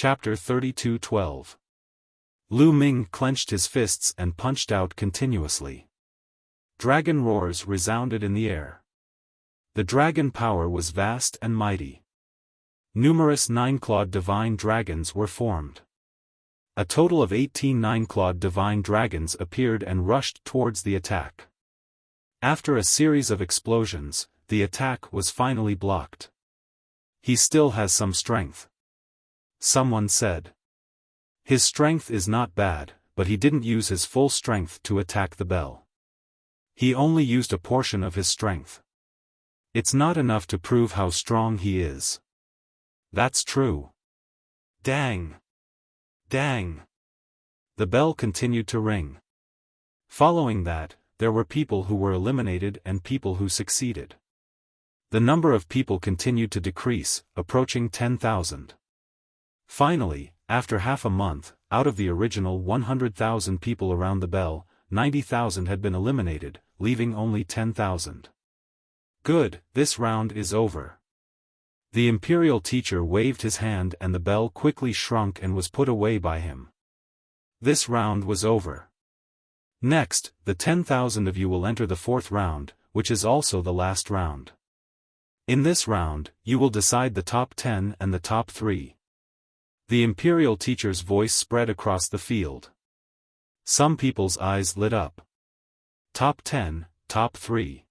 Chapter 32:12. Lu Ming clenched his fists and punched out continuously. Dragon roars resounded in the air. The dragon power was vast and mighty. Numerous nine-clawed divine dragons were formed. A total of 18 nine-clawed divine dragons appeared and rushed towards the attack. After a series of explosions, the attack was finally blocked. He still has some strength. Someone said. His strength is not bad, but he didn't use his full strength to attack the bell. He only used a portion of his strength. It's not enough to prove how strong he is. That's true. Dang! Dang! The bell continued to ring. Following that, there were people who were eliminated and people who succeeded. The number of people continued to decrease, approaching 10,000. Finally, after half a month, out of the original 100,000 people around the bell, 90,000 had been eliminated, leaving only 10,000. Good, this round is over. The imperial teacher waved his hand and the bell quickly shrunk and was put away by him. This round was over. Next, the 10,000 of you will enter the fourth round, which is also the last round. In this round, you will decide the top 10 and the top 3. The imperial teacher's voice spread across the field. Some people's eyes lit up. Top 10, top 3.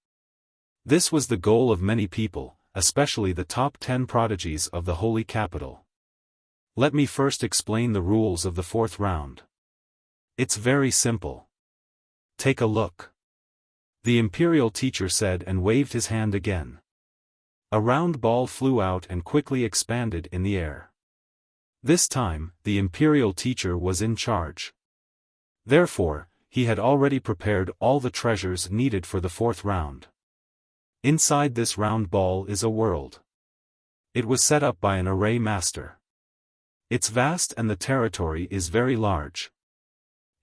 This was the goal of many people, especially the top 10 prodigies of the Holy Capital. Let me first explain the rules of the fourth round. It's very simple. Take a look. The imperial teacher said and waved his hand again. A round ball flew out and quickly expanded in the air. This time, the imperial teacher was in charge. Therefore, he had already prepared all the treasures needed for the fourth round. Inside this round ball is a world. It was set up by an array master. It's vast and the territory is very large.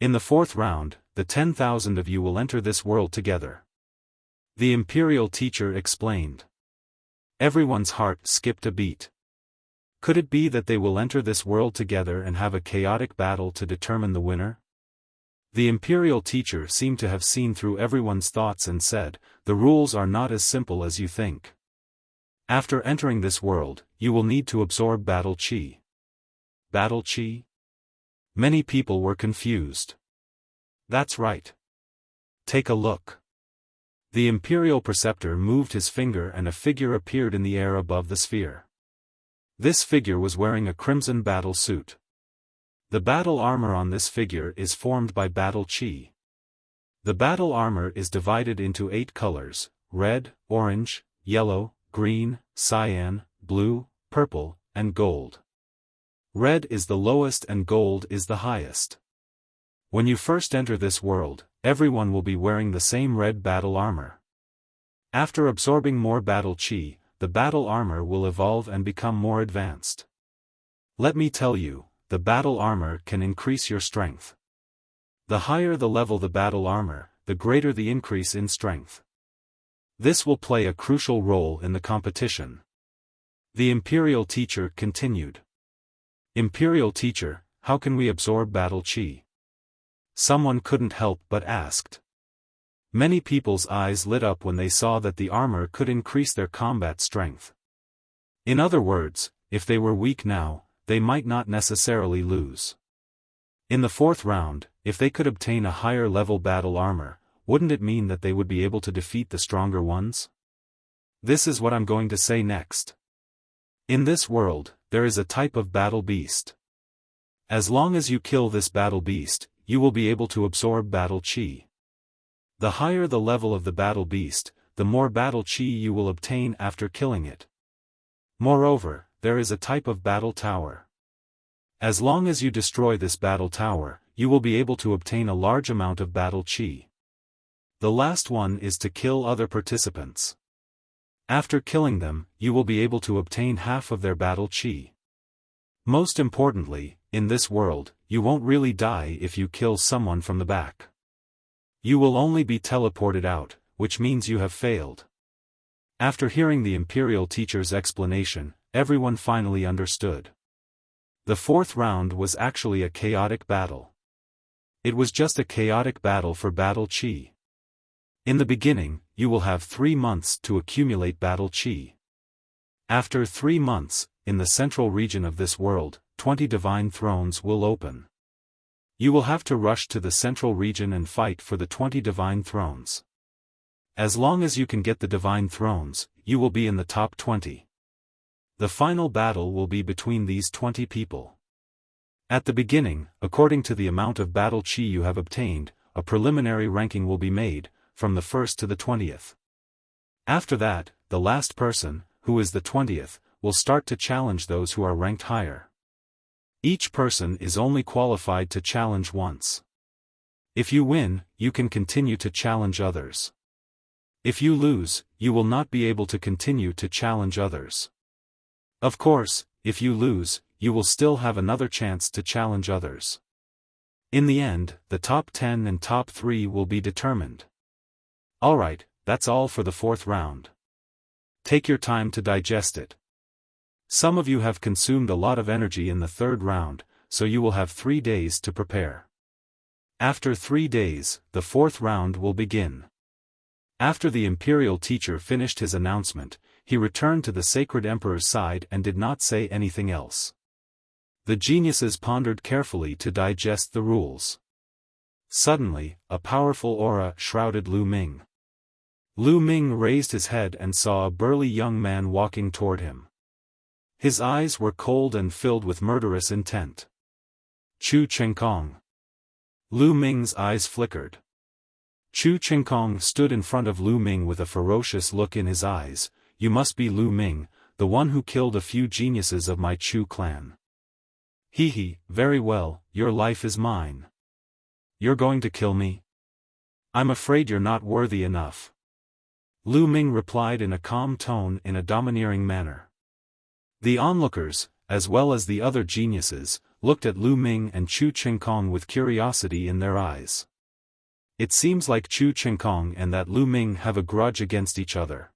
In the fourth round, the 10,000 of you will enter this world together. The imperial teacher explained. Everyone's heart skipped a beat. Could it be that they will enter this world together and have a chaotic battle to determine the winner? The imperial teacher seemed to have seen through everyone's thoughts and said, the rules are not as simple as you think. After entering this world, you will need to absorb battle chi. Battle chi? Many people were confused. That's right. Take a look. The imperial preceptor moved his finger and a figure appeared in the air above the sphere. This figure was wearing a crimson battle suit. The battle armor on this figure is formed by battle chi. The battle armor is divided into 8 colors: red, orange, yellow, green, cyan, blue, purple, and gold. Red is the lowest and gold is the highest. When you first enter this world, everyone will be wearing the same red battle armor. After absorbing more battle chi, the battle armor will evolve and become more advanced. Let me tell you, the battle armor can increase your strength. The higher the level the battle armor, the greater the increase in strength. This will play a crucial role in the competition. The imperial teacher continued. Imperial teacher, how can we absorb battle chi? Someone couldn't help but asked. Many people's eyes lit up when they saw that the armor could increase their combat strength. In other words, if they were weak now, they might not necessarily lose. In the fourth round, if they could obtain a higher level battle armor, wouldn't it mean that they would be able to defeat the stronger ones? This is what I'm going to say next. In this world, there is a type of battle beast. As long as you kill this battle beast, you will be able to absorb battle chi. The higher the level of the battle beast, the more battle chi you will obtain after killing it. Moreover, there is a type of battle tower. As long as you destroy this battle tower, you will be able to obtain a large amount of battle chi. The last one is to kill other participants. After killing them, you will be able to obtain half of their battle chi. Most importantly, in this world, you won't really die if you kill someone from the back. You will only be teleported out, which means you have failed. After hearing the imperial teacher's explanation, everyone finally understood. The fourth round was actually a chaotic battle. It was just a chaotic battle for battle chi. In the beginning, you will have 3 months to accumulate battle chi. After 3 months, in the central region of this world, 20 divine thrones will open. You will have to rush to the central region and fight for the 20 divine thrones. As long as you can get the divine thrones, you will be in the top 20. The final battle will be between these 20 people. At the beginning, according to the amount of battle chi you have obtained, a preliminary ranking will be made, from the 1st to the 20th. After that, the last person, who is the 20th, will start to challenge those who are ranked higher. Each person is only qualified to challenge once. If you win, you can continue to challenge others. If you lose, you will not be able to continue to challenge others. Of course, if you lose, you will still have another chance to challenge others. In the end, the top 10 and top 3 will be determined. Alright, that's all for the fourth round. Take your time to digest it. Some of you have consumed a lot of energy in the third round, so you will have 3 days to prepare. After 3 days, the fourth round will begin. After the imperial teacher finished his announcement, he returned to the sacred emperor's side and did not say anything else. The geniuses pondered carefully to digest the rules. Suddenly, a powerful aura shrouded Lu Ming. Lu Ming raised his head and saw a burly young man walking toward him. His eyes were cold and filled with murderous intent. Chu Chengkong. Lu Ming's eyes flickered. Chu Chengkong stood in front of Lu Ming with a ferocious look in his eyes. You must be Lu Ming, the one who killed a few geniuses of my Chu clan. Very well, your life is mine. You're going to kill me? I'm afraid you're not worthy enough. Lu Ming replied in a calm tone in a domineering manner. The onlookers, as well as the other geniuses, looked at Lu Ming and Chu Chengkong with curiosity in their eyes. It seems like Chu Chengkong and that Lu Ming have a grudge against each other.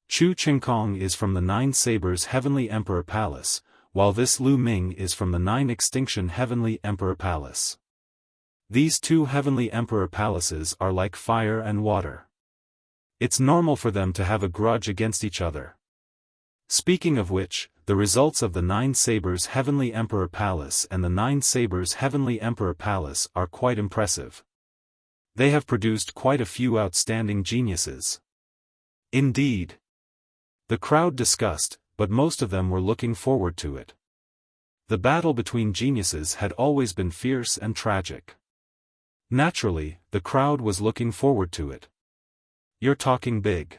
Chu Chengkong is from the Nine Sabers Heavenly Emperor Palace, while this Lu Ming is from the Nine Extinction Heavenly Emperor Palace. These two Heavenly Emperor Palaces are like fire and water. It's normal for them to have a grudge against each other. Speaking of which, the results of the Nine Sabers Heavenly Emperor Palace and the Nine Sabers Heavenly Emperor Palace are quite impressive. They have produced quite a few outstanding geniuses. Indeed. The crowd discussed, but most of them were looking forward to it. The battle between geniuses had always been fierce and tragic. Naturally, the crowd was looking forward to it. You're talking big.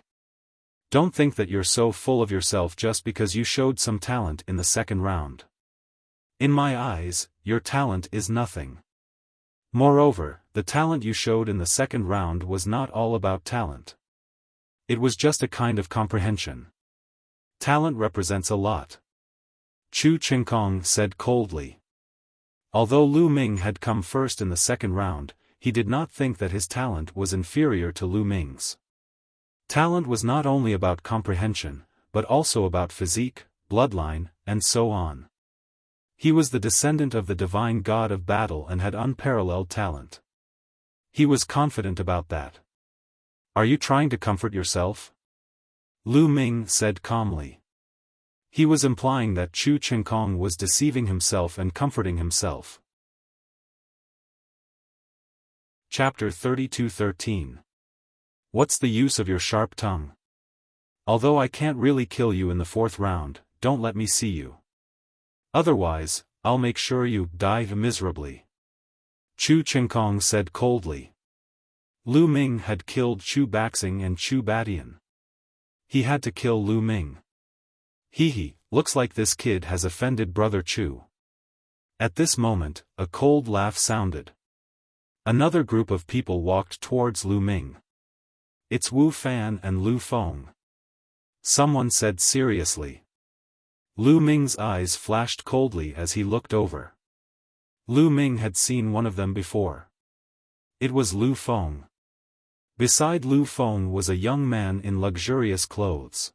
Don't think that you're so full of yourself just because you showed some talent in the second round. In my eyes, your talent is nothing. Moreover, the talent you showed in the second round was not all about talent. It was just a kind of comprehension. Talent represents a lot. Chu Chengkong said coldly. Although Lu Ming had come first in the second round, he did not think that his talent was inferior to Lu Ming's. Talent was not only about comprehension, but also about physique, bloodline, and so on. He was the descendant of the divine god of battle and had unparalleled talent. He was confident about that. Are you trying to comfort yourself? Lu Ming said calmly. He was implying that Chu Chengkong was deceiving himself and comforting himself. Chapter 32:13. What's the use of your sharp tongue? Although I can't really kill you in the fourth round, don't let me see you. Otherwise, I'll make sure you die miserably. Chu Chengkong said coldly. Lu Ming had killed Chu Baxing and Chu Batian. He had to kill Lu Ming. Looks like this kid has offended Brother Chu. At this moment, a cold laugh sounded. Another group of people walked towards Lu Ming. It's Wu Fan and Lu Feng. Someone said seriously. Lu Ming's eyes flashed coldly as he looked over. Lu Ming had seen one of them before. It was Lu Feng. Beside Lu Feng was a young man in luxurious clothes.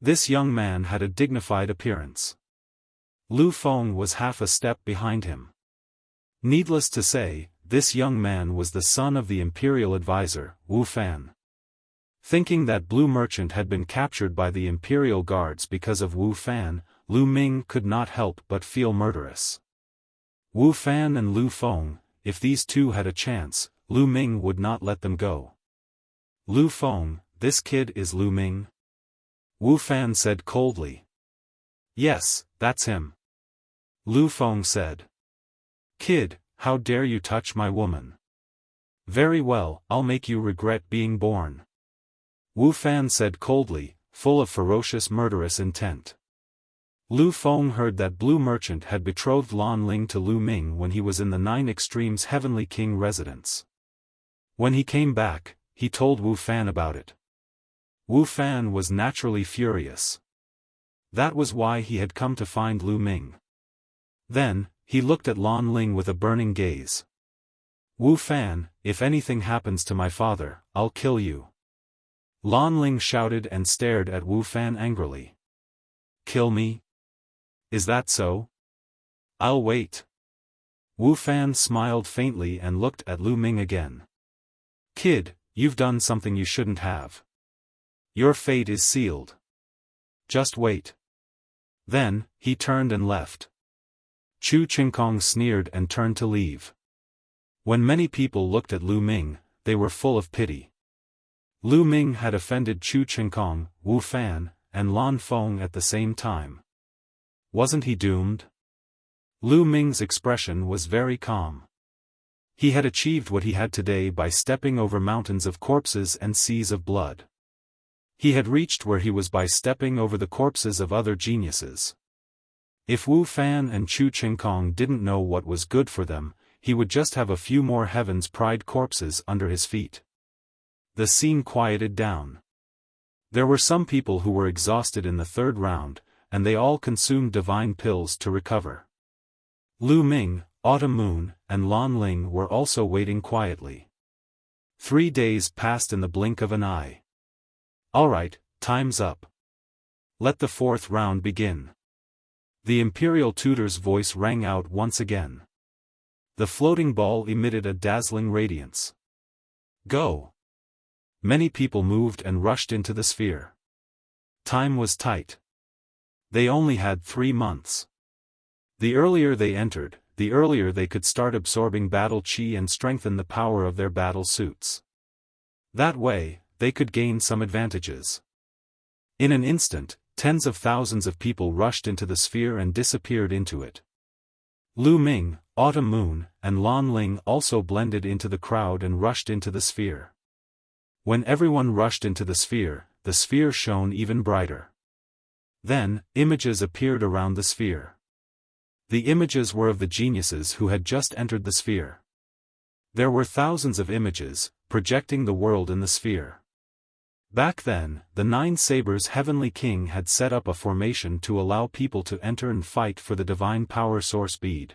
This young man had a dignified appearance. Lu Feng was half a step behind him. Needless to say, this young man was the son of the imperial advisor, Wu Fan. Thinking that Blue Merchant had been captured by the imperial guards because of Wu Fan, Lu Ming could not help but feel murderous. Wu Fan and Lu Feng, if these two had a chance, Lu Ming would not let them go. Lu Feng, this kid is Lu Ming? Wu Fan said coldly. Yes, that's him. Lu Feng said. Kid, how dare you touch my woman? Very well, I'll make you regret being born. Wu Fan said coldly, full of ferocious murderous intent. Lu Feng heard that Blue Merchant had betrothed Lan Ling to Lu Ming when he was in the Nine Extremes Heavenly King residence. When he came back, he told Wu Fan about it. Wu Fan was naturally furious. That was why he had come to find Lu Ming. Then, he looked at Lan Ling with a burning gaze. Wu Fan, if anything happens to my father, I'll kill you. Lan Ling shouted and stared at Wu Fan angrily. Kill me? Is that so? I'll wait. Wu Fan smiled faintly and looked at Lu Ming again. Kid, you've done something you shouldn't have. Your fate is sealed. Just wait. Then, he turned and left. Chu Qingkong sneered and turned to leave. When many people looked at Lu Ming, they were full of pity. Lu Ming had offended Chu Qingkong, Wu Fan, and Lan Feng at the same time. Wasn't he doomed? Lu Ming's expression was very calm. He had achieved what he had today by stepping over mountains of corpses and seas of blood. He had reached where he was by stepping over the corpses of other geniuses. If Wu Fan and Chu Qingkong didn't know what was good for them, he would just have a few more Heaven's Pride corpses under his feet. The scene quieted down. There were some people who were exhausted in the third round, and they all consumed divine pills to recover. Lu Ming, Autumn Moon, and Lan Ling were also waiting quietly. 3 days passed in the blink of an eye. Alright, time's up. Let the 4th round begin. The imperial tutor's voice rang out once again. The floating ball emitted a dazzling radiance. Go! Many people moved and rushed into the sphere. Time was tight. They only had 3 months. The earlier they entered, the earlier they could start absorbing battle chi and strengthen the power of their battle suits. That way, they could gain some advantages. In an instant, tens of thousands of people rushed into the sphere and disappeared into it. Lu Ming, Autumn Moon, and Lan Ling also blended into the crowd and rushed into the sphere. When everyone rushed into the sphere shone even brighter. Then, images appeared around the sphere. The images were of the geniuses who had just entered the sphere. There were thousands of images, projecting the world in the sphere. Back then, the Nine Sabers Heavenly King had set up a formation to allow people to enter and fight for the divine power source bead.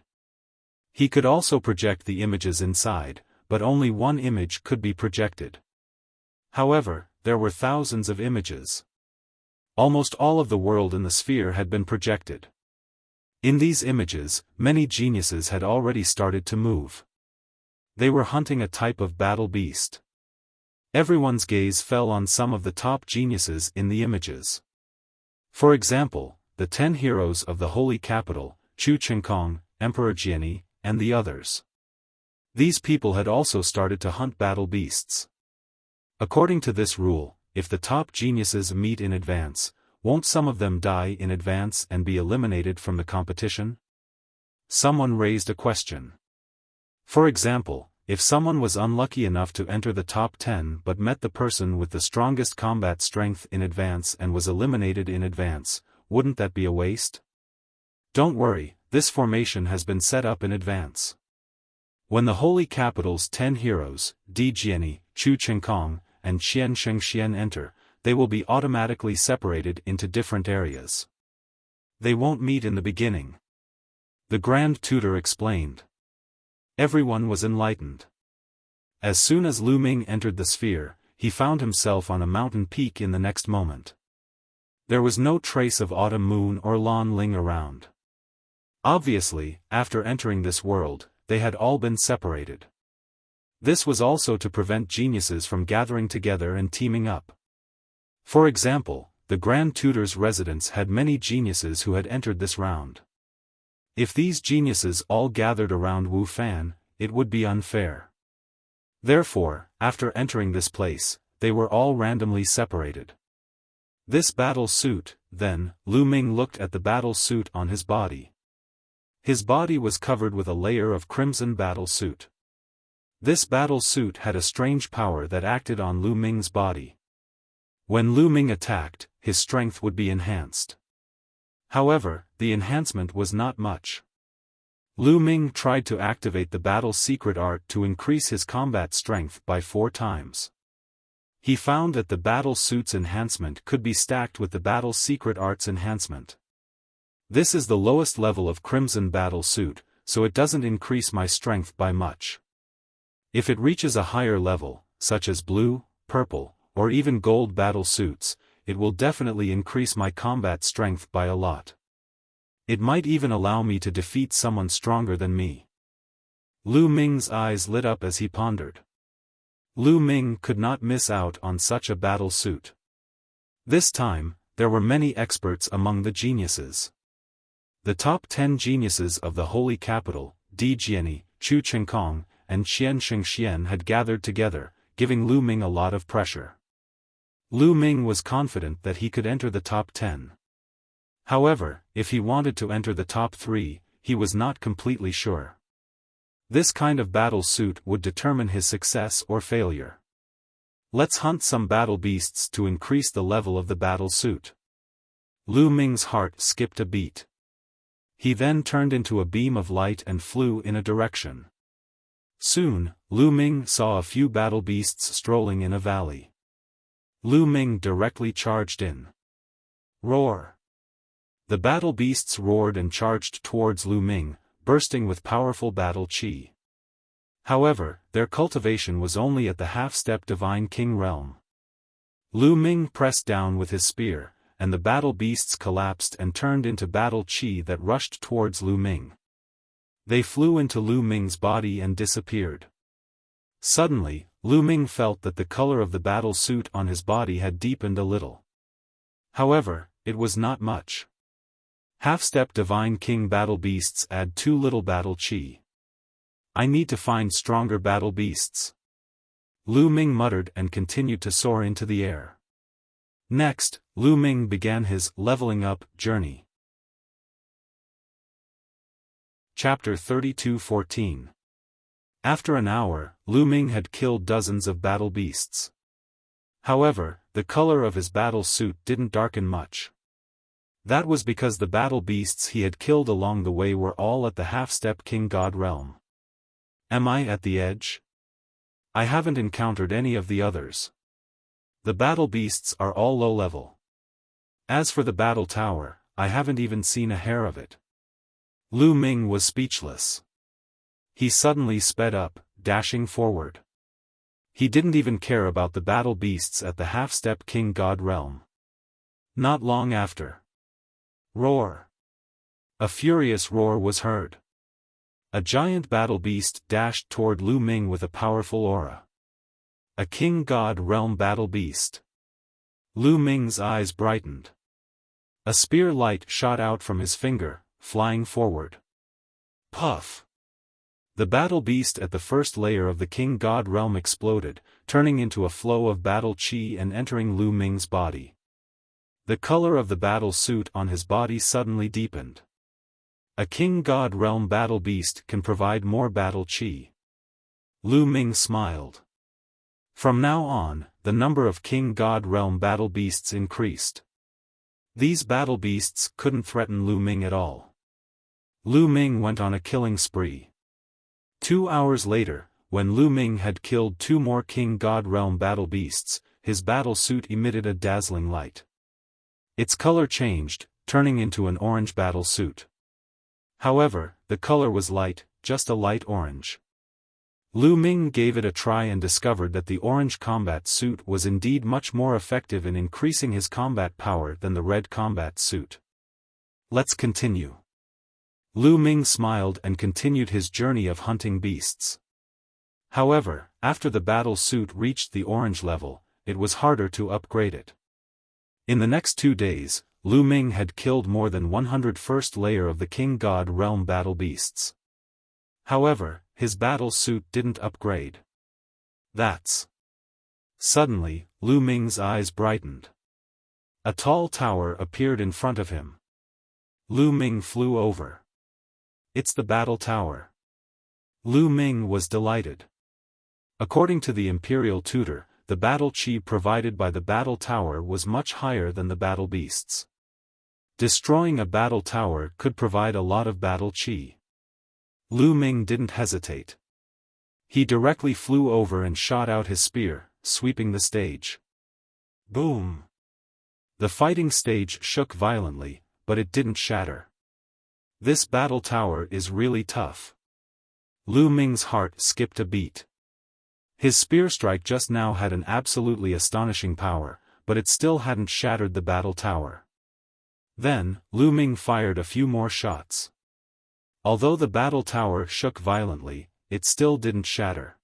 He could also project the images inside, but only one image could be projected. However, there were thousands of images. Almost all of the world in the sphere had been projected. In these images, many geniuses had already started to move. They were hunting a type of battle beast. Everyone's gaze fell on some of the top geniuses in the images. For example, the 10 heroes of the Holy Capital, Chu Qingkong, Emperor Jiani, and the others. These people had also started to hunt battle beasts. According to this rule, if the top geniuses meet in advance, won't some of them die in advance and be eliminated from the competition? Someone raised a question. For example, if someone was unlucky enough to enter the top 10 but met the person with the strongest combat strength in advance and was eliminated in advance, wouldn't that be a waste? Don't worry, this formation has been set up in advance. When the Holy Capital's 10 heroes, Di Jiani, Chu Qingkong, and Qian Shengxian enter, they will be automatically separated into different areas. They won't meet in the beginning. The Grand Tutor explained. Everyone was enlightened. As soon as Lu Ming entered the sphere, he found himself on a mountain peak in the next moment. There was no trace of Autumn Moon or Lan Ling around. Obviously, after entering this world, they had all been separated. This was also to prevent geniuses from gathering together and teaming up. For example, the Grand Tutor's residence had many geniuses who had entered this round. If these geniuses all gathered around Wu Fan, it would be unfair. Therefore, after entering this place, they were all randomly separated. This battle suit, then, Lu Ming looked at the battle suit on his body. His body was covered with a layer of crimson battle suit. This battle suit had a strange power that acted on Lu Ming's body. When Lu Ming attacked, his strength would be enhanced. However, the enhancement was not much. Lu Ming tried to activate the battle secret art to increase his combat strength by 4 times. He found that the battle suit's enhancement could be stacked with the battle secret art's enhancement. This is the lowest level of crimson battle suit, so it doesn't increase my strength by much. If it reaches a higher level, such as blue, purple, or even gold battle suits, it will definitely increase my combat strength by a lot. It might even allow me to defeat someone stronger than me. Lu Ming's eyes lit up as he pondered. Lu Ming could not miss out on such a battle suit. This time, there were many experts among the geniuses. The top 10 geniuses of the Holy Capital, Di Jiani, Chu Chengkong, and Qian Shengxian had gathered together, giving Lu Ming a lot of pressure. Lu Ming was confident that he could enter the top 10. However, if he wanted to enter the top 3, he was not completely sure. This kind of battle suit would determine his success or failure. Let's hunt some battle beasts to increase the level of the battle suit. Lu Ming's heart skipped a beat. He then turned into a beam of light and flew in a direction. Soon, Lu Ming saw a few battle beasts strolling in a valley. Lu Ming directly charged in. Roar! The battle beasts roared and charged towards Lu Ming, bursting with powerful battle chi. However, their cultivation was only at the half-step Divine King realm. Lu Ming pressed down with his spear, and the battle beasts collapsed and turned into battle chi that rushed towards Lu Ming. They flew into Lu Ming's body and disappeared. Suddenly, Lu Ming felt that the color of the battle suit on his body had deepened a little. However, it was not much. Half-step Divine King battle beasts add too little battle chi. I need to find stronger battle beasts. Lu Ming muttered and continued to soar into the air. Next, Lu Ming began his leveling up journey. Chapter 32:14. After an hour, Lu Ming had killed dozens of battle beasts. However, the color of his battle suit didn't darken much. That was because the battle beasts he had killed along the way were all at the half-step King God realm. Am I at the edge? I haven't encountered any of the others. The battle beasts are all low level. As for the battle tower, I haven't even seen a hair of it. Lu Ming was speechless. He suddenly sped up, dashing forward. He didn't even care about the battle beasts at the half-step King God realm. Not long after. Roar! A furious roar was heard. A giant battle beast dashed toward Lu Ming with a powerful aura. A King God realm battle beast. Lu Ming's eyes brightened. A spear light shot out from his finger, flying forward. Puff! The battle beast at the first layer of the King God realm exploded, turning into a flow of battle chi and entering Lu Ming's body. The color of the battle suit on his body suddenly deepened. A King God realm battle beast can provide more battle chi. Lu Ming smiled. From now on, the number of King God realm battle beasts increased. These battle beasts couldn't threaten Lu Ming at all. Lu Ming went on a killing spree. 2 hours later, when Lu Ming had killed 2 more King God realm battle beasts, his battle suit emitted a dazzling light. Its color changed, turning into an orange battle suit. However, the color was light, just a light orange. Lu Ming gave it a try and discovered that the orange combat suit was indeed much more effective in increasing his combat power than the red combat suit. Let's continue. Lu Ming smiled and continued his journey of hunting beasts. However, after the battle suit reached the orange level, it was harder to upgrade it. In the next 2 days, Lu Ming had killed more than 100 first layer of the King God Realm battle beasts. However, his battle suit didn't upgrade. That's. Suddenly, Lu Ming's eyes brightened. A tall tower appeared in front of him. Lu Ming flew over. It's the battle tower. Lu Ming was delighted. According to the imperial tutor, the battle chi provided by the battle tower was much higher than the battle beasts. Destroying a battle tower could provide a lot of battle chi. Lu Ming didn't hesitate. He directly flew over and shot out his spear, sweeping the stage. Boom! The fighting stage shook violently, but it didn't shatter. This battle tower is really tough. Lu Ming's heart skipped a beat. His spear strike just now had an absolutely astonishing power, but it still hadn't shattered the battle tower. Then, Lu Ming fired a few more shots. Although the battle tower shook violently, it still didn't shatter.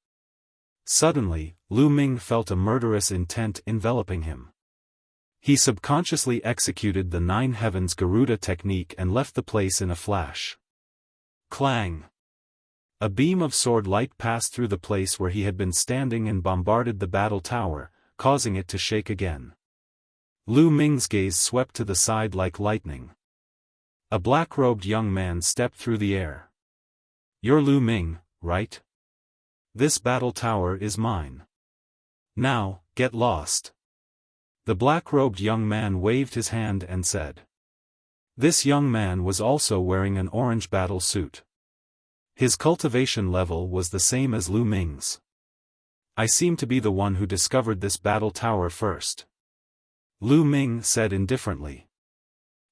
Suddenly, Lu Ming felt a murderous intent enveloping him. He subconsciously executed the 9 Heavens Garuda technique and left the place in a flash. Clang! A beam of sword light passed through the place where he had been standing and bombarded the battle tower, causing it to shake again. Lu Ming's gaze swept to the side like lightning. A black-robed young man stepped through the air. You're Lu Ming, right? This battle tower is mine. Now, get lost. The black-robed young man waved his hand and said. This young man was also wearing an orange battle suit. His cultivation level was the same as Lu Ming's. I seem to be the one who discovered this battle tower first. Lu Ming said indifferently.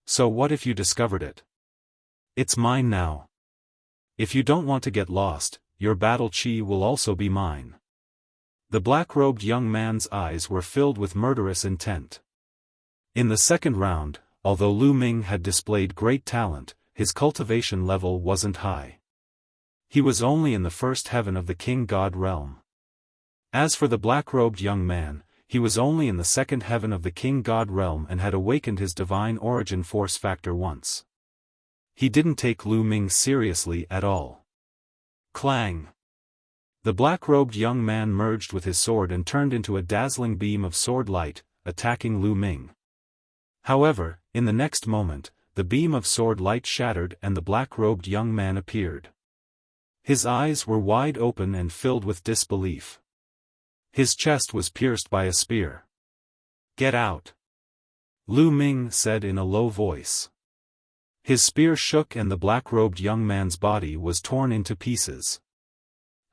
So what if you discovered it? It's mine now. If you don't want to get lost, your battle chi will also be mine. The black-robed young man's eyes were filled with murderous intent. In the second round, although Lu Ming had displayed great talent, his cultivation level wasn't high. He was only in the first heaven of the King God realm. As for the black-robed young man, he was only in the second heaven of the King God realm and had awakened his divine origin force factor once. He didn't take Lu Ming seriously at all. Clang! The black-robed young man merged with his sword and turned into a dazzling beam of sword light, attacking Lu Ming. However, in the next moment, the beam of sword light shattered and the black-robed young man appeared. His eyes were wide open and filled with disbelief. His chest was pierced by a spear. Get out! Lu Ming said in a low voice. His spear shook and the black-robed young man's body was torn into pieces.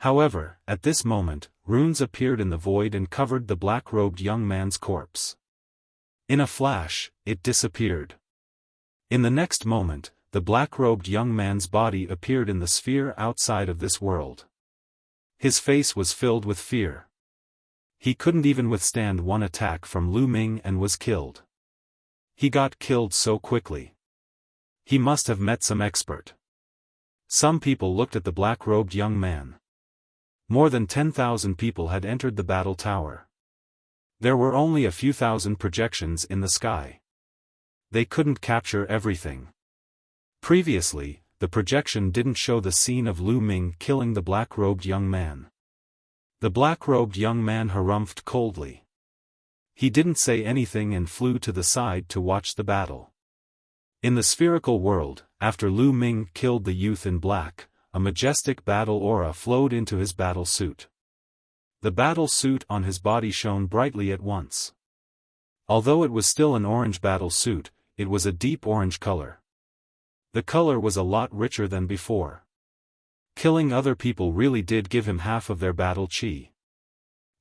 However, at this moment, runes appeared in the void and covered the black-robed young man's corpse. In a flash, it disappeared. In the next moment, the black-robed young man's body appeared in the sphere outside of this world. His face was filled with fear. He couldn't even withstand one attack from Lu Ming and was killed. He got killed so quickly. He must have met some expert. Some people looked at the black-robed young man. More than 10,000 people had entered the battle tower. There were only a few thousand projections in the sky. They couldn't capture everything. Previously, the projection didn't show the scene of Lu Ming killing the black-robed young man. The black-robed young man harumphed coldly. He didn't say anything and flew to the side to watch the battle. In the spherical world, after Lu Ming killed the youth in black, a majestic battle aura flowed into his battle suit. The battle suit on his body shone brightly at once. Although it was still an orange battle suit, it was a deep orange color. The color was a lot richer than before. Killing other people really did give him half of their battle chi.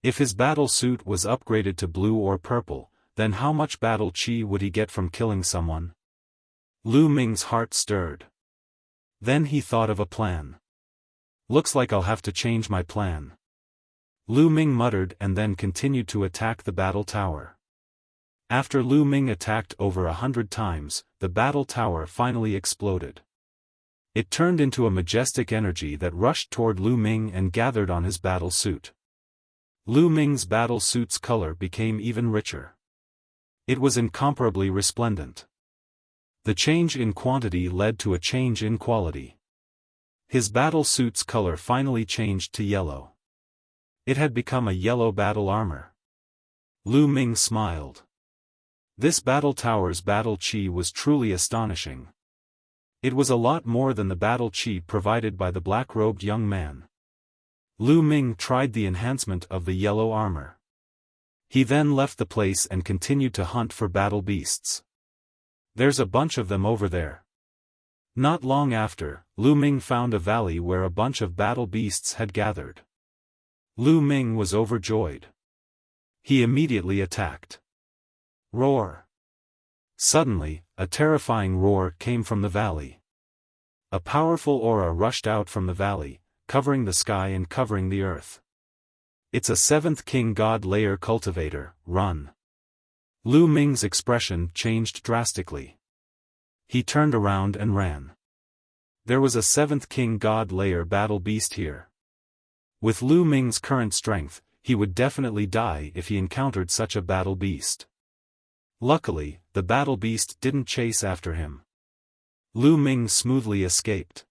If his battle suit was upgraded to blue or purple, then how much battle chi would he get from killing someone? Lu Ming's heart stirred. Then he thought of a plan. Looks like I'll have to change my plan. Lu Ming muttered and then continued to attack the battle tower. After Lu Ming attacked over 100 times, the battle tower finally exploded. It turned into a majestic energy that rushed toward Lu Ming and gathered on his battle suit. Lu Ming's battle suit's color became even richer. It was incomparably resplendent. The change in quantity led to a change in quality. His battle suit's color finally changed to yellow. It had become a yellow battle armor. Lu Ming smiled. This battle tower's battle chi was truly astonishing. It was a lot more than the battle chi provided by the black-robed young man. Lu Ming tried the enhancement of the yellow armor. He then left the place and continued to hunt for battle beasts. There's a bunch of them over there. Not long after, Lu Ming found a valley where a bunch of battle beasts had gathered. Lu Ming was overjoyed. He immediately attacked. Roar! Suddenly, a terrifying roar came from the valley. A powerful aura rushed out from the valley, covering the sky and covering the earth. It's a seventh king god layer cultivator, run. Lu Ming's expression changed drastically. He turned around and ran. There was a seventh king god layer battle beast here. With Lu Ming's current strength, he would definitely die if he encountered such a battle beast. Luckily, the battle beast didn't chase after him. Lu Ming smoothly escaped.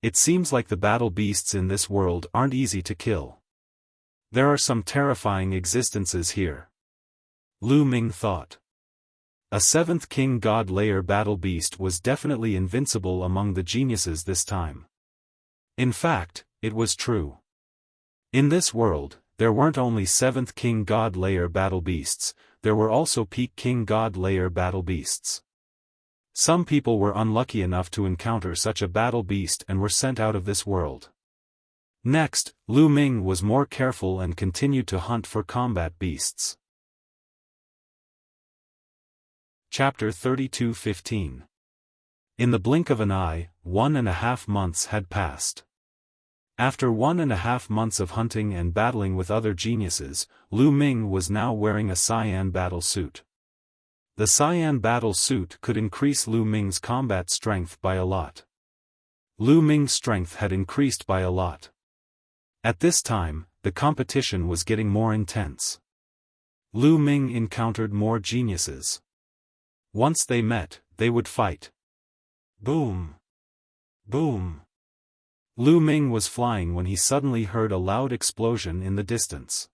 It seems like the battle beasts in this world aren't easy to kill. There are some terrifying existences here. Lu Ming thought. A seventh king god layer battle beast was definitely invincible among the geniuses this time. In fact, it was true. In this world, there weren't only seventh king god layer battle beasts, there were also peak king god layer battle beasts. Some people were unlucky enough to encounter such a battle beast and were sent out of this world. Next, Lu Ming was more careful and continued to hunt for combat beasts. Chapter 32:15. In the blink of an eye, 1.5 months had passed. After 1.5 months of hunting and battling with other geniuses, Lu Ming was now wearing a cyan battle suit. The cyan battle suit could increase Lu Ming's combat strength by a lot. Lu Ming's strength had increased by a lot. At this time, the competition was getting more intense. Lu Ming encountered more geniuses. Once they met, they would fight. Boom! Boom! Lu Ming was flying when he suddenly heard a loud explosion in the distance.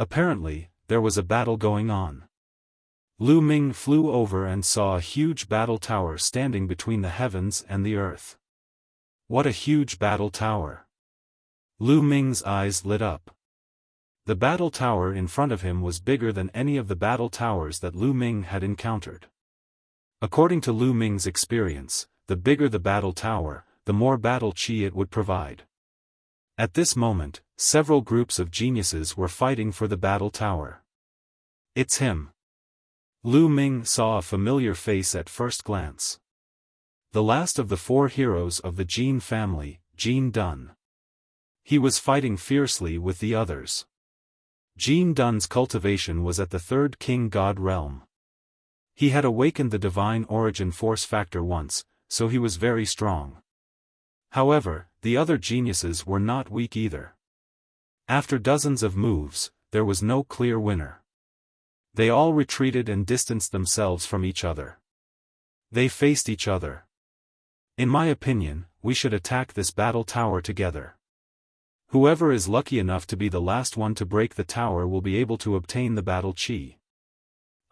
Apparently, there was a battle going on. Lu Ming flew over and saw a huge battle tower standing between the heavens and the earth. What a huge battle tower! Lu Ming's eyes lit up. The battle tower in front of him was bigger than any of the battle towers that Lu Ming had encountered. According to Lu Ming's experience, the bigger the battle tower, the more battle chi it would provide. At this moment, several groups of geniuses were fighting for the battle tower. It's him. Lu Ming saw a familiar face at first glance. The last of the 4 heroes of the Jin family, Jin Dun. He was fighting fiercely with the others. Jin Dun's cultivation was at the 3rd king god realm. He had awakened the divine origin force factor once, so he was very strong. However, the other geniuses were not weak either. After dozens of moves, there was no clear winner. They all retreated and distanced themselves from each other. They faced each other. In my opinion, we should attack this battle tower together. Whoever is lucky enough to be the last one to break the tower will be able to obtain the battle chi.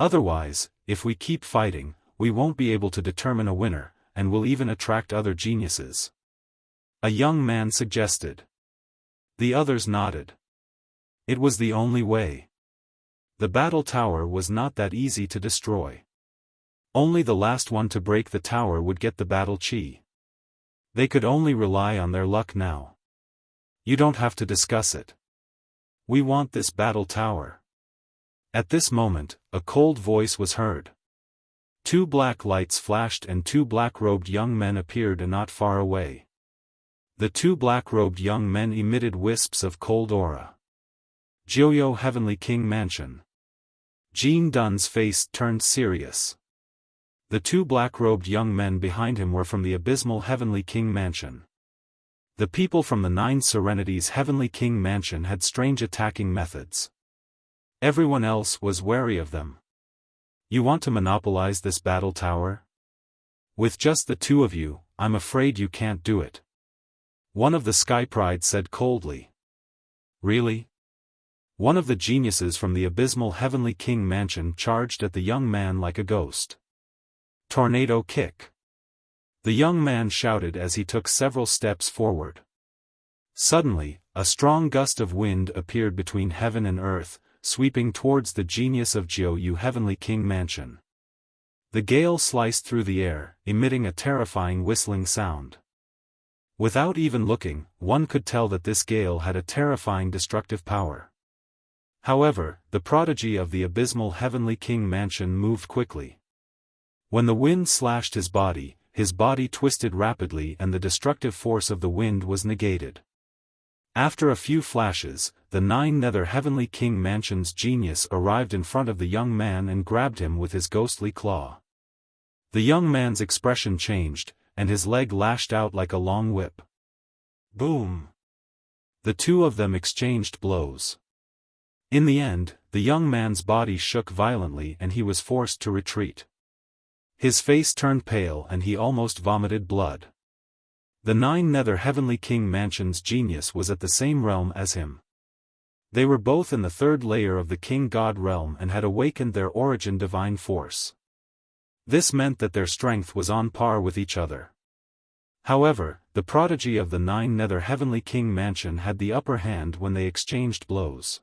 Otherwise, if we keep fighting, we won't be able to determine a winner, and will even attract other geniuses. A young man suggested. The others nodded. It was the only way. The battle tower was not that easy to destroy. Only the last one to break the tower would get the battle chi. They could only rely on their luck now. You don't have to discuss it. We want this battle tower. At this moment, a cold voice was heard. 2 black lights flashed and 2 black-robed young men appeared not far away. The 2 black-robed young men emitted wisps of cold aura. Jiuyo Heavenly King Mansion. Jin Dun's face turned serious. The two black-robed young men behind him were from the abysmal Heavenly King Mansion. The people from the Nine Serenities Heavenly King Mansion had strange attacking methods. Everyone else was wary of them. You want to monopolize this battle tower? With just the two of you, I'm afraid you can't do it. One of the Sky Pride said coldly. Really? One of the geniuses from the abysmal Heavenly King Mansion charged at the young man like a ghost. Tornado kick. The young man shouted as he took several steps forward. Suddenly, a strong gust of wind appeared between heaven and earth, sweeping towards the genius of Jiu Heavenly King Mansion. The gale sliced through the air, emitting a terrifying whistling sound. Without even looking, one could tell that this gale had a terrifying destructive power. However, the prodigy of the abysmal Heavenly King Mansion moved quickly. When the wind slashed his body twisted rapidly and the destructive force of the wind was negated. After a few flashes, the Nine Nether Heavenly King Mansion's genius arrived in front of the young man and grabbed him with his ghostly claw. The young man's expression changed, and his leg lashed out like a long whip. Boom! The two of them exchanged blows. In the end, the young man's body shook violently and he was forced to retreat. His face turned pale and he almost vomited blood. The Nine Nether Heavenly King Mansion's genius was at the same realm as him. They were both in the third layer of the King God realm and had awakened their origin divine force. This meant that their strength was on par with each other. However, the prodigy of the Nine Nether Heavenly King Mansion had the upper hand when they exchanged blows.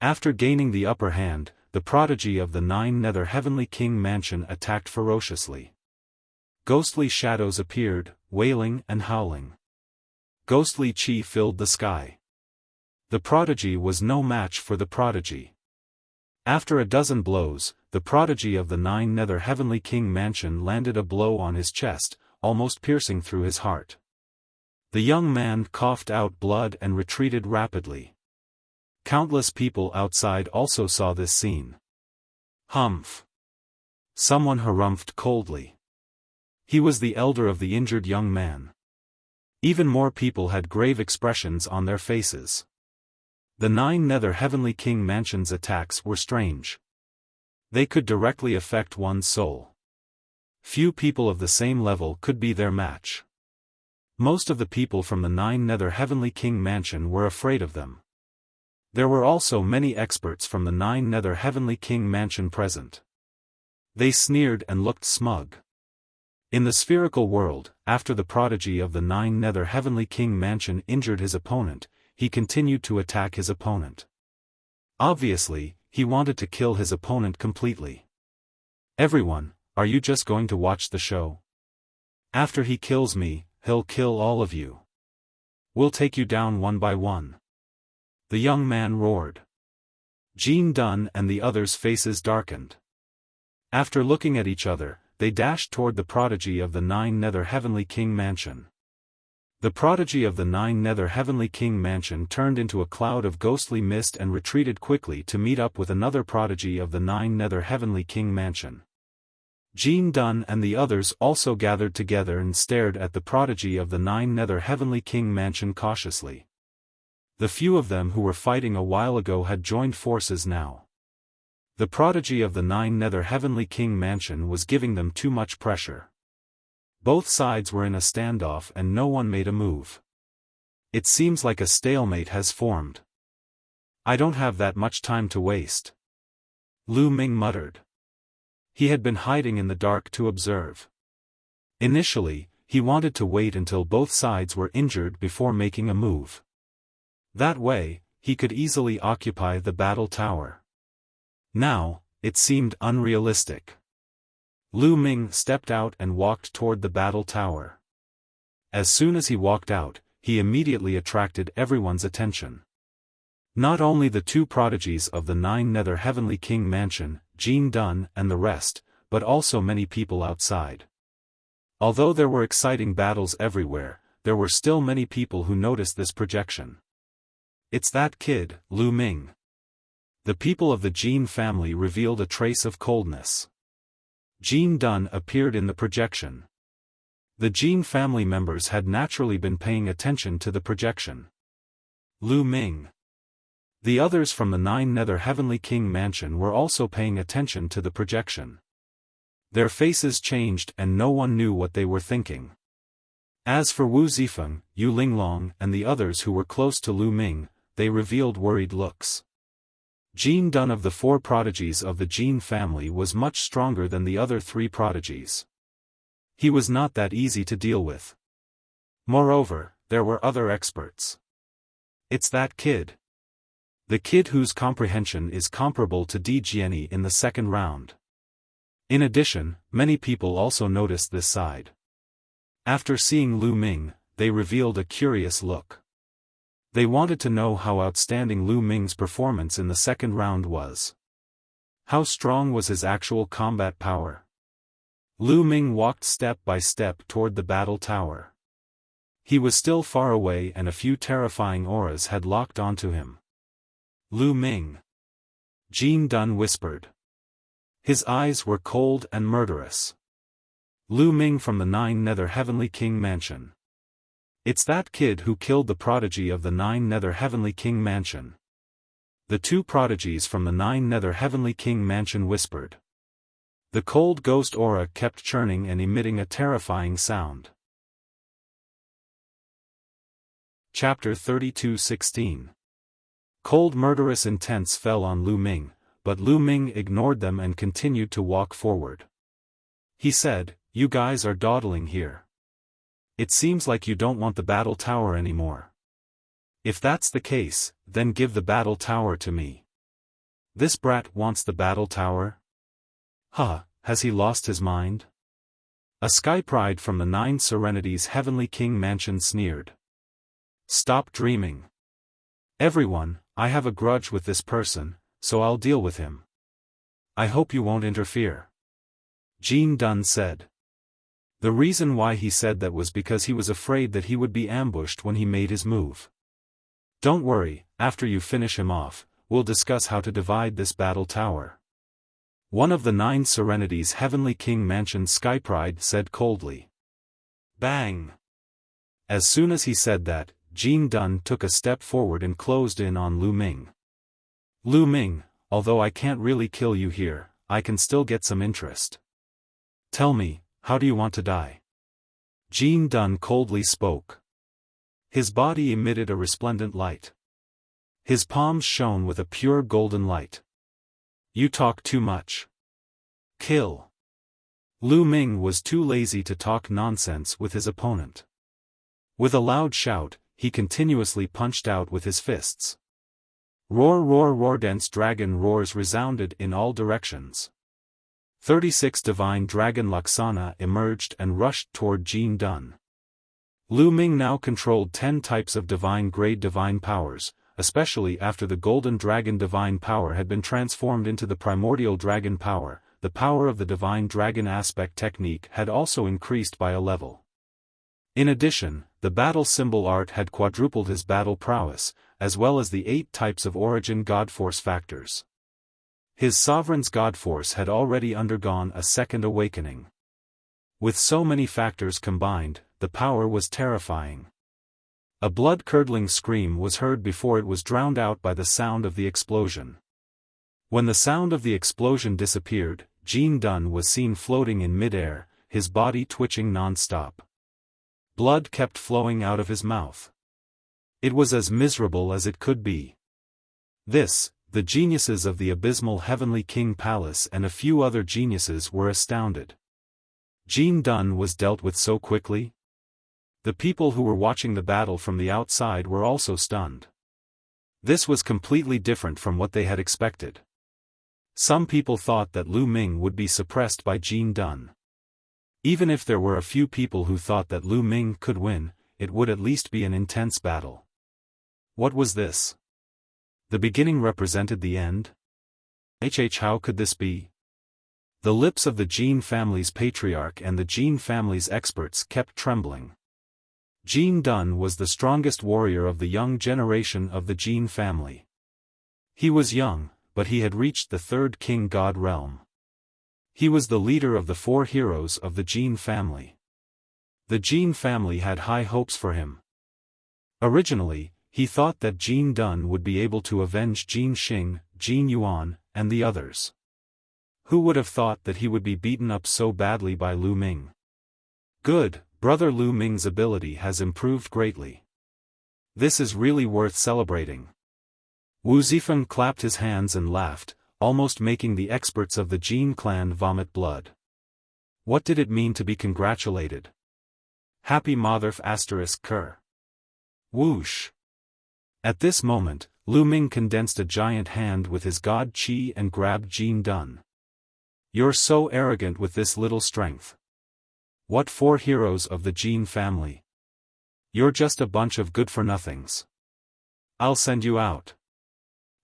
After gaining the upper hand, the prodigy of the Nine Nether Heavenly King Mansion attacked ferociously. Ghostly shadows appeared, wailing and howling. Ghostly chi filled the sky. The prodigy was no match for the prodigy. After a dozen blows, the prodigy of the Nine Nether Heavenly King Mansion landed a blow on his chest, almost piercing through his heart. The young man coughed out blood and retreated rapidly. Countless people outside also saw this scene. Humph! Someone harumphed coldly. He was the elder of the injured young man. Even more people had grave expressions on their faces. The Nine Nether Heavenly King Mansion's attacks were strange. They could directly affect one's soul. Few people of the same level could be their match. Most of the people from the Nine Nether Heavenly King Mansion were afraid of them. There were also many experts from the Nine Nether Heavenly King Mansion present. They sneered and looked smug. In the spherical world, after the prodigy of the Nine Nether Heavenly King Mansion injured his opponent, he continued to attack his opponent. Obviously, he wanted to kill his opponent completely. Everyone, are you just going to watch the show? After he kills me, he'll kill all of you. We'll take you down one by one. The young man roared. Jean Dunn and the others' faces darkened. After looking at each other, they dashed toward the prodigy of the Nine Nether Heavenly King Mansion. The prodigy of the Nine Nether Heavenly King Mansion turned into a cloud of ghostly mist and retreated quickly to meet up with another prodigy of the Nine Nether Heavenly King Mansion. Jean Dunn and the others also gathered together and stared at the prodigy of the Nine Nether Heavenly King Mansion cautiously. The few of them who were fighting a while ago had joined forces now. The prodigy of the Nine Nether Heavenly King Mansion was giving them too much pressure. Both sides were in a standoff and no one made a move. It seems like a stalemate has formed. I don't have that much time to waste. Lu Ming muttered. He had been hiding in the dark to observe. Initially, he wanted to wait until both sides were injured before making a move. That way, he could easily occupy the battle tower. Now, it seemed unrealistic. Lu Ming stepped out and walked toward the battle tower. As soon as he walked out, he immediately attracted everyone's attention. Not only the two prodigies of the Nine Nether Heavenly King Mansion, Jean Dunn and the rest, but also many people outside. Although there were exciting battles everywhere, there were still many people who noticed this projection. It's that kid, Lu Ming. The people of the Jean family revealed a trace of coldness. Jin Dun appeared in the projection. The Jin family members had naturally been paying attention to the projection. Lu Ming. The others from the Nine Nether Heavenly King Mansion were also paying attention to the projection. Their faces changed and no one knew what they were thinking. As for Wu Zifeng, Yu Linglong and the others who were close to Lu Ming, they revealed worried looks. Jin Dun of the four prodigies of the Jin family was much stronger than the other three prodigies. He was not that easy to deal with. Moreover, there were other experts. It's that kid. The kid whose comprehension is comparable to Di Jiani in the second round. In addition, many people also noticed this side. After seeing Lu Ming, they revealed a curious look. They wanted to know how outstanding Lu Ming's performance in the second round was. How strong was his actual combat power? Lu Ming walked step by step toward the battle tower. He was still far away and a few terrifying auras had locked onto him. Lu Ming. Jin Dun whispered. His eyes were cold and murderous. Lu Ming from the Nine Nether Heavenly King Mansion. It's that kid who killed the prodigy of the Nine Nether Heavenly King Mansion. The two prodigies from the Nine Nether Heavenly King Mansion whispered. The cold ghost aura kept churning and emitting a terrifying sound. Chapter 32:16. Cold murderous intents fell on Lu Ming, but Lu Ming ignored them and continued to walk forward. He said, "You guys are dawdling here. It seems like you don't want the battle tower anymore. If that's the case, then give the battle tower to me." This brat wants the battle tower? Huh, has he lost his mind? A sky pride from the Nine Serenities Heavenly King Mansion sneered. Stop dreaming. Everyone, I have a grudge with this person, so I'll deal with him. I hope you won't interfere. Jin Dun said. The reason why he said that was because he was afraid that he would be ambushed when he made his move. Don't worry, after you finish him off, we'll discuss how to divide this battle tower. One of the Nine Serenities Heavenly King Mansion Sky Pride said coldly. Bang! As soon as he said that, Jin Dun took a step forward and closed in on Lu Ming. Lu Ming, although I can't really kill you here, I can still get some interest. Tell me, how do you want to die? Jin Dun coldly spoke. His body emitted a resplendent light. His palms shone with a pure golden light. You talk too much. Kill. Lu Ming was too lazy to talk nonsense with his opponent. With a loud shout, he continuously punched out with his fists. Roar roar roar, dense dragon roars resounded in all directions. 36 divine dragon Laksana emerged and rushed toward Jin Dun. Lu Ming now controlled 10 types of divine-grade divine powers, especially after the golden dragon divine power had been transformed into the primordial dragon power. The power of the divine dragon aspect technique had also increased by a level. In addition, the battle symbol art had quadrupled his battle prowess, as well as the 8 types of origin Godforce factors. His sovereign's Godforce had already undergone a second awakening. With so many factors combined, the power was terrifying. A blood-curdling scream was heard before it was drowned out by the sound of the explosion. When the sound of the explosion disappeared, Jin Dun was seen floating in mid-air, his body twitching non-stop. Blood kept flowing out of his mouth. It was as miserable as it could be. This, the geniuses of the abysmal Heavenly King Palace and a few other geniuses were astounded. Jin Dun was dealt with so quickly? The people who were watching the battle from the outside were also stunned. This was completely different from what they had expected. Some people thought that Lu Ming would be suppressed by Jin Dun. Even if there were a few people who thought that Lu Ming could win, it would at least be an intense battle. What was this? The beginning represented the end? How could this be? The lips of the Jin family's patriarch and the Jin family's experts kept trembling. Jin Dun was the strongest warrior of the young generation of the Jin family. He was young, but he had reached the third king god realm. He was the leader of the 4 heroes of the Jin family. The Jin family had high hopes for him. Originally, he thought that Jin Dun would be able to avenge Jin Xing, Jin Yuan, and the others. Who would have thought that he would be beaten up so badly by Lu Ming? Good, brother Lu Ming's ability has improved greatly. This is really worth celebrating. Wu Zifeng clapped his hands and laughed, almost making the experts of the Jin clan vomit blood. What did it mean to be congratulated? Happy Motherf *Ker. Whoosh. At this moment, Lu Ming condensed a giant hand with his god Qi and grabbed Jin Dun. You're so arrogant with this little strength. What 4 heroes of the Jin family? You're just a bunch of good-for-nothings. I'll send you out.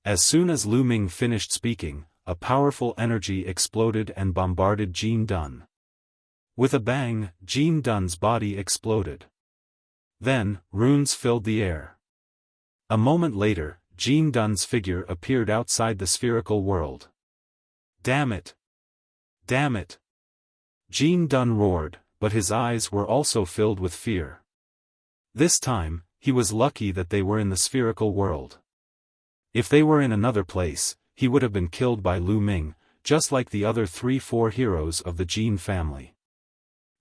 As soon as Lu Ming finished speaking, a powerful energy exploded and bombarded Jin Dun. With a bang, Jin Dun's body exploded. Then, runes filled the air. A moment later, Jin Dun's figure appeared outside the spherical world. Damn it! Damn it! Jin Dun roared, but his eyes were also filled with fear. This time, he was lucky that they were in the spherical world. If they were in another place, he would have been killed by Lu Ming, just like the other 3-4 heroes of the Jin family.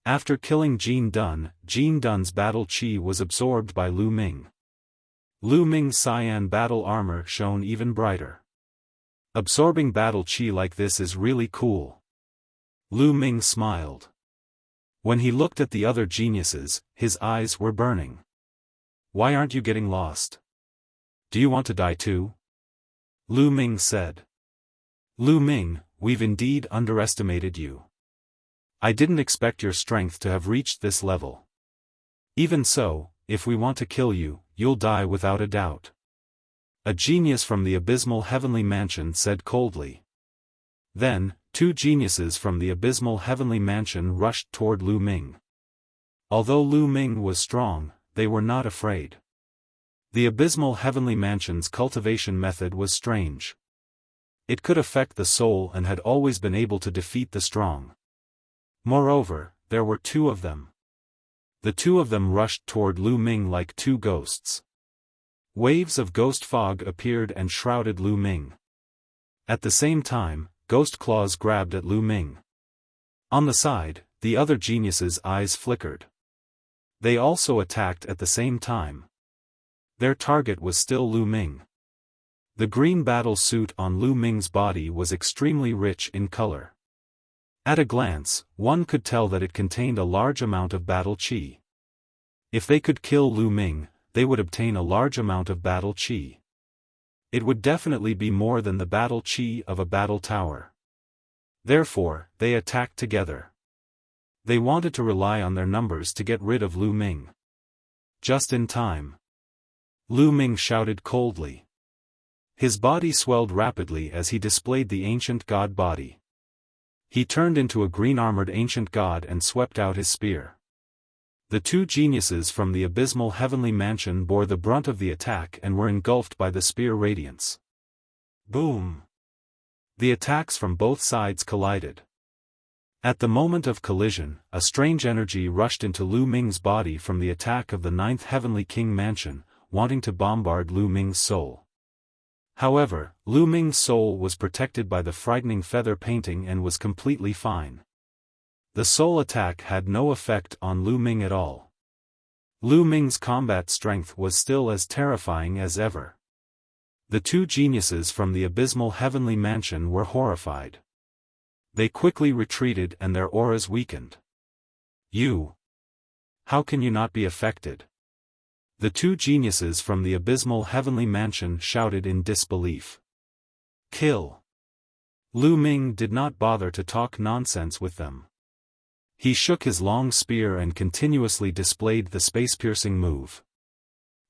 After killing Jin Dun's battle chi was absorbed by Lu Ming. Lu Ming's cyan battle armor shone even brighter. Absorbing battle chi like this is really cool. Lu Ming smiled. When he looked at the other geniuses, his eyes were burning. Why aren't you getting lost? Do you want to die too? Lu Ming said. Lu Ming, we've indeed underestimated you. I didn't expect your strength to have reached this level. Even so, if we want to kill you, you'll die without a doubt. A genius from the abysmal heavenly mansion said coldly. Then, 2 geniuses from the abysmal heavenly mansion rushed toward Lu Ming. Although Lu Ming was strong, they were not afraid. The abysmal heavenly mansion's cultivation method was strange. It could affect the soul and had always been able to defeat the strong. Moreover, there were 2 of them. The 2 of them rushed toward Lu Ming like 2 ghosts. Waves of ghost fog appeared and shrouded Lu Ming. At the same time, ghost claws grabbed at Lu Ming. On the side, the other geniuses' eyes flickered. They also attacked at the same time. Their target was still Lu Ming. The green battle suit on Lu Ming's body was extremely rich in color. At a glance, one could tell that it contained a large amount of battle chi. If they could kill Lu Ming, they would obtain a large amount of battle chi. It would definitely be more than the battle chi of a battle tower. Therefore, they attacked together. They wanted to rely on their numbers to get rid of Lu Ming. Just in time. Lu Ming shouted coldly. His body swelled rapidly as he displayed the ancient god body. He turned into a green-armored ancient god and swept out his spear. The 2 geniuses from the abysmal heavenly mansion bore the brunt of the attack and were engulfed by the spear radiance. Boom! The attacks from both sides collided. At the moment of collision, a strange energy rushed into Lu Ming's body from the attack of the 9th Heavenly King Mansion, wanting to bombard Lu Ming's soul. However, Lu Ming's soul was protected by the frightening feather painting and was completely fine. The soul attack had no effect on Lu Ming at all. Lu Ming's combat strength was still as terrifying as ever. The 2 geniuses from the abysmal heavenly mansion were horrified. They quickly retreated and their auras weakened. You! How can you not be affected? The 2 geniuses from the abysmal heavenly mansion shouted in disbelief. Kill! Lu Ming did not bother to talk nonsense with them. He shook his long spear and continuously displayed the space-piercing move.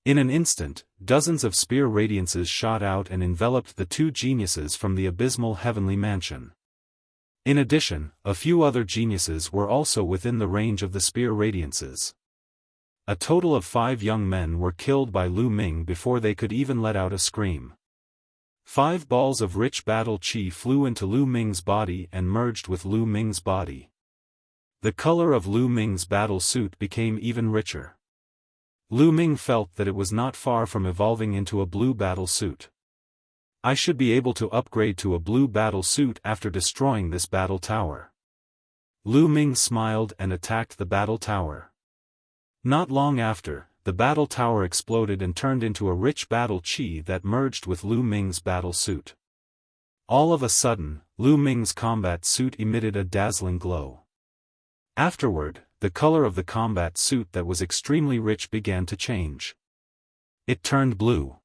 In an instant, dozens of spear radiances shot out and enveloped the 2 geniuses from the abysmal heavenly mansion. In addition, a few other geniuses were also within the range of the spear radiances. A total of 5 young men were killed by Lu Ming before they could even let out a scream. 5 balls of rich battle chi flew into Lu Ming's body and merged with Lu Ming's body. The color of Lu Ming's battle suit became even richer. Lu Ming felt that it was not far from evolving into a blue battle suit. I should be able to upgrade to a blue battle suit after destroying this battle tower. Lu Ming smiled and attacked the battle tower. Not long after, the battle tower exploded and turned into a rich battle chi that merged with Lu Ming's battle suit. All of a sudden, Lu Ming's combat suit emitted a dazzling glow. Afterward, the color of the combat suit that was extremely rich began to change. It turned blue.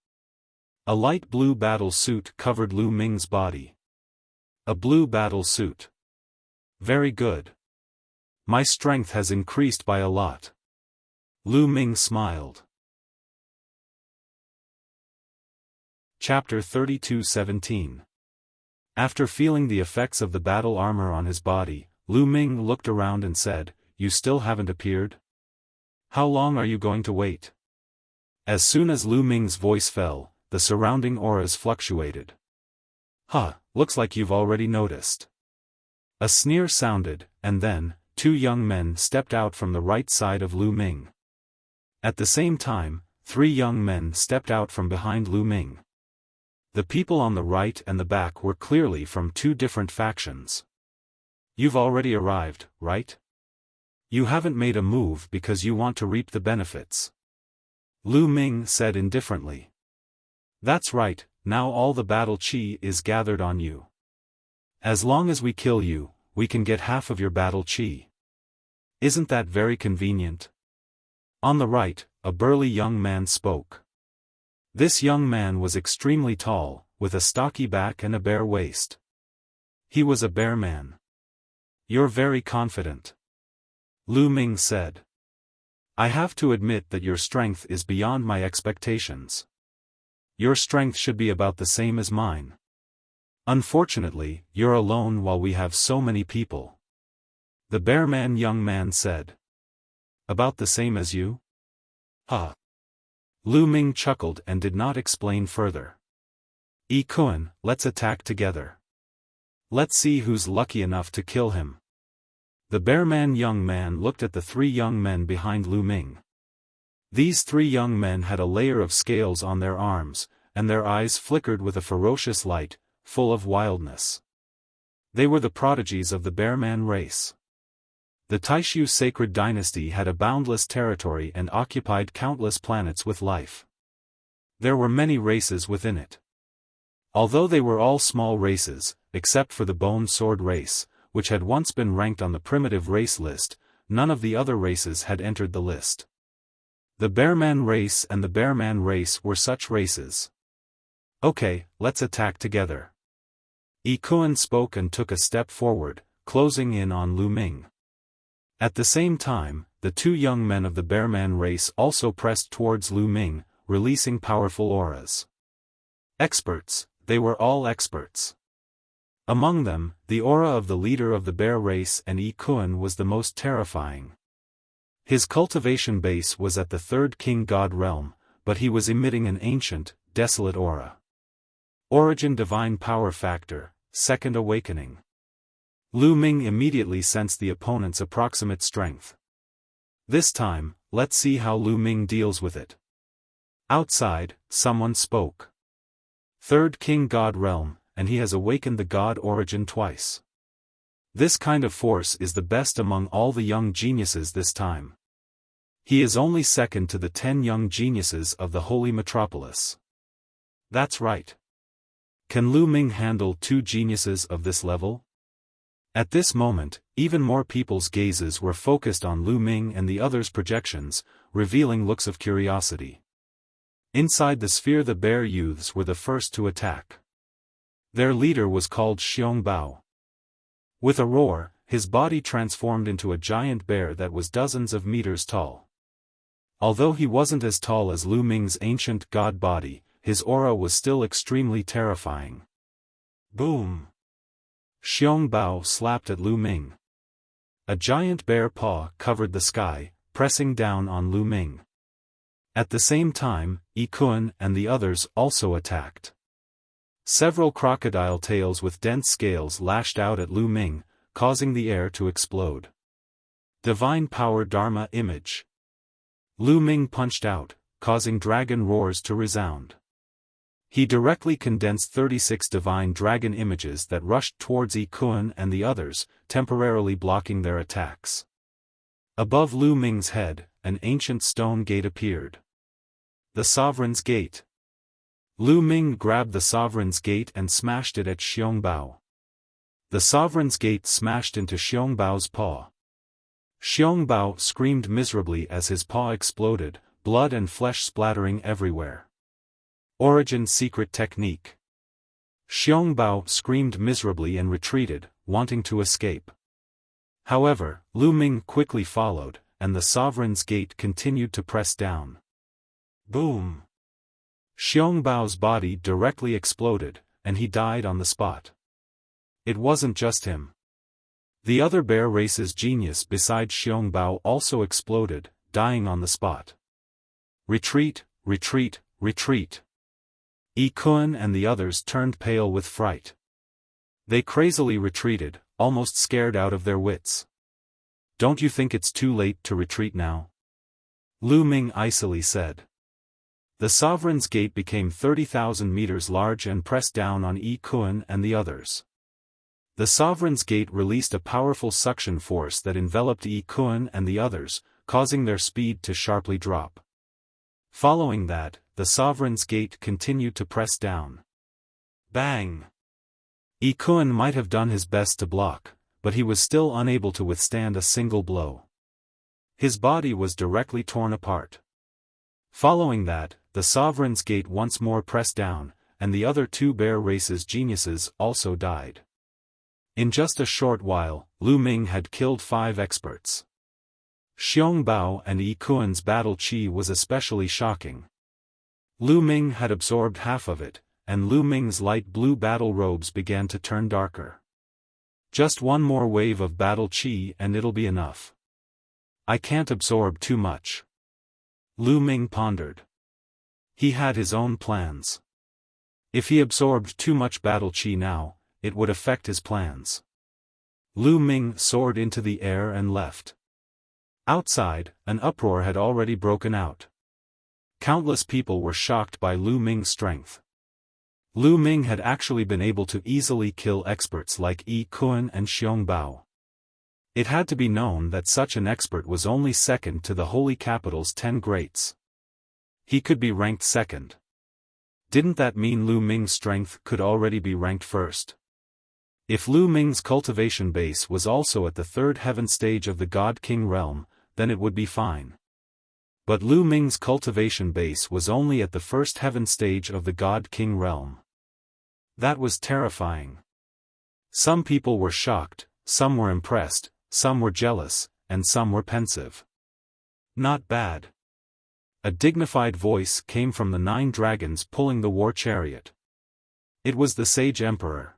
A light blue battle suit covered Lu Ming's body. A blue battle suit. Very good. My strength has increased by a lot. Lu Ming smiled. Chapter 32:17. After feeling the effects of the battle armor on his body, Lu Ming looked around and said, "You still haven't appeared? How long are you going to wait?" As soon as Lu Ming's voice fell, the surrounding auras fluctuated. "Huh, looks like you've already noticed." A sneer sounded, and then, 2 young men stepped out from the right side of Lu Ming. At the same time, 3 young men stepped out from behind Lu Ming. The people on the right and the back were clearly from 2 different factions. "You've already arrived, right? You haven't made a move because you want to reap the benefits," Lu Ming said indifferently. "That's right, now all the battle chi is gathered on you. As long as we kill you, we can get half of your battle chi. Isn't that very convenient?" On the right, a burly young man spoke. This young man was extremely tall, with a stocky back and a bare waist. He was a bear man. "You're very confident," Lu Ming said. "I have to admit that your strength is beyond my expectations. Your strength should be about the same as mine. Unfortunately, you're alone while we have so many people," the bear man young man said. "About the same as you? Huh." Lu Ming chuckled and did not explain further. "Kun, let's attack together. Let's see who's lucky enough to kill him." The bearman young man looked at the 3 young men behind Lu Ming. These 3 young men had a layer of scales on their arms, and their eyes flickered with a ferocious light, full of wildness. They were the prodigies of the bearman race. The Taishu sacred dynasty had a boundless territory and occupied countless planets with life. There were many races within it. Although they were all small races, except for the Bone Sword race, which had once been ranked on the primitive race list, none of the other races had entered the list. The Bearman race and the Bearman race were such races. "Okay, let's attack together." Kun spoke and took a step forward, closing in on Lu Ming. At the same time, the 2 young men of the Bearman race also pressed towards Lu Ming, releasing powerful auras. Experts, they were all experts. Among them, the aura of the leader of the bear race and Kun was the most terrifying. His cultivation base was at the 3rd king god realm, but he was emitting an ancient, desolate aura. Origin divine power factor, 2nd awakening. Lu Ming immediately sensed the opponent's approximate strength. This time, let's see how Lu Ming deals with it. Outside, someone spoke. 3rd king god realm, and he has awakened the god origin twice. This kind of force is the best among all the young geniuses this time. He is only second to the 10 young geniuses of the Holy Metropolis. That's right. Can Lu Ming handle 2 geniuses of this level? At this moment, even more people's gazes were focused on Lu Ming and the others' projections, revealing looks of curiosity. Inside the sphere the bear youths were the first to attack. Their leader was called Xiaofan. With a roar, his body transformed into a giant bear that was dozens of meters tall. Although he wasn't as tall as Lu Ming's ancient god body, his aura was still extremely terrifying. Boom! Xiaofan slapped at Lu Ming. A giant bear paw covered the sky, pressing down on Lu Ming. At the same time, Kun and the others also attacked. Several crocodile tails with dense scales lashed out at Lu Ming, causing the air to explode. Divine Power Dharma Image. Lu Ming punched out, causing dragon roars to resound. He directly condensed 36 divine dragon images that rushed towards Yi Kun and the others, temporarily blocking their attacks. Above Lu Ming's head, an ancient stone gate appeared. The Sovereign's Gate. Lu Ming grabbed the Sovereign's Gate and smashed it at Xiongbao. The Sovereign's Gate smashed into Xiongbao's paw. Xiongbao screamed miserably as his paw exploded, blood and flesh splattering everywhere. Origin Secret Technique. Xiongbao screamed miserably and retreated, wanting to escape. However, Lu Ming quickly followed, and the Sovereign's Gate continued to press down. Boom! Xiongbao's body directly exploded, and he died on the spot. It wasn't just him. The other bear race's genius besides Xiongbao also exploded, dying on the spot. Retreat, retreat, retreat. Yi Kun and the others turned pale with fright. They crazily retreated, almost scared out of their wits. Don't you think it's too late to retreat now? Lu Ming icily said. The Sovereign's Gate became 30,000 meters large and pressed down on Yi Kun and the others. The Sovereign's Gate released a powerful suction force that enveloped Yi Kun and the others, causing their speed to sharply drop. Following that, the Sovereign's Gate continued to press down. Bang! Yi Kun might have done his best to block, but he was still unable to withstand a single blow. His body was directly torn apart. Following that, the Sovereign's Gate once more pressed down, and the other two bear race's geniuses also died. In just a short while, Lu Ming had killed 5 experts. Xiongbao and Yi Kun's battle chi was especially shocking. Lu Ming had absorbed half of it, and Lu Ming's light blue battle robes began to turn darker. Just one more wave of battle chi and it'll be enough. I can't absorb too much. Lu Ming pondered. He had his own plans. If he absorbed too much battle chi now, it would affect his plans. Lu Ming soared into the air and left. Outside, an uproar had already broken out. Countless people were shocked by Lu Ming's strength. Lu Ming had actually been able to easily kill experts like Yi Kun and Xiongbao. It had to be known that such an expert was only second to the Holy Capital's 10 greats. He could be ranked second. Didn't that mean Lu Ming's strength could already be ranked first? If Lu Ming's cultivation base was also at the 3rd heaven stage of the God King realm, then it would be fine. But Lu Ming's cultivation base was only at the 1st heaven stage of the God King realm. That was terrifying. Some people were shocked, some were impressed, some were jealous, and some were pensive. Not bad. A dignified voice came from the 9 dragons pulling the war chariot. It was the Sage Emperor.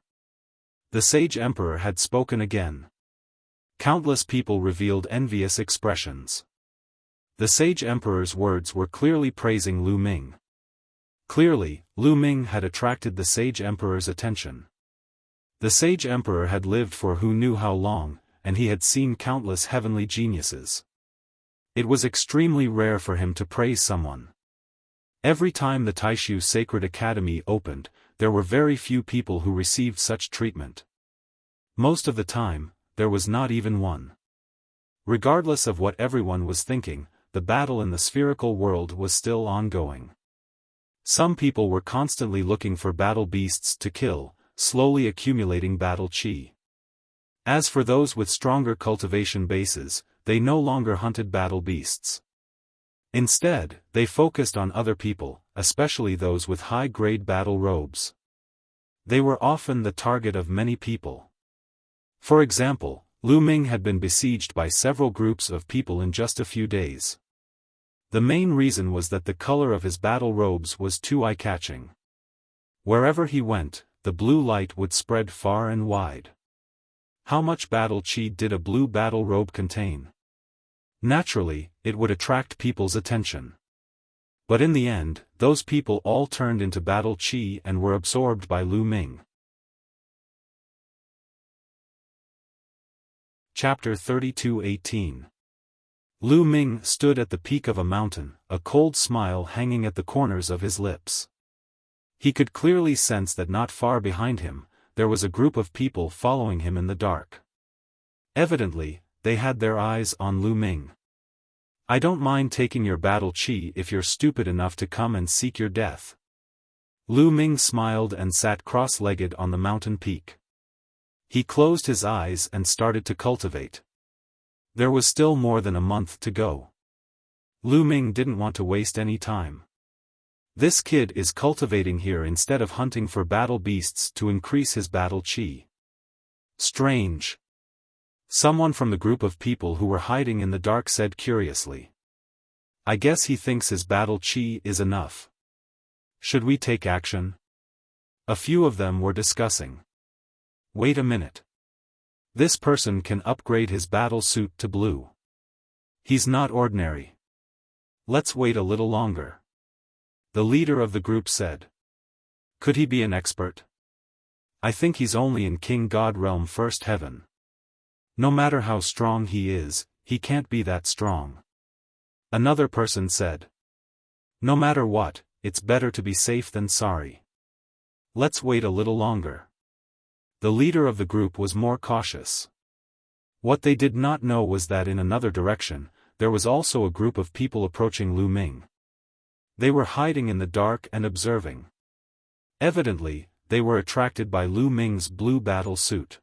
The Sage Emperor had spoken again. Countless people revealed envious expressions. The Sage Emperor's words were clearly praising Lu Ming. Clearly, Lu Ming had attracted the Sage Emperor's attention. The Sage Emperor had lived for who knew how long, and he had seen countless heavenly geniuses. It was extremely rare for him to praise someone. Every time the Taishu Sacred Academy opened, there were very few people who received such treatment. Most of the time, there was not even one. Regardless of what everyone was thinking, the battle in the spherical world was still ongoing. Some people were constantly looking for battle beasts to kill, slowly accumulating battle chi. As for those with stronger cultivation bases, they no longer hunted battle beasts. Instead, they focused on other people, especially those with high-grade battle robes. They were often the target of many people. For example, Lu Ming had been besieged by several groups of people in just a few days. The main reason was that the color of his battle robes was too eye-catching. Wherever he went, the blue light would spread far and wide. How much battle chi did a blue battle robe contain? Naturally, it would attract people's attention. But in the end, those people all turned into battle chi and were absorbed by Lu Ming. Chapter 32:18. Lu Ming stood at the peak of a mountain, a cold smile hanging at the corners of his lips. He could clearly sense that not far behind him, there was a group of people following him in the dark. Evidently, they had their eyes on Lu Ming. "I don't mind taking your battle chi if you're stupid enough to come and seek your death." Lu Ming smiled and sat cross-legged on the mountain peak. He closed his eyes and started to cultivate. There was still more than a month to go. Lu Ming didn't want to waste any time. This kid is cultivating here instead of hunting for battle beasts to increase his battle chi. Strange. Someone from the group of people who were hiding in the dark said curiously. "I guess he thinks his battle chi is enough. Should we take action?" A few of them were discussing. "Wait a minute. This person can upgrade his battle suit to blue. He's not ordinary. Let's wait a little longer." The leader of the group said. "Could he be an expert? I think he's only in King God Realm First Heaven. No matter how strong he is, he can't be that strong." Another person said. "No matter what, it's better to be safe than sorry. Let's wait a little longer." The leader of the group was more cautious. What they did not know was that in another direction, there was also a group of people approaching Lu Ming. They were hiding in the dark and observing. Evidently, they were attracted by Lu Ming's blue battle suit.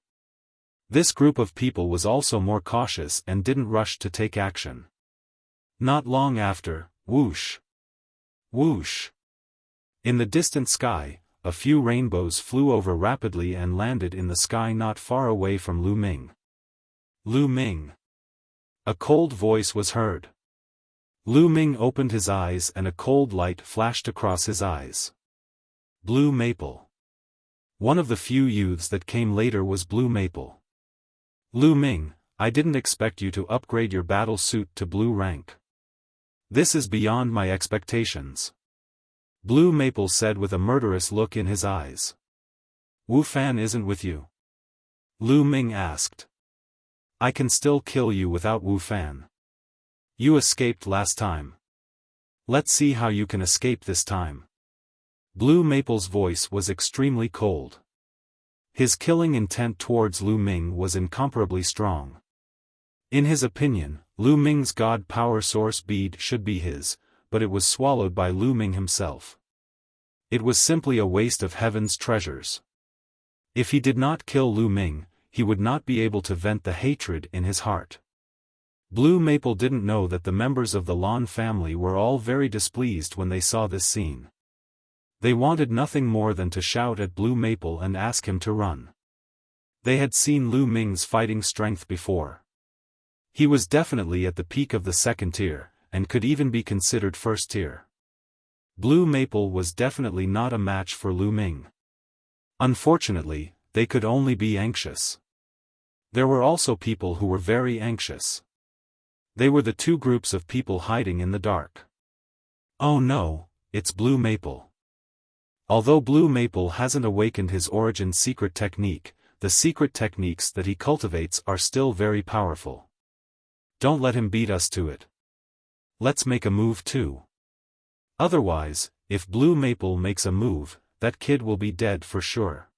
This group of people was also more cautious and didn't rush to take action. Not long after, whoosh! Whoosh! In the distant sky, a few rainbows flew over rapidly and landed in the sky not far away from Lu Ming. "Lu Ming!" A cold voice was heard. Lu Ming opened his eyes and a cold light flashed across his eyes. Blue Maple. One of the few youths that came later was Blue Maple. "Lu Ming, I didn't expect you to upgrade your battle suit to blue rank. This is beyond my expectations." Blue Maple said with a murderous look in his eyes. "Wu Fan isn't with you?" Lu Ming asked. "I can still kill you without Wu Fan. You escaped last time. Let's see how you can escape this time." Blue Maple's voice was extremely cold. His killing intent towards Lu Ming was incomparably strong. In his opinion, Lu Ming's God Power Source bead should be his, but it was swallowed by Lu Ming himself. It was simply a waste of heaven's treasures. If he did not kill Lu Ming, he would not be able to vent the hatred in his heart. Blue Maple didn't know that the members of the Lan family were all very displeased when they saw this scene. They wanted nothing more than to shout at Blue Maple and ask him to run. They had seen Lu Ming's fighting strength before. He was definitely at the peak of the second tier, and could even be considered first tier. Blue Maple was definitely not a match for Lu Ming. Unfortunately, they could only be anxious. There were also people who were very anxious. They were the two groups of people hiding in the dark. "Oh no, it's Blue Maple." Although Blue Maple hasn't awakened his origin secret technique, the secret techniques that he cultivates are still very powerful. Don't let him beat us to it. Let's make a move too. Otherwise, if Blue Maple makes a move, that kid will be dead for sure.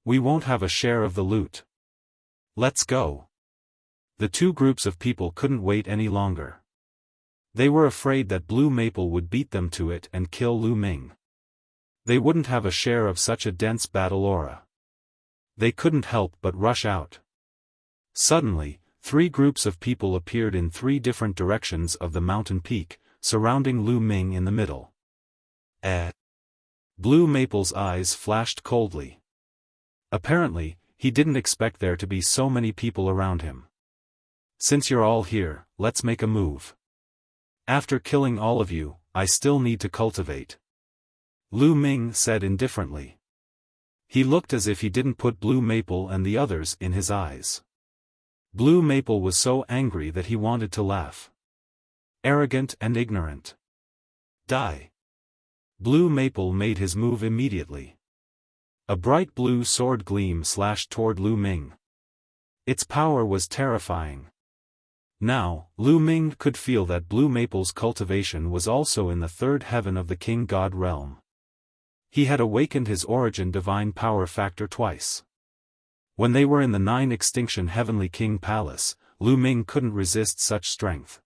We won't have a share of the loot. Let's go. The two groups of people couldn't wait any longer. They were afraid that Blue Maple would beat them to it and kill Lu Ming. They wouldn't have a share of such a dense battle aura. They couldn't help but rush out. Suddenly, three groups of people appeared in three different directions of the mountain peak, surrounding Lu Ming in the middle. Blue Maple's eyes flashed coldly. Apparently, he didn't expect there to be so many people around him. "Since you're all here, let's make a move. After killing all of you, I still need to cultivate," Lu Ming said indifferently. He looked as if he didn't put Blue Maple and the others in his eyes. Blue Maple was so angry that he wanted to laugh. Arrogant and ignorant. Die. Blue Maple made his move immediately. A bright blue sword gleam slashed toward Lu Ming. Its power was terrifying. Now, Lu Ming could feel that Blue Maple's cultivation was also in the third heaven of the King God realm. He had awakened his origin divine power factor twice. When they were in the 9 extinction Heavenly King Palace, Lu Ming couldn't resist such strength.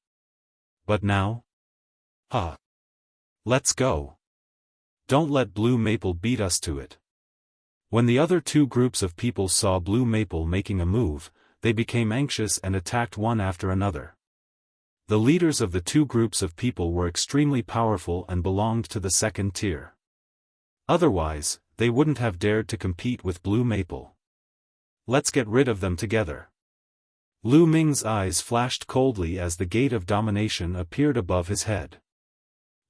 But now? Let's go. Don't let Blue Maple beat us to it. When the other 2 groups of people saw Blue Maple making a move, they became anxious and attacked one after another. The leaders of the 2 groups of people were extremely powerful and belonged to the second tier. Otherwise, they wouldn't have dared to compete with Blue Maple. Let's get rid of them together. Lu Ming's eyes flashed coldly as the Gate of Domination appeared above his head.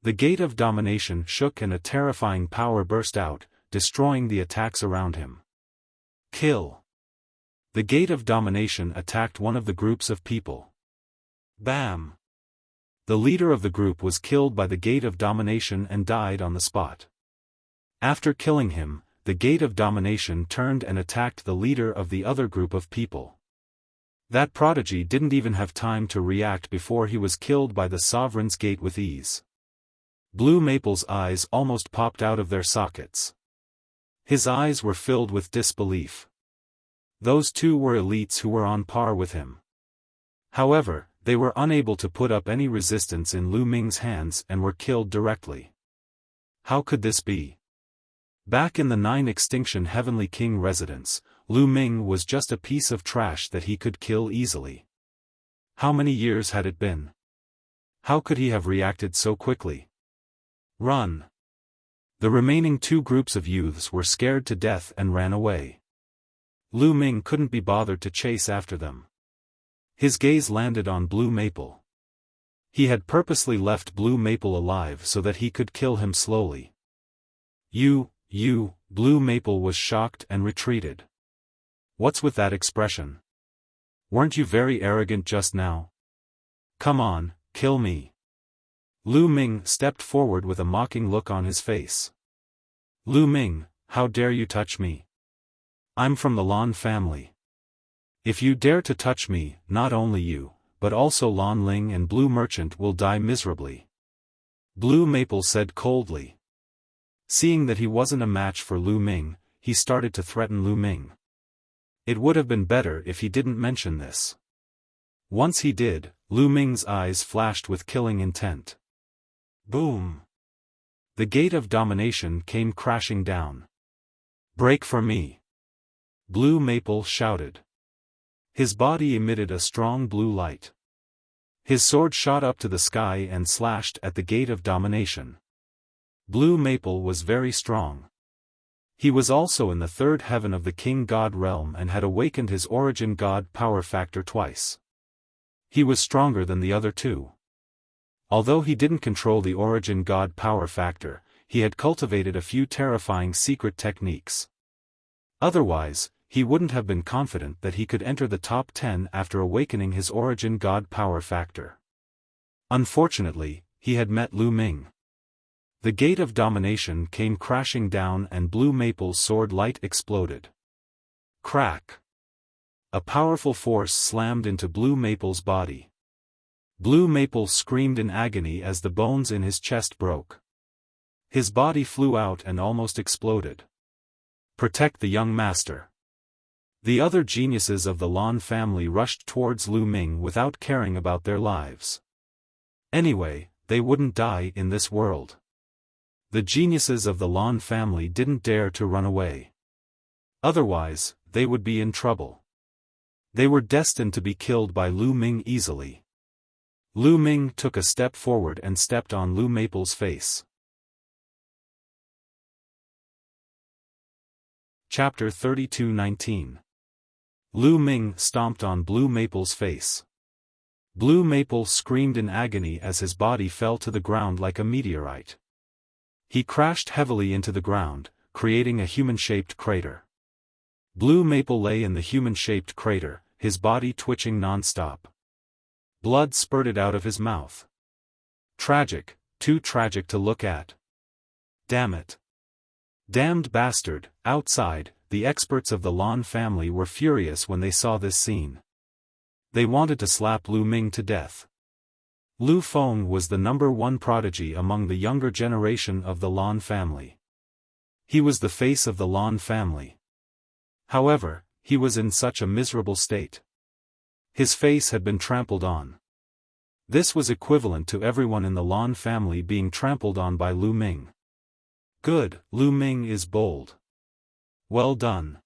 The Gate of Domination shook and a terrifying power burst out, destroying the attacks around him. Kill. The Gate of Domination attacked one of the groups of people. Bam! The leader of the group was killed by the Gate of Domination and died on the spot. After killing him, the Gate of Domination turned and attacked the leader of the other group of people. That prodigy didn't even have time to react before he was killed by the Sovereign's Gate with ease. Blue Maple's eyes almost popped out of their sockets. His eyes were filled with disbelief. Those 2 were elites who were on par with him. However, they were unable to put up any resistance in Lu Ming's hands and were killed directly. How could this be? Back in the 9 extinction Heavenly King residence, Lu Ming was just a piece of trash that he could kill easily. How many years had it been? How could he have reacted so quickly? Run! The remaining 2 groups of youths were scared to death and ran away. Lu Ming couldn't be bothered to chase after them. His gaze landed on Blue Maple. He had purposely left Blue Maple alive so that he could kill him slowly. Blue Maple was shocked and retreated. What's with that expression? Weren't you very arrogant just now? Come on, kill me. Lu Ming stepped forward with a mocking look on his face. Lu Ming, how dare you touch me? I'm from the Lan family. If you dare to touch me, not only you, but also Lan Ling and Blue Merchant will die miserably. Blue Maple said coldly. Seeing that he wasn't a match for Lu Ming, he started to threaten Lu Ming. It would have been better if he didn't mention this. Once he did, Lu Ming's eyes flashed with killing intent. Boom! The Gate of Domination came crashing down. Break for me! Blue Maple shouted. His body emitted a strong blue light. His sword shot up to the sky and slashed at the Gate of Domination. Blue Maple was very strong. He was also in the 3rd heaven of the King God realm and had awakened his origin God power factor twice. He was stronger than the other 2. Although he didn't control the origin God power factor, he had cultivated a few terrifying secret techniques. Otherwise, he wouldn't have been confident that he could enter the top 10 after awakening his origin God power factor. Unfortunately, he had met Lu Ming. The Gate of Domination came crashing down and Blue Maple's sword light exploded. Crack! A powerful force slammed into Blue Maple's body. Blue Maple screamed in agony as the bones in his chest broke. His body flew out and almost exploded. Protect the young master. The other geniuses of the Lan family rushed towards Lu Ming without caring about their lives. Anyway, they wouldn't die in this world. The geniuses of the Lan family didn't dare to run away. Otherwise, they would be in trouble. They were destined to be killed by Lu Ming easily. Lu Ming took a step forward and stepped on Lu Maple's face. Chapter 32:19. Lu Ming stomped on Blue Maple's face. Blue Maple screamed in agony as his body fell to the ground like a meteorite. He crashed heavily into the ground, creating a human-shaped crater. Blue Maple lay in the human-shaped crater, his body twitching non-stop. Blood spurted out of his mouth. Tragic, too tragic to look at. Damn it. Damned bastard. Outside, the experts of the Lan family were furious when they saw this scene. They wanted to slap Lu Ming to death. Lu Feng was the #1 prodigy among the younger generation of the Lan family. He was the face of the Lan family. However, he was in such a miserable state. His face had been trampled on. This was equivalent to everyone in the Lan family being trampled on by Lu Ming. Good, Lu Ming is bold. Well done.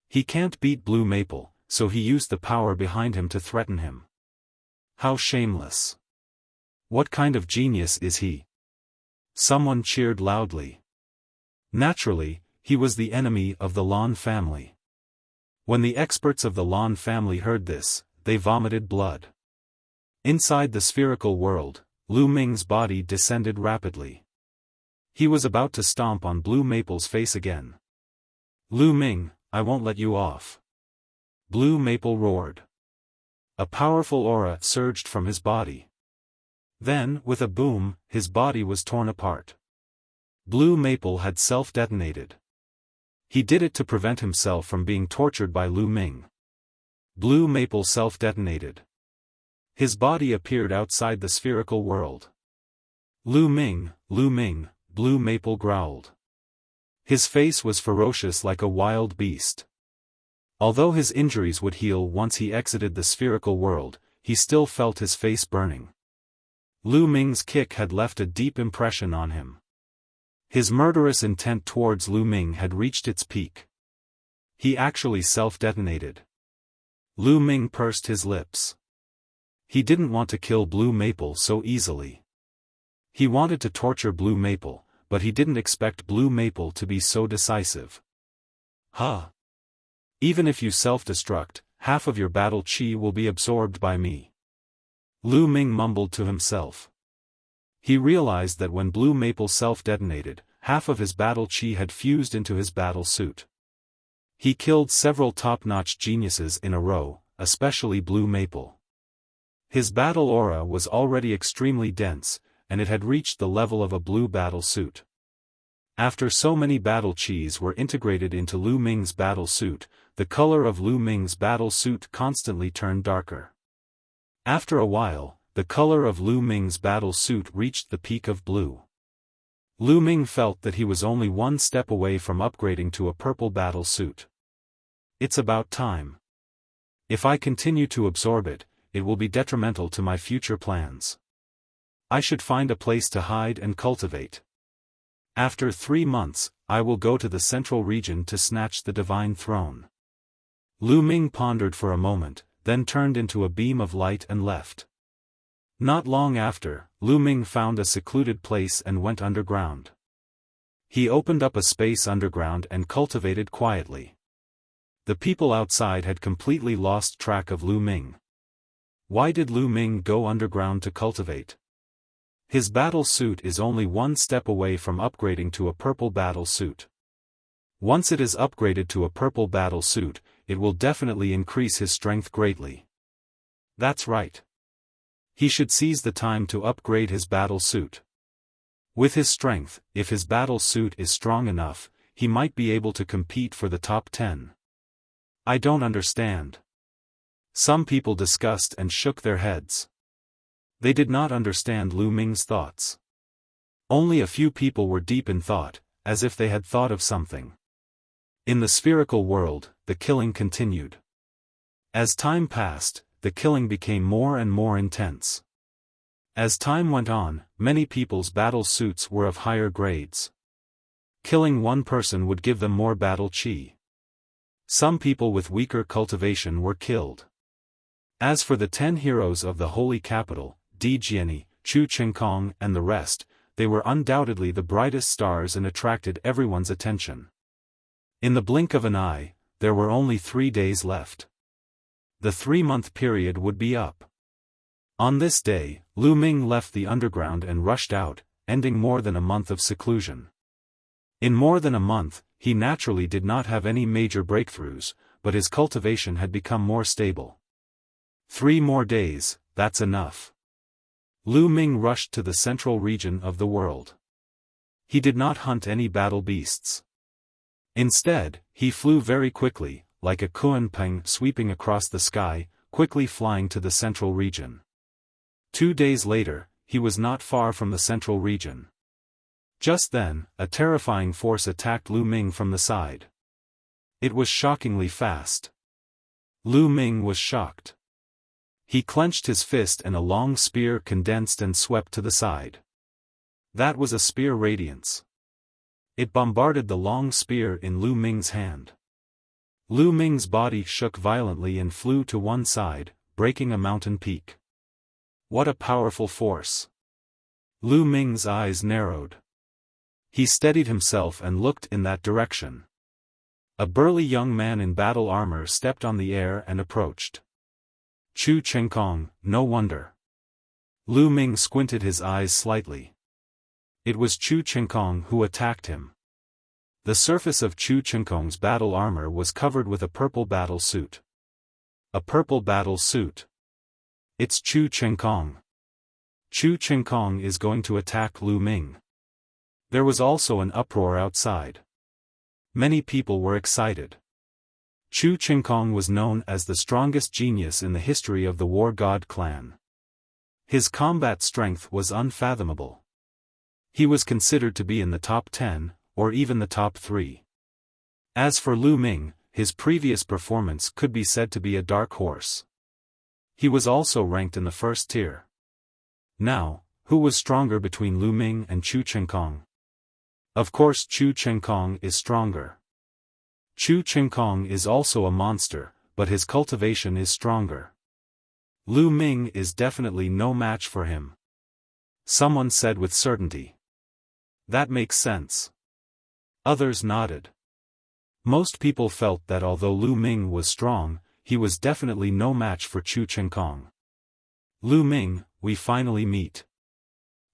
He can't beat Blue Maple, so he used the power behind him to threaten him. How shameless. What kind of genius is he? Someone cheered loudly. Naturally, he was the enemy of the Lan family. When the experts of the Lan family heard this, they vomited blood. Inside the spherical world, Lu Ming's body descended rapidly. He was about to stomp on Blue Maple's face again. Lu Ming, I won't let you off. Blue Maple roared. A powerful aura surged from his body. Then, with a boom, his body was torn apart. Blue Maple had self-detonated. He did it to prevent himself from being tortured by Lu Ming. Blue Maple self-detonated. His body appeared outside the spherical world. Lu Ming, Blue Maple growled. His face was ferocious like a wild beast. Although his injuries would heal once he exited the spherical world, he still felt his face burning. Lu Ming's kick had left a deep impression on him. His murderous intent towards Lu Ming had reached its peak. He actually self-detonated. Lu Ming pursed his lips. He didn't want to kill Blue Maple so easily. He wanted to torture Blue Maple, but he didn't expect Blue Maple to be so decisive. Huh. Even if you self-destruct, half of your battle chi will be absorbed by me. Lu Ming mumbled to himself. He realized that when Blue Maple self-detonated, half of his battle chi had fused into his battle suit. He killed several top-notch geniuses in a row, especially Blue Maple. His battle aura was already extremely dense, and it had reached the level of a blue battle suit. After so many battle chis were integrated into Lu Ming's battle suit, the color of Lu Ming's battle suit constantly turned darker. After a while, the color of Lu Ming's battle suit reached the peak of blue. Lu Ming felt that he was only one step away from upgrading to a purple battle suit. It's about time. If I continue to absorb it, it will be detrimental to my future plans. I should find a place to hide and cultivate. After 3 months, I will go to the central region to snatch the divine throne. Lu Ming pondered for a moment, then turned into a beam of light and left. Not long after, Lu Ming found a secluded place and went underground. He opened up a space underground and cultivated quietly. The people outside had completely lost track of Lu Ming. Why did Lu Ming go underground to cultivate? His battle suit is only one step away from upgrading to a purple battle suit. Once it is upgraded to a purple battle suit, it will definitely increase his strength greatly. That's right. He should seize the time to upgrade his battle suit. With his strength, if his battle suit is strong enough, he might be able to compete for the top 10. I don't understand. Some people discussed and shook their heads. They did not understand Lu Ming's thoughts. Only a few people were deep in thought, as if they had thought of something. In the spherical world, the killing continued. As time passed, the killing became more and more intense. As time went on, many people's battle suits were of higher grades. Killing one person would give them more battle chi. Some people with weaker cultivation were killed. As for the 10 heroes of the holy capital, Di Jiani, Chu Chengkong and the rest, they were undoubtedly the brightest stars and attracted everyone's attention. In the blink of an eye, there were only 3 days left. The 3-month period would be up. On this day, Lu Ming left the underground and rushed out, ending more than a month of seclusion. In more than a month, he naturally did not have any major breakthroughs, but his cultivation had become more stable. 3 more days, that's enough. Lu Ming rushed to the central region of the world. He did not hunt any battle beasts. Instead, he flew very quickly, like a kunpeng sweeping across the sky, quickly flying to the central region. 2 days later, he was not far from the central region. Just then, a terrifying force attacked Lu Ming from the side. It was shockingly fast. Lu Ming was shocked. He clenched his fist and a long spear condensed and swept to the side. That was a spear radiance. It bombarded the long spear in Lu Ming's hand. Lu Ming's body shook violently and flew to one side, breaking a mountain peak. What a powerful force! Lu Ming's eyes narrowed. He steadied himself and looked in that direction. A burly young man in battle armor stepped on the air and approached. Chu Chengkong, no wonder. Lu Ming squinted his eyes slightly. It was Chu Chengkong who attacked him. The surface of Chu Chengkong's battle armor was covered with a purple battle suit. A purple battle suit. It's Chu Chengkong. Chu Chengkong is going to attack Lu Ming. There was also an uproar outside. Many people were excited. Chu Chengkong was known as the strongest genius in the history of the War God clan. His combat strength was unfathomable. He was considered to be in the top 10, or even the top 3. As for Lu Ming, his previous performance could be said to be a dark horse. He was also ranked in the first tier. Now, who was stronger between Lu Ming and Chu Chengkong? Of course Chu Chengkong is stronger. Chu Chengkong is also a monster, but his cultivation is stronger. Lu Ming is definitely no match for him. Someone said with certainty. That makes sense. Others nodded. Most people felt that although Lu Ming was strong, he was definitely no match for Chu Chengkong. Lu Ming, we finally meet.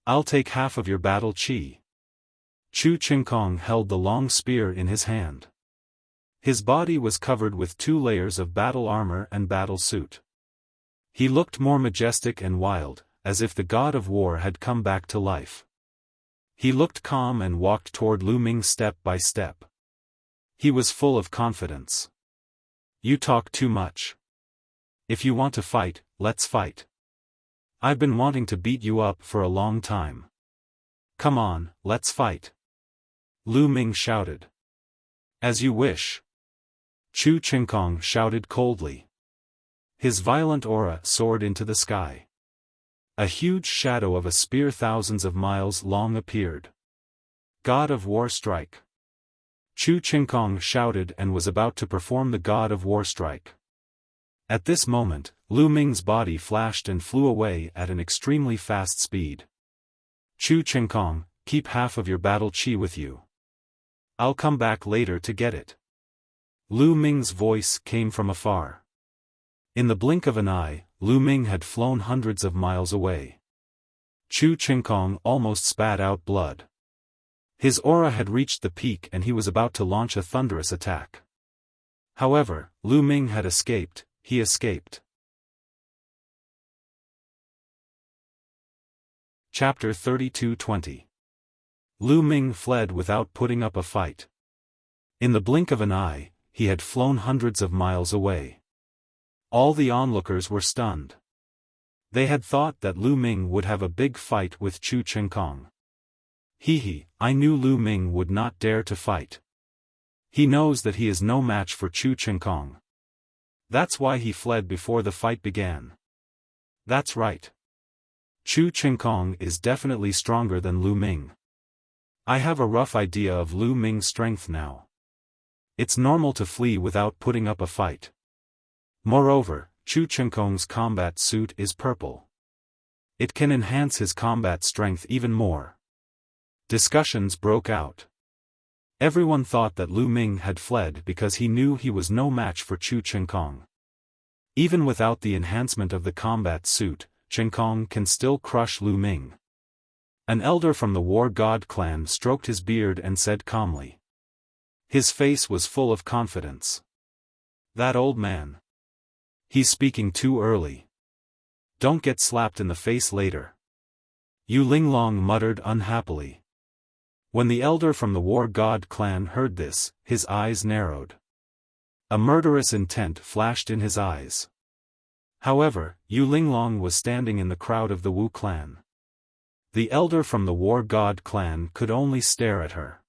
I'll take half of your battle chi. Chu Chengkong held the long spear in his hand. His body was covered with 2 layers of battle armor and battle suit. He looked more majestic and wild, as if the god of war had come back to life. He looked calm and walked toward Lu Ming step by step. He was full of confidence. You talk too much. If you want to fight, let's fight. I've been wanting to beat you up for a long time. Come on, let's fight. Lu Ming shouted. As you wish. Chu Chengkong shouted coldly. His violent aura soared into the sky. A huge shadow of a spear thousands of miles long appeared. God of War strike. Chu Chengkong shouted and was about to perform the God of War strike. At this moment, Lu Ming's body flashed and flew away at an extremely fast speed. Chu Chengkong, keep half of your battle chi with you. I'll come back later to get it. Lu Ming's voice came from afar. In the blink of an eye, Lu Ming had flown hundreds of miles away. Chu Chengkong almost spat out blood. His aura had reached the peak and he was about to launch a thunderous attack. However, Lu Ming had escaped, he escaped. Chapter 32:20. Lu Ming fled without putting up a fight. In the blink of an eye, he had flown hundreds of miles away. All the onlookers were stunned. They had thought that Lu Ming would have a big fight with Chu Chengkong. I knew Lu Ming would not dare to fight. He knows that he is no match for Chu Chengkong. That's why he fled before the fight began. That's right. Chu Chengkong is definitely stronger than Lu Ming. I have a rough idea of Lu Ming's strength now. It's normal to flee without putting up a fight. Moreover, Chu Chengkong's combat suit is purple. It can enhance his combat strength even more. Discussions broke out. Everyone thought that Lu Ming had fled because he knew he was no match for Chu Chengkong. Even without the enhancement of the combat suit, Chengkong can still crush Lu Ming. An elder from the War God clan stroked his beard and said calmly. His face was full of confidence. That old man. He's speaking too early. Don't get slapped in the face later. Yu Linglong muttered unhappily. When the elder from the War God clan heard this, his eyes narrowed. A murderous intent flashed in his eyes. However, Yu Linglong was standing in the crowd of the Wu clan. The elder from the War God clan could only stare at her.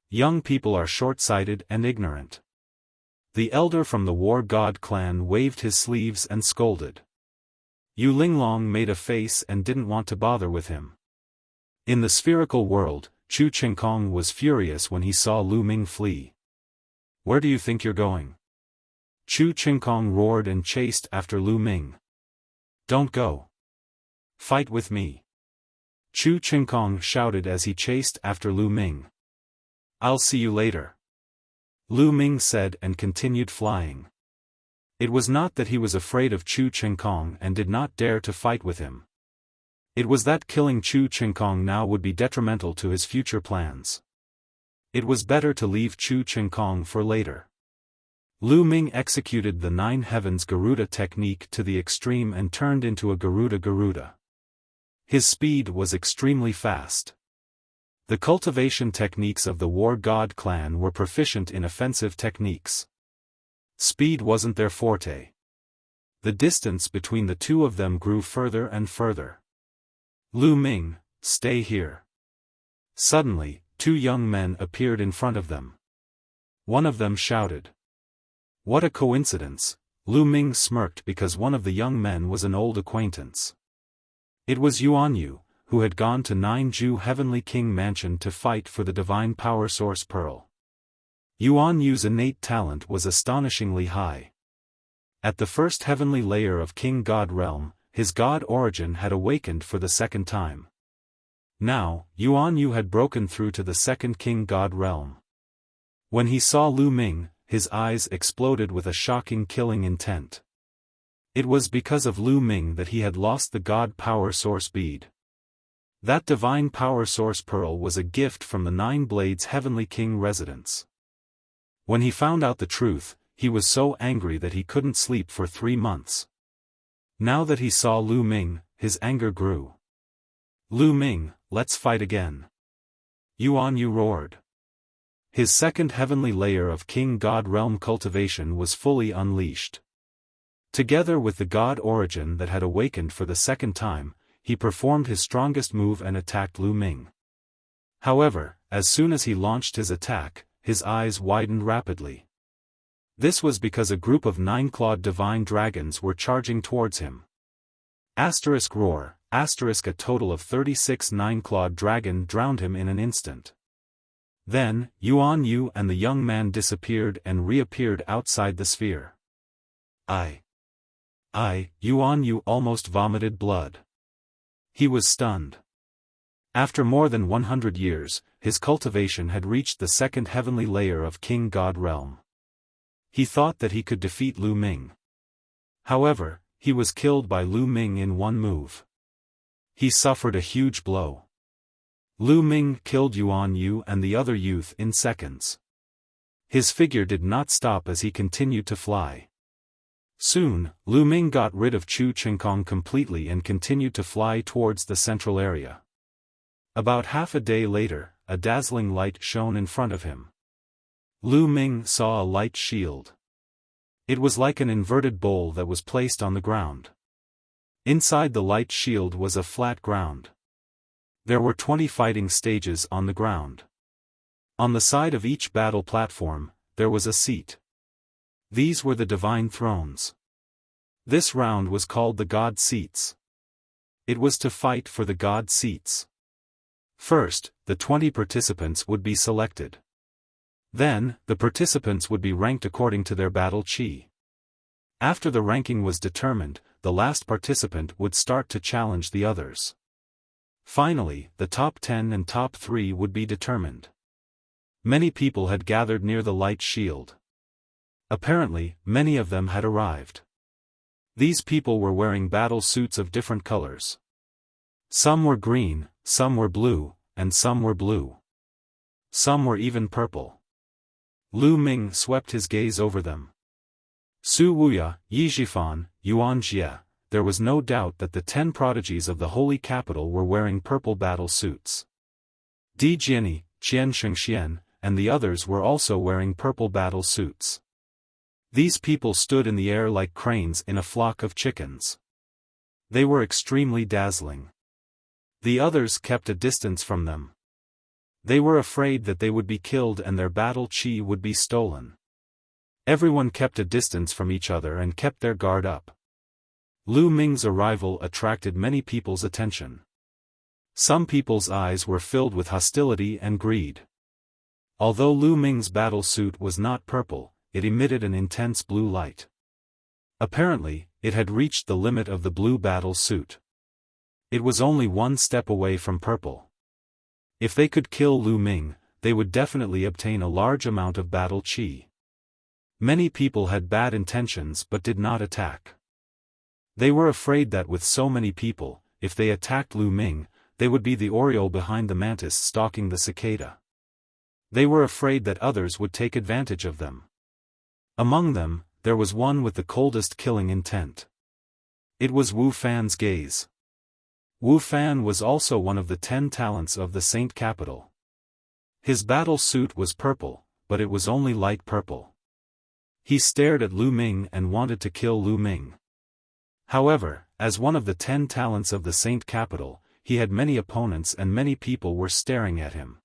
Young people are short-sighted and ignorant. The elder from the War God clan waved his sleeves and scolded. Yu Linglong made a face and didn't want to bother with him. In the spherical world, Chu Qingkong was furious when he saw Lu Ming flee. "Where do you think you're going?" Chu Qingkong roared and chased after Lu Ming. "Don't go. Fight with me," Chu Qingkong shouted as he chased after Lu Ming. "I'll see you later," Lu Ming said and continued flying. It was not that he was afraid of Chu Qingkong and did not dare to fight with him. It was that killing Chu Qingkong now would be detrimental to his future plans. It was better to leave Chu Qingkong for later. Lu Ming executed the Nine Heavens Garuda technique to the extreme and turned into a Garuda. His speed was extremely fast. The cultivation techniques of the War God clan were proficient in offensive techniques. Speed wasn't their forte. The distance between the two of them grew further and further. "Lu Ming, stay here." Suddenly, two young men appeared in front of them. One of them shouted. What a coincidence, Lu Ming smirked because one of the young men was an old acquaintance. It was Yuanyu, who had gone to Ninju Heavenly King Mansion to fight for the Divine Power Source Pearl. Yuanyu's innate talent was astonishingly high. At the first heavenly layer of King God Realm, his god origin had awakened for the second time. Now, Yuanyu had broken through to the second King God Realm. When he saw Lu Ming, his eyes exploded with a shocking killing intent. It was because of Lu Ming that he had lost the God Power Source Bead. That Divine Power Source Pearl was a gift from the Nine Blades Heavenly King residence. When he found out the truth, he was so angry that he couldn't sleep for 3 months. Now that he saw Lu Ming, his anger grew. "Lu Ming, let's fight again," Yuanyu roared. His second heavenly layer of King God Realm cultivation was fully unleashed. Together with the god origin that had awakened for the second time, he performed his strongest move and attacked Lu Ming. However, as soon as he launched his attack, his eyes widened rapidly. This was because a group of 9-clawed divine dragons were charging towards him. Roar, a total of 36 9-clawed dragon drowned him in an instant. Then, Yuanyu and the young man disappeared and reappeared outside the sphere. Yuanyu almost vomited blood. He was stunned. After more than 100 years, his cultivation had reached the second heavenly layer of King God Realm. He thought that he could defeat Lu Ming. However, he was killed by Lu Ming in one move. He suffered a huge blow. Lu Ming killed Yuanyu and the other youth in seconds. His figure did not stop as he continued to fly. Soon, Lu Ming got rid of Chu Qingkong completely and continued to fly towards the central area. About half a day later, a dazzling light shone in front of him. Lu Ming saw a light shield. It was like an inverted bowl that was placed on the ground. Inside the light shield was a flat ground. There were 20 fighting stages on the ground. On the side of each battle platform, there was a seat. These were the divine thrones. This round was called the God Seats. It was to fight for the God Seats. First, the 20 participants would be selected. Then, the participants would be ranked according to their battle chi. After the ranking was determined, the last participant would start to challenge the others. Finally, the top 10 and top 3 would be determined. Many people had gathered near the light shield. Apparently, many of them had arrived. These people were wearing battle suits of different colors. Some were green, some were blue, and some were blue. Some were even purple. Lu Ming swept his gaze over them. Su Wuya, Xiaofan, Yuan Jie, there was no doubt that the 10 prodigies of the holy capital were wearing purple battle suits. Di Jiani, Qian Shengxian, and the others were also wearing purple battle suits. These people stood in the air like cranes in a flock of chickens. They were extremely dazzling. The others kept a distance from them. They were afraid that they would be killed and their battle chi would be stolen. Everyone kept a distance from each other and kept their guard up. Lu Ming's arrival attracted many people's attention. Some people's eyes were filled with hostility and greed. Although Lu Ming's battle suit was not purple, it emitted an intense blue light. Apparently, it had reached the limit of the blue battle suit. It was only one step away from purple. If they could kill Lu Ming, they would definitely obtain a large amount of battle chi. Many people had bad intentions but did not attack. They were afraid that with so many people, if they attacked Lu Ming, they would be the oriole behind the mantis stalking the cicada. They were afraid that others would take advantage of them. Among them, there was one with the coldest killing intent. It was Wu Fan's gaze. Wu Fan was also one of the 10 talents of the Saint Capital. His battle suit was purple, but it was only light purple. He stared at Lu Ming and wanted to kill Lu Ming. However, as one of the 10 talents of the Saint Capital, he had many opponents and many people were staring at him.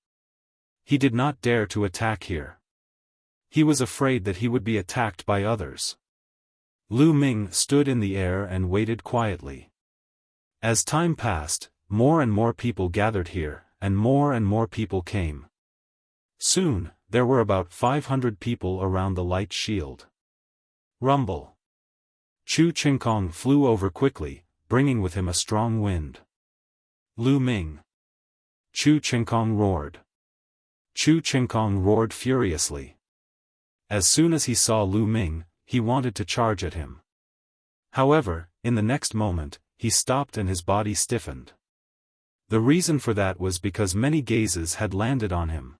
He did not dare to attack here. He was afraid that he would be attacked by others. Lu Ming stood in the air and waited quietly. As time passed, more and more people gathered here, and more people came. Soon, there were about 500 people around the light shield. Rumble. Chu Qingkong flew over quickly, bringing with him a strong wind. Lu Ming. Chu Qingkong roared. Chu Qingkong roared furiously. As soon as he saw Lu Ming, he wanted to charge at him. However, in the next moment, he stopped and his body stiffened. The reason for that was because many gazes had landed on him.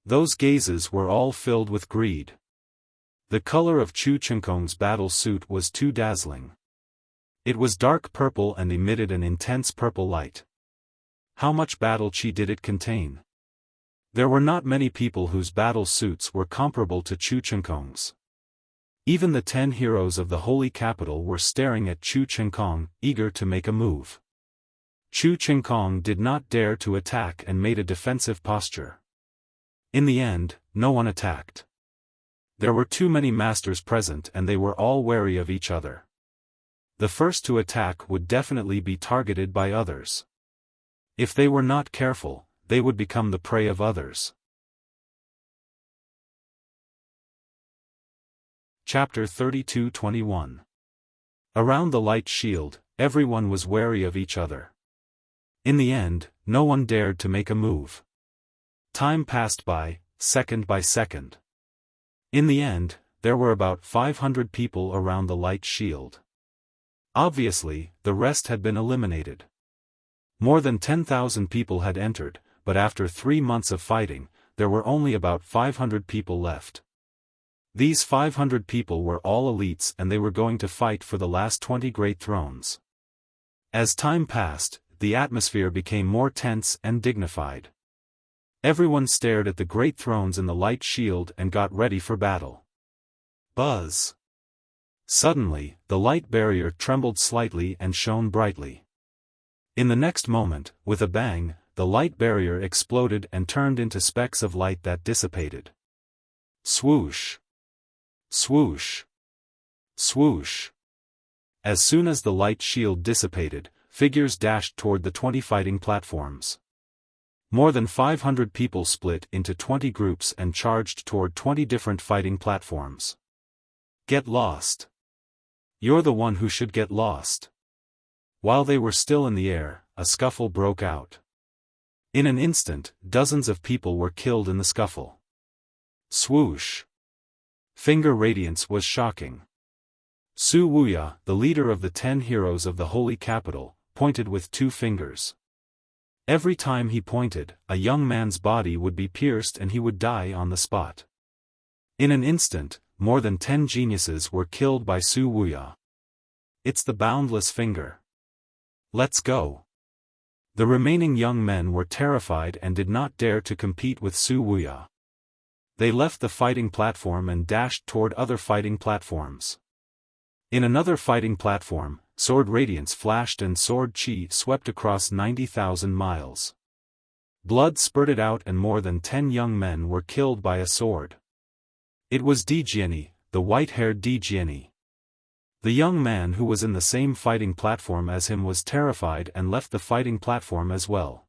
Those gazes were all filled with greed. The color of Chu Qingkong's battle suit was too dazzling. It was dark purple and emitted an intense purple light. How much battle chi did it contain? There were not many people whose battle suits were comparable to Chu Qingkong's. Even the 10 heroes of the holy capital were staring at Chu Qingkong, eager to make a move. Chu Qingkong did not dare to attack and made a defensive posture. In the end, no one attacked. There were too many masters present and they were all wary of each other. The first to attack would definitely be targeted by others. If they were not careful, they would become the prey of others. Chapter 32-21. Around the light shield, everyone was wary of each other. In the end, no one dared to make a move. Time passed by, second by second. In the end, there were about 500 people around the light shield. Obviously, the rest had been eliminated. More than 10,000 people had entered, but after 3 months of fighting, there were only about 500 people left. These 500 people were all elites and they were going to fight for the last 20 great thrones. As time passed, the atmosphere became more tense and dignified. Everyone stared at the great thrones in the light shield and got ready for battle. Buzz! Suddenly, the light barrier trembled slightly and shone brightly. In the next moment, with a bang, the light barrier exploded and turned into specks of light that dissipated. Swoosh! Swoosh! Swoosh! As soon as the light shield dissipated, figures dashed toward the 20 fighting platforms. More than 500 people split into 20 groups and charged toward 20 different fighting platforms. Get lost. You're the one who should get lost. While they were still in the air, a scuffle broke out. In an instant, dozens of people were killed in the scuffle. Swoosh! Finger radiance was shocking. Su Wuya, the leader of the 10 heroes of the holy capital, pointed with 2 fingers. Every time he pointed, a young man's body would be pierced and he would die on the spot. In an instant, more than 10 geniuses were killed by Su Wuya. It's the boundless finger. Let's go. The remaining young men were terrified and did not dare to compete with Wuxia. They left the fighting platform and dashed toward other fighting platforms. In another fighting platform, sword radiance flashed and sword chi swept across 90,000 miles. Blood spurted out and more than 10 young men were killed by a sword. It was Dijiani, the white-haired Dijiani. The young man who was in the same fighting platform as him was terrified and left the fighting platform as well.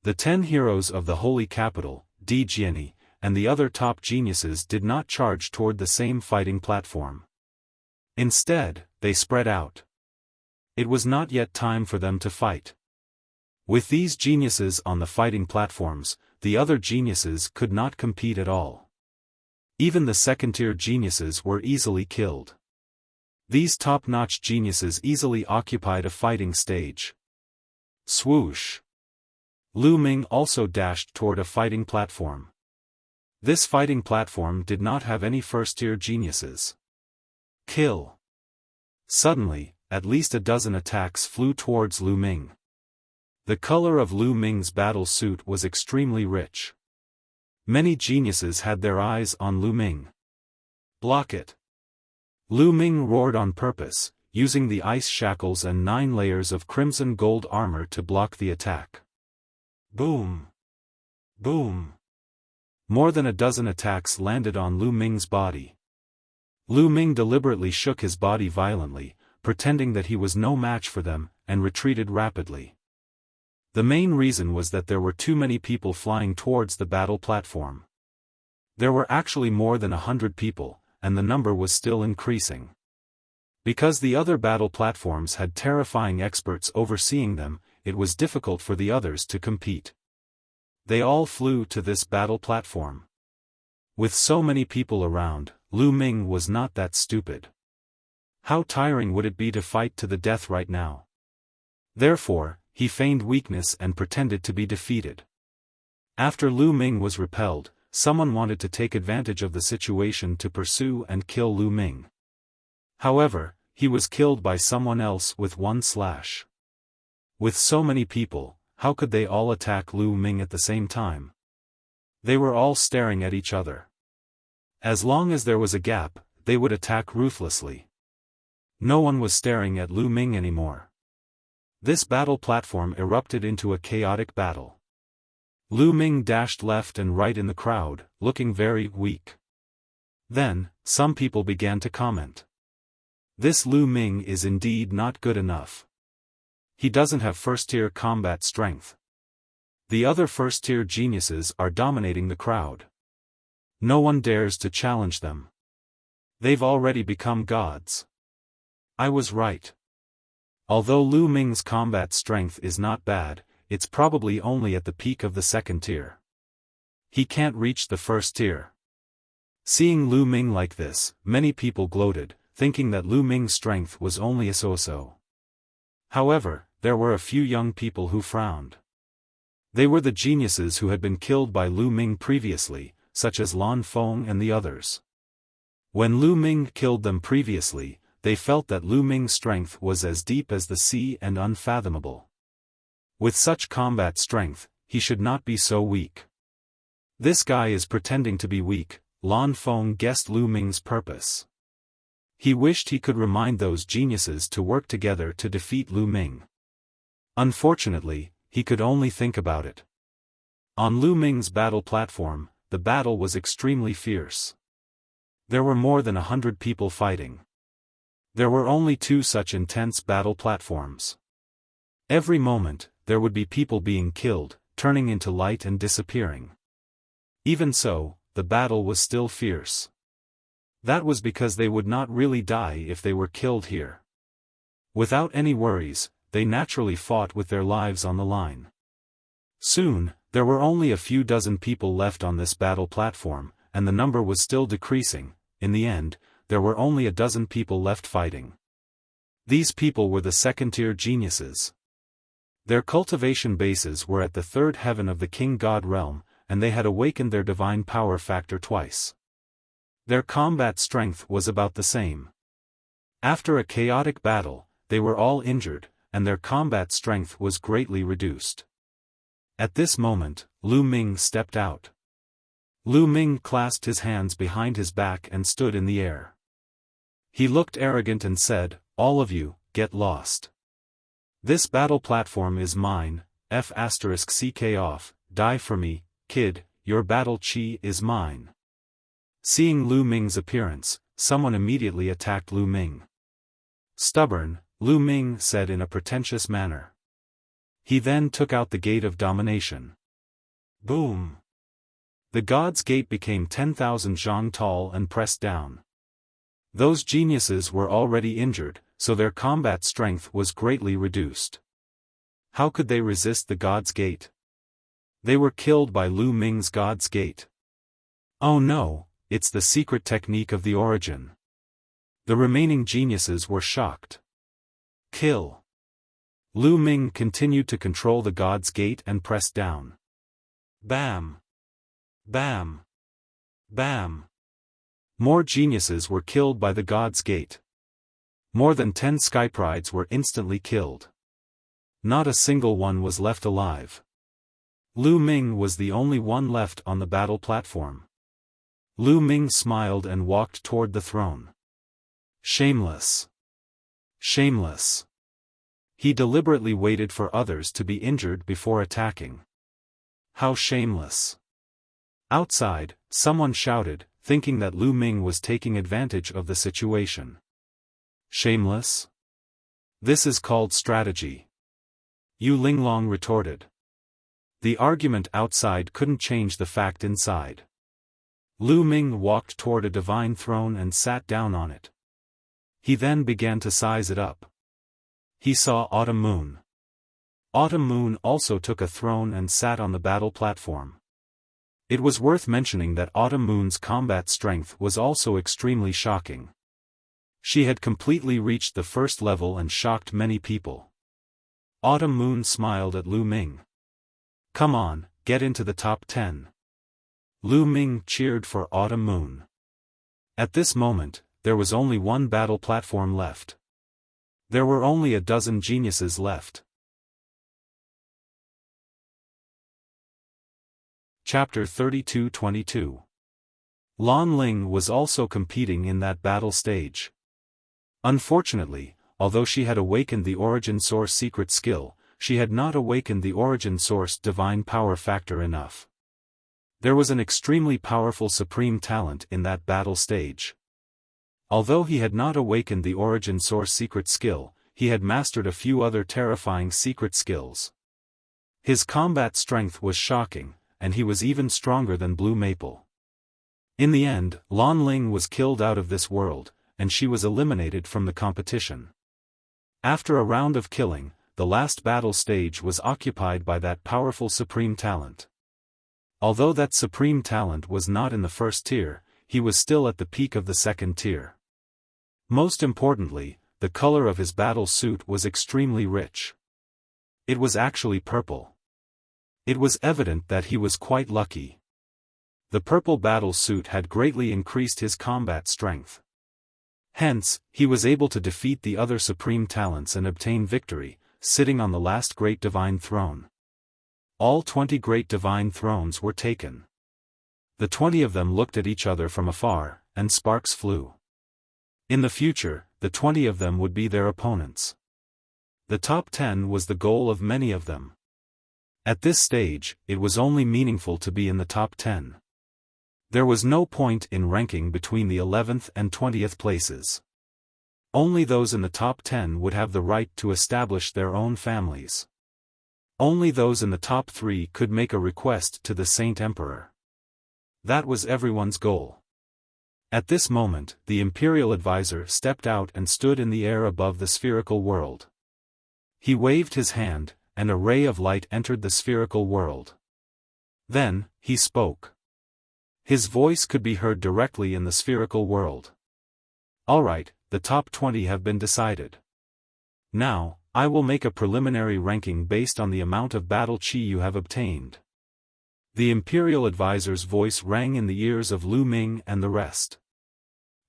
The 10 heroes of the holy capital, Dijiani, and the other top geniuses did not charge toward the same fighting platform. Instead, they spread out. It was not yet time for them to fight. With these geniuses on the fighting platforms, the other geniuses could not compete at all. Even the second-tier geniuses were easily killed. These top-notch geniuses easily occupied a fighting stage. Swoosh! Lu Ming also dashed toward a fighting platform. This fighting platform did not have any first-tier geniuses. Kill! Suddenly, at least a dozen attacks flew towards Lu Ming. The color of Lu Ming's battle suit was extremely rich. Many geniuses had their eyes on Lu Ming. Block it! Lu Ming roared on purpose, using the ice shackles and 9 layers of crimson gold armor to block the attack. Boom! Boom! More than a dozen attacks landed on Lu Ming's body. Lu Ming deliberately shook his body violently, pretending that he was no match for them, and retreated rapidly. The main reason was that there were too many people flying towards the battle platform. There were actually more than 100 people, and the number was still increasing. Because the other battle platforms had terrifying experts overseeing them, it was difficult for the others to compete. They all flew to this battle platform. With so many people around, Lu Ming was not that stupid. How tiring would it be to fight to the death right now? Therefore, he feigned weakness and pretended to be defeated. After Lu Ming was repelled, someone wanted to take advantage of the situation to pursue and kill Lu Ming. However, he was killed by someone else with 1 slash. With so many people, how could they all attack Lu Ming at the same time? They were all staring at each other. As long as there was a gap, they would attack ruthlessly. No one was staring at Lu Ming anymore. This battle platform erupted into a chaotic battle. Lu Ming dashed left and right in the crowd, looking very weak. Then, some people began to comment. This Lu Ming is indeed not good enough. He doesn't have first-tier combat strength. The other first-tier geniuses are dominating the crowd. No one dares to challenge them. They've already become gods. I was right. Although Lu Ming's combat strength is not bad, it's probably only at the peak of the second tier. He can't reach the first tier. Seeing Lu Ming like this, many people gloated, thinking that Lu Ming's strength was only a so-so. However, there were a few young people who frowned. They were the geniuses who had been killed by Lu Ming previously, such as Lan Feng and the others. When Lu Ming killed them previously, they felt that Lu Ming's strength was as deep as the sea and unfathomable. With such combat strength, he should not be so weak. This guy is pretending to be weak, Lan Feng guessed Lu Ming's purpose. He wished he could remind those geniuses to work together to defeat Lu Ming. Unfortunately, he could only think about it. On Lu Ming's battle platform, the battle was extremely fierce. There were more than 100 people fighting. There were only 2 such intense battle platforms. Every moment, there would be people being killed, turning into light and disappearing. Even so, the battle was still fierce. That was because they would not really die if they were killed here. Without any worries, they naturally fought with their lives on the line. Soon, there were only a few dozen people left on this battle platform, and the number was still decreasing. In the end, there were only a dozen people left fighting. These people were the second-tier geniuses. Their cultivation bases were at the 3rd heaven of the King God realm, and they had awakened their divine power factor twice. Their combat strength was about the same. After a chaotic battle, they were all injured, and their combat strength was greatly reduced. At this moment, Lu Ming stepped out. Lu Ming clasped his hands behind his back and stood in the air. He looked arrogant and said, "All of you, get lost. This battle platform is mine, F***ck off, die for me, kid, your battle chi is mine." Seeing Lu Ming's appearance, someone immediately attacked Lu Ming. "Stubborn," Lu Ming said in a pretentious manner. He then took out the gate of domination. Boom! The God's Gate became 10,000 zhang tall and pressed down. Those geniuses were already injured, so their combat strength was greatly reduced. How could they resist the God's Gate? They were killed by Lu Ming's God's Gate. Oh no, it's the secret technique of the origin. The remaining geniuses were shocked. Kill. Lu Ming continued to control the God's Gate and pressed down. Bam! Bam! Bam! More geniuses were killed by the God's Gate. More than 10 skyprides were instantly killed. Not a single one was left alive. Lu Ming was the only one left on the battle platform. Lu Ming smiled and walked toward the throne. Shameless. Shameless. He deliberately waited for others to be injured before attacking. How shameless. Outside, someone shouted, thinking that Lu Ming was taking advantage of the situation. Shameless? This is called strategy. Yu Linglong retorted. The argument outside couldn't change the fact inside. Lu Ming walked toward a divine throne and sat down on it. He then began to size it up. He saw Autumn Moon. Autumn Moon also took a throne and sat on the battle platform. It was worth mentioning that Autumn Moon's combat strength was also extremely shocking. She had completely reached the first level and shocked many people. Autumn Moon smiled at Lu Ming. Come on, get into the top 10. Lu Ming cheered for Autumn Moon. At this moment, there was only one battle platform left. There were only a dozen geniuses left. Chapter 32-22. Lan Ling was also competing in that battle stage. Unfortunately, although she had awakened the Origin Source secret skill, she had not awakened the Origin Source divine power factor enough. There was an extremely powerful supreme talent in that battle stage. Although he had not awakened the Origin Source secret skill, he had mastered a few other terrifying secret skills. His combat strength was shocking, and he was even stronger than Blue Maple. In the end, Lan Ling was killed out of this world, and she was eliminated from the competition. After a round of killing, the last battle stage was occupied by that powerful supreme talent. Although that supreme talent was not in the first tier, he was still at the peak of the second tier. Most importantly, the color of his battle suit was extremely rich. It was actually purple. It was evident that he was quite lucky. The purple battle suit had greatly increased his combat strength. Hence, he was able to defeat the other supreme talents and obtain victory, sitting on the last great divine throne. All 20 great divine thrones were taken. The 20 of them looked at each other from afar, and sparks flew. In the future, the 20 of them would be their opponents. The top 10 was the goal of many of them. At this stage, it was only meaningful to be in the top 10. There was no point in ranking between the 11th and 20th places. Only those in the top 10 would have the right to establish their own families. Only those in the top 3 could make a request to the Saint Emperor. That was everyone's goal. At this moment, the Imperial Advisor stepped out and stood in the air above the spherical world. He waved his hand, and a ray of light entered the spherical world. Then, he spoke. His voice could be heard directly in the spherical world. Alright, the top 20 have been decided. Now, I will make a preliminary ranking based on the amount of battle chi you have obtained. The Imperial Advisor's voice rang in the ears of Lu Ming and the rest.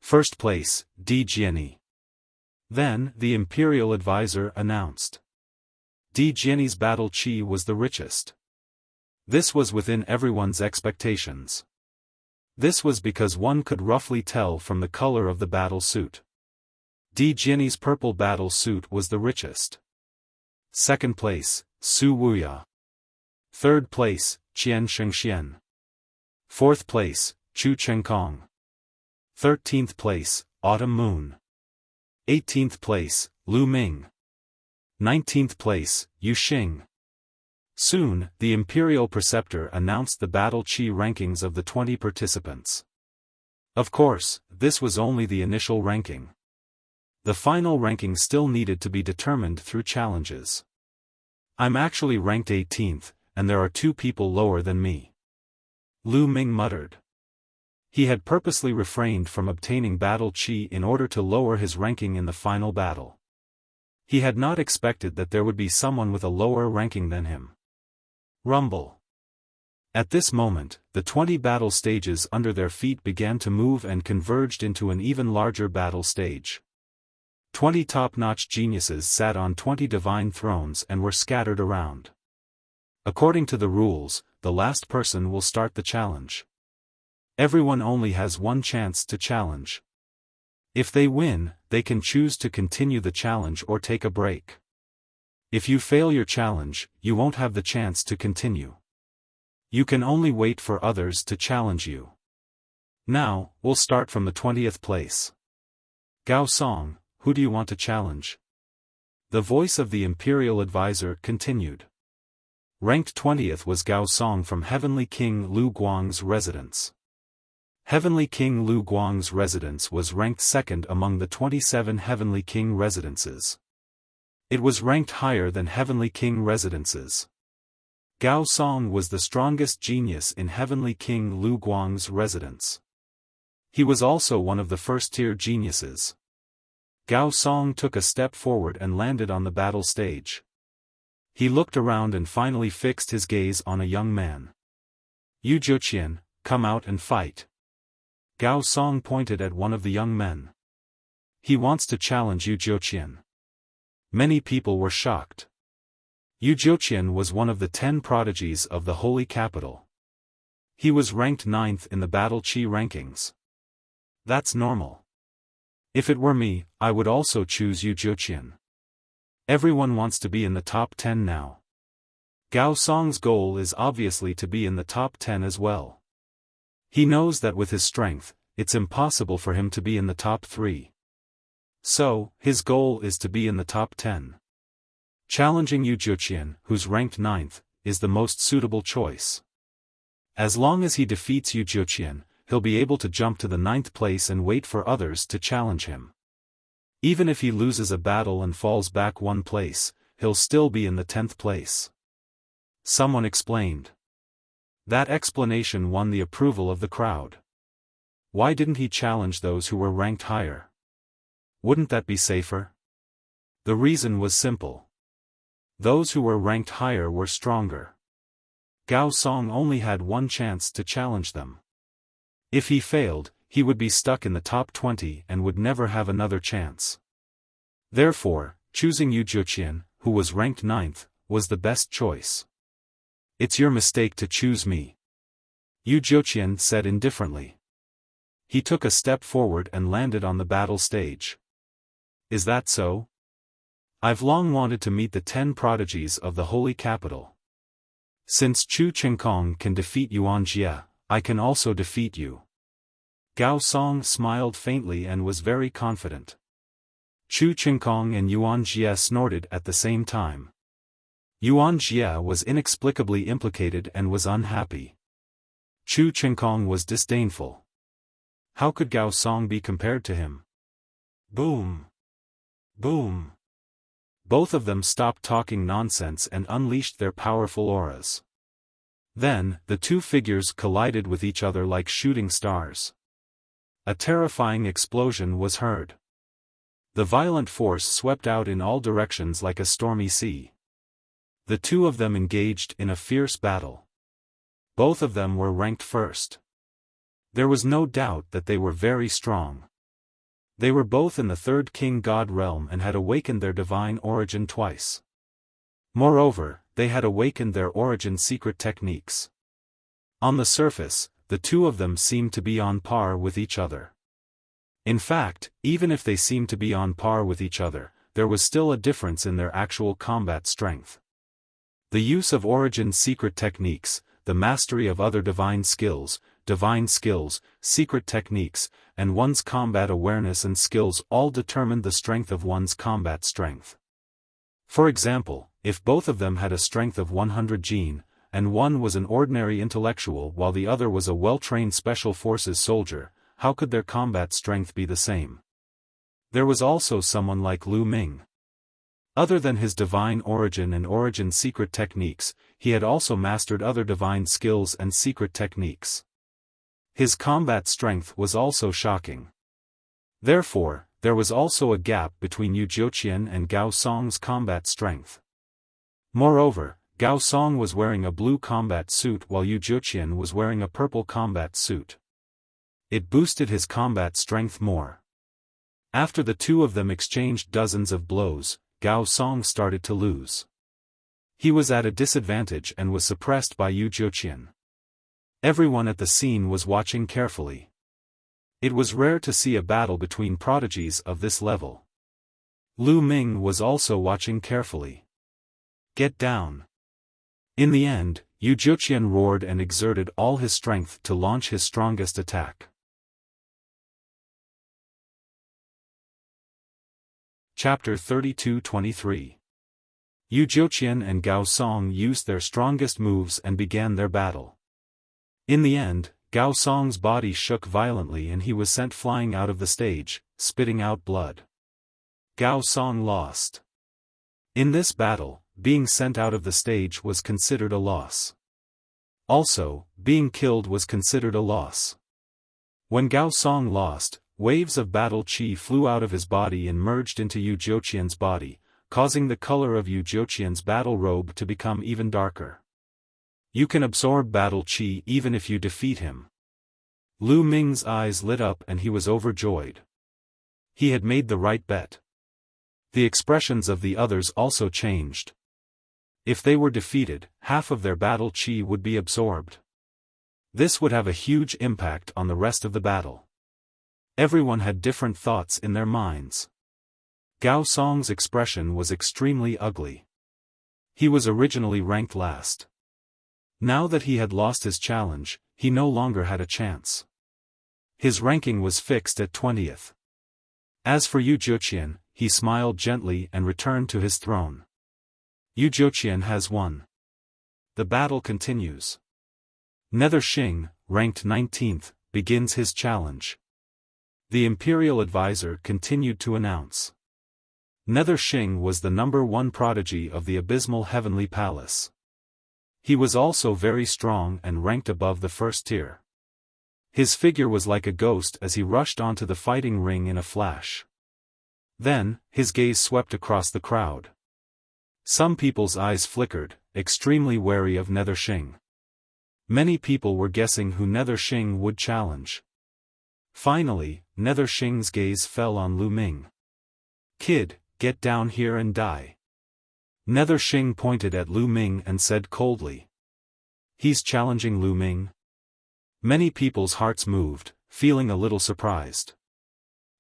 First place, Di Jiani. Then, the imperial advisor announced. Di Jian's battle chi was the richest. This was within everyone's expectations. This was because one could roughly tell from the color of the battle suit. Di Jian's purple battle suit was the richest. Second place, Su Wuya. Third place, Qian Shengxian. Fourth place, Chu Chengkong. 13th place, Autumn Moon. 18th place, Lu Ming. 19th place, Yu Xing. Soon, the imperial preceptor announced the battle chi rankings of the 20 participants. Of course, this was only the initial ranking. The final ranking still needed to be determined through challenges. I'm actually ranked 18th, and there are 2 people lower than me. Lu Ming muttered. He had purposely refrained from obtaining battle chi in order to lower his ranking in the final battle. He had not expected that there would be someone with a lower ranking than him. Rumble. At this moment, the 20 battle stages under their feet began to move and converged into an even larger battle stage. 20 top-notch geniuses sat on 20 divine thrones and were scattered around. According to the rules, the last person will start the challenge. Everyone only has one chance to challenge. If they win, they can choose to continue the challenge or take a break. If you fail your challenge, you won't have the chance to continue. You can only wait for others to challenge you. Now, we'll start from the 20th place. Gao Song, who do you want to challenge? The voice of the imperial advisor continued. Ranked 20th was Gao Song from Heavenly King Lu Guang's residence. Heavenly King Lu Guang's residence was ranked 2nd among the 27 Heavenly King residences. It was ranked higher than Heavenly King residences. Gao Song was the strongest genius in Heavenly King Lu Guang's residence. He was also one of the first-tier geniuses. Gao Song took a step forward and landed on the battle stage. He looked around and finally fixed his gaze on a young man. Yu Zhuqian, come out and fight. Gao Song pointed at one of the young men. He wants to challenge Yu Zhuqian. Many people were shocked. Yu Zhuqian was one of the 10 prodigies of the Holy Capital. He was ranked 9th in the battle chi rankings. That's normal. If it were me, I would also choose Yu Zhuqian. Everyone wants to be in the top 10 now. Gao Song's goal is obviously to be in the top 10 as well. He knows that with his strength, it's impossible for him to be in the top 3. So, his goal is to be in the top 10. Challenging Yu Zhuqian, who's ranked 9th, is the most suitable choice. As long as he defeats Yu Zhuqian, he'll be able to jump to the 9th place and wait for others to challenge him. Even if he loses a battle and falls back 1 place, he'll still be in the 10th place. Someone explained. That explanation won the approval of the crowd. Why didn't he challenge those who were ranked higher? Wouldn't that be safer? The reason was simple. Those who were ranked higher were stronger. Gao Song only had 1 chance to challenge them. If he failed, he would be stuck in the top 20 and would never have another chance. Therefore, choosing Yu Zhuqian, who was ranked 9th, was the best choice. It's your mistake to choose me. Yu Zhuqian said indifferently. He took a step forward and landed on the battle stage. Is that so? I've long wanted to meet the 10 prodigies of the Holy Capital. Since Chu Chengkong can defeat Yuan Jie, I can also defeat you. Gao Song smiled faintly and was very confident. Chu Chengkong and Yuan Jie snorted at the same time. Yuan Jie was inexplicably implicated and was unhappy. Chu Chengkong was disdainful. How could Gao Song be compared to him? Boom! Boom! Both of them stopped talking nonsense and unleashed their powerful auras. Then, the 2 figures collided with each other like shooting stars. A terrifying explosion was heard. The violent force swept out in all directions like a stormy sea. The 2 of them engaged in a fierce battle. Both of them were ranked 1st. There was no doubt that they were very strong. They were both in the third king god realm and had awakened their divine origin twice. Moreover, they had awakened their origin secret techniques. On the surface, the two of them seemed to be on par with each other. In fact, even if they seemed to be on par with each other, there was still a difference in their actual combat strength. The use of origin secret techniques, the mastery of other divine skills, secret techniques, and one's combat awareness and skills all determined the strength of one's combat strength. For example, if both of them had a strength of 100 gene, and one was an ordinary intellectual while the other was a well-trained special forces soldier, how could their combat strength be the same? There was also someone like Lu Ming. Other than his divine origin and origin secret techniques, he had also mastered other divine skills and secret techniques. His combat strength was also shocking. Therefore, there was also a gap between Yu Jiuqian and Gao Song's combat strength. Moreover, Gao Song was wearing a blue combat suit while Yu Jiuqian was wearing a purple combat suit. It boosted his combat strength more. After the two of them exchanged dozens of blows, Gao Song started to lose. He was at a disadvantage and was suppressed by Yu Jiuqian. Everyone at the scene was watching carefully. It was rare to see a battle between prodigies of this level. Lu Ming was also watching carefully. "Get down!" In the end, Yu Jiuqian roared and exerted all his strength to launch his strongest attack. Chapter 32-23. Yu Jiuqian and Gao Song used their strongest moves and began their battle. In the end, Gao Song's body shook violently and he was sent flying out of the stage, spitting out blood. Gao Song lost. In this battle, being sent out of the stage was considered a loss. Also, being killed was considered a loss. When Gao Song lost, waves of battle chi flew out of his body and merged into Yu Jiuqian's body, causing the color of Yu Jiuqian's battle robe to become even darker. You can absorb battle chi even if you defeat him. Lu Ming's eyes lit up and he was overjoyed. He had made the right bet. The expressions of the others also changed. If they were defeated, half of their battle chi would be absorbed. This would have a huge impact on the rest of the battle. Everyone had different thoughts in their minds. Gao Song's expression was extremely ugly. He was originally ranked last. Now that he had lost his challenge, he no longer had a chance. His ranking was fixed at 20th. As for Yu Jiuqian, he smiled gently and returned to his throne. Yu Jiuqian has won. The battle continues. Nether Xing, ranked 19th, begins his challenge. The Imperial Advisor continued to announce. Nether Xing was the #1 prodigy of the Abysmal Heavenly Palace. He was also very strong and ranked above the first tier. His figure was like a ghost as he rushed onto the fighting ring in a flash. Then, his gaze swept across the crowd. Some people's eyes flickered, extremely wary of Nether Xing. Many people were guessing who Nether Xing would challenge. Finally, Nether Xing's gaze fell on Lu Ming. "Kid, get down here and die." Nether Xing pointed at Lu Ming and said coldly. "He's challenging Lu Ming?" Many people's hearts moved, feeling a little surprised.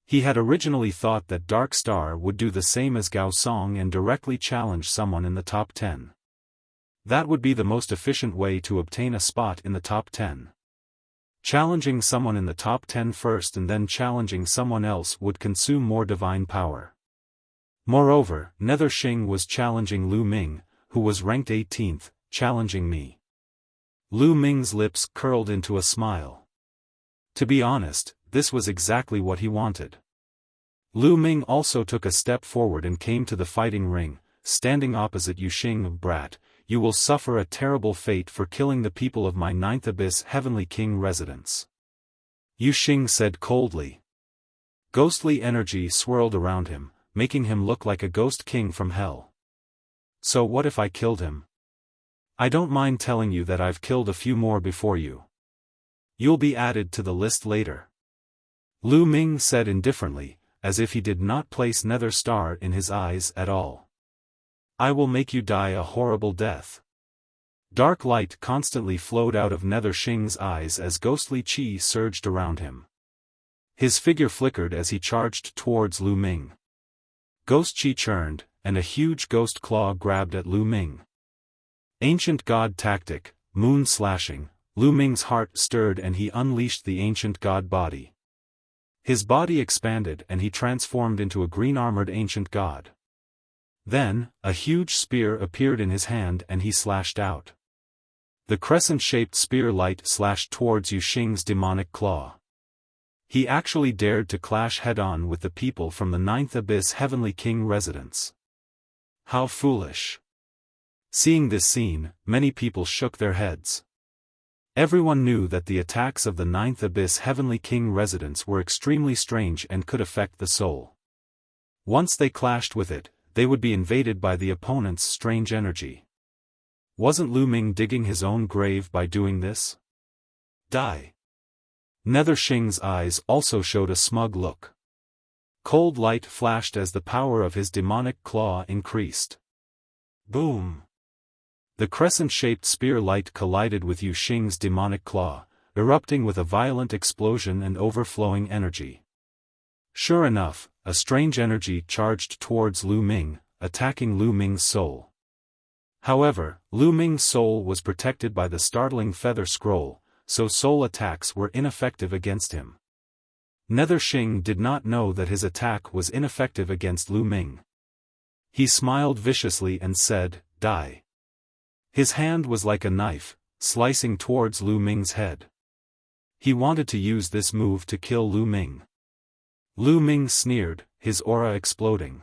He had originally thought that Dark Star would do the same as Gao Song and directly challenge someone in the top 10. That would be the most efficient way to obtain a spot in the top 10. Challenging someone in the top 10 first and then challenging someone else would consume more divine power. Moreover, Nether Xing was challenging Lu Ming, who was ranked 18th, challenging me. Lu Ming's lips curled into a smile. To be honest, this was exactly what he wanted. Lu Ming also took a step forward and came to the fighting ring, standing opposite Yu Xing. "Brat, you will suffer a terrible fate for killing the people of my 9th Abyss Heavenly King residence." Yu Xing said coldly. Ghostly energy swirled around him, making him look like a ghost king from hell. "So what if I killed him? I don't mind telling you that I've killed a few more before you. You'll be added to the list later." Lu Ming said indifferently, as if he did not place Nether Star in his eyes at all. I will make you die a horrible death. Dark light constantly flowed out of Nether Shing's eyes as ghostly chi surged around him. His figure flickered as he charged towards Lu Ming. Ghost chi churned, and a huge ghost claw grabbed at Lu Ming. Ancient God tactic, moon slashing. Lu Ming's heart stirred and he unleashed the ancient god body. His body expanded and he transformed into a green-armored ancient god. Then, a huge spear appeared in his hand and he slashed out. The crescent-shaped spear light slashed towards Yu Xing's demonic claw. He actually dared to clash head-on with the people from the Ninth Abyss Heavenly King residence. How foolish. Seeing this scene, many people shook their heads. Everyone knew that the attacks of the Ninth Abyss Heavenly King residence were extremely strange and could affect the soul. Once they clashed with it, they would be invaded by the opponent's strange energy. Wasn't Lu Ming digging his own grave by doing this? Die. Nether Shing's eyes also showed a smug look. Cold light flashed as the power of his demonic claw increased. Boom! The crescent-shaped spear light collided with Yu Xing's demonic claw, erupting with a violent explosion and overflowing energy. Sure enough, a strange energy charged towards Lu Ming, attacking Lu Ming's soul. However, Lu Ming's soul was protected by the startling feather scroll, so soul attacks were ineffective against him. Nether Shing did not know that his attack was ineffective against Lu Ming. He smiled viciously and said, "Die." His hand was like a knife, slicing towards Lu Ming's head. He wanted to use this move to kill Lu Ming. Lu Ming sneered, his aura exploding.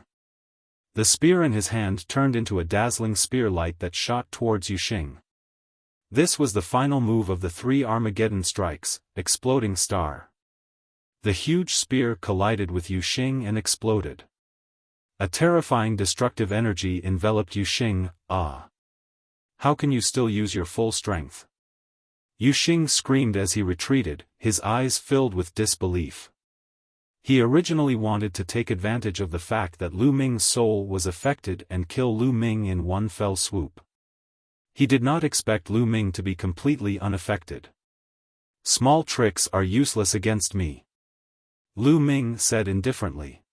The spear in his hand turned into a dazzling spear light that shot towards Yu Xing. This was the final move of the 3 Armageddon strikes, Exploding Star. The huge spear collided with Yu Xing and exploded. A terrifying destructive energy enveloped Yu Xing. Ah! How can you still use your full strength? Yu Xing screamed as he retreated, his eyes filled with disbelief. He originally wanted to take advantage of the fact that Lu Ming's soul was affected and kill Lu Ming in one fell swoop. He did not expect Lu Ming to be completely unaffected. Small tricks are useless against me. Lu Ming said indifferently.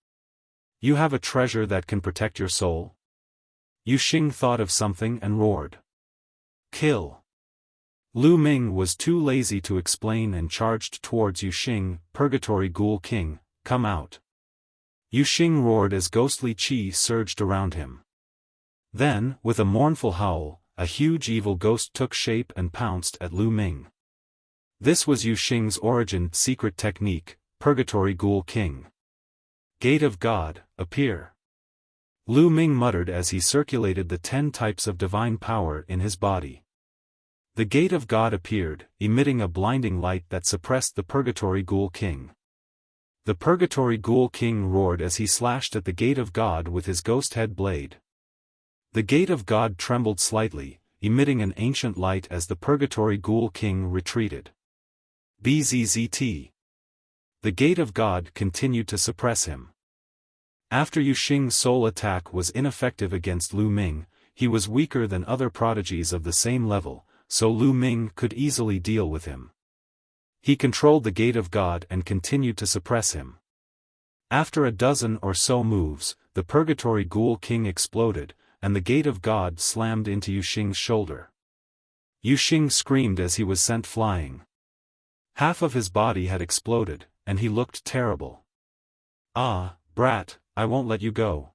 You have a treasure that can protect your soul? Yu Xing thought of something and roared. Kill. Lu Ming was too lazy to explain and charged towards Yu Xing. Purgatory Ghoul King, come out. Yu Xing roared as ghostly chi surged around him. Then, with a mournful howl, a huge evil ghost took shape and pounced at Lu Ming. This was Yu Xing's origin secret technique, Purgatory Ghoul King. Gate of God, appear. Lu Ming muttered as he circulated the 10 types of divine power in his body. The Gate of God appeared, emitting a blinding light that suppressed the Purgatory Ghoul King. The Purgatory Ghoul King roared as he slashed at the Gate of God with his ghost head blade. The Gate of God trembled slightly, emitting an ancient light as the Purgatory Ghoul King retreated. Bzzzt. The Gate of God continued to suppress him. After Yu Xing's soul attack was ineffective against Lu Ming, he was weaker than other prodigies of the same level, so Lu Ming could easily deal with him. He controlled the Gate of God and continued to suppress him. After a dozen or so moves, the Purgatory Ghoul King exploded, and the Gate of God slammed into Yu Xing's shoulder. Yu Xing screamed as he was sent flying. Half of his body had exploded, and he looked terrible. Ah, brat, I won't let you go.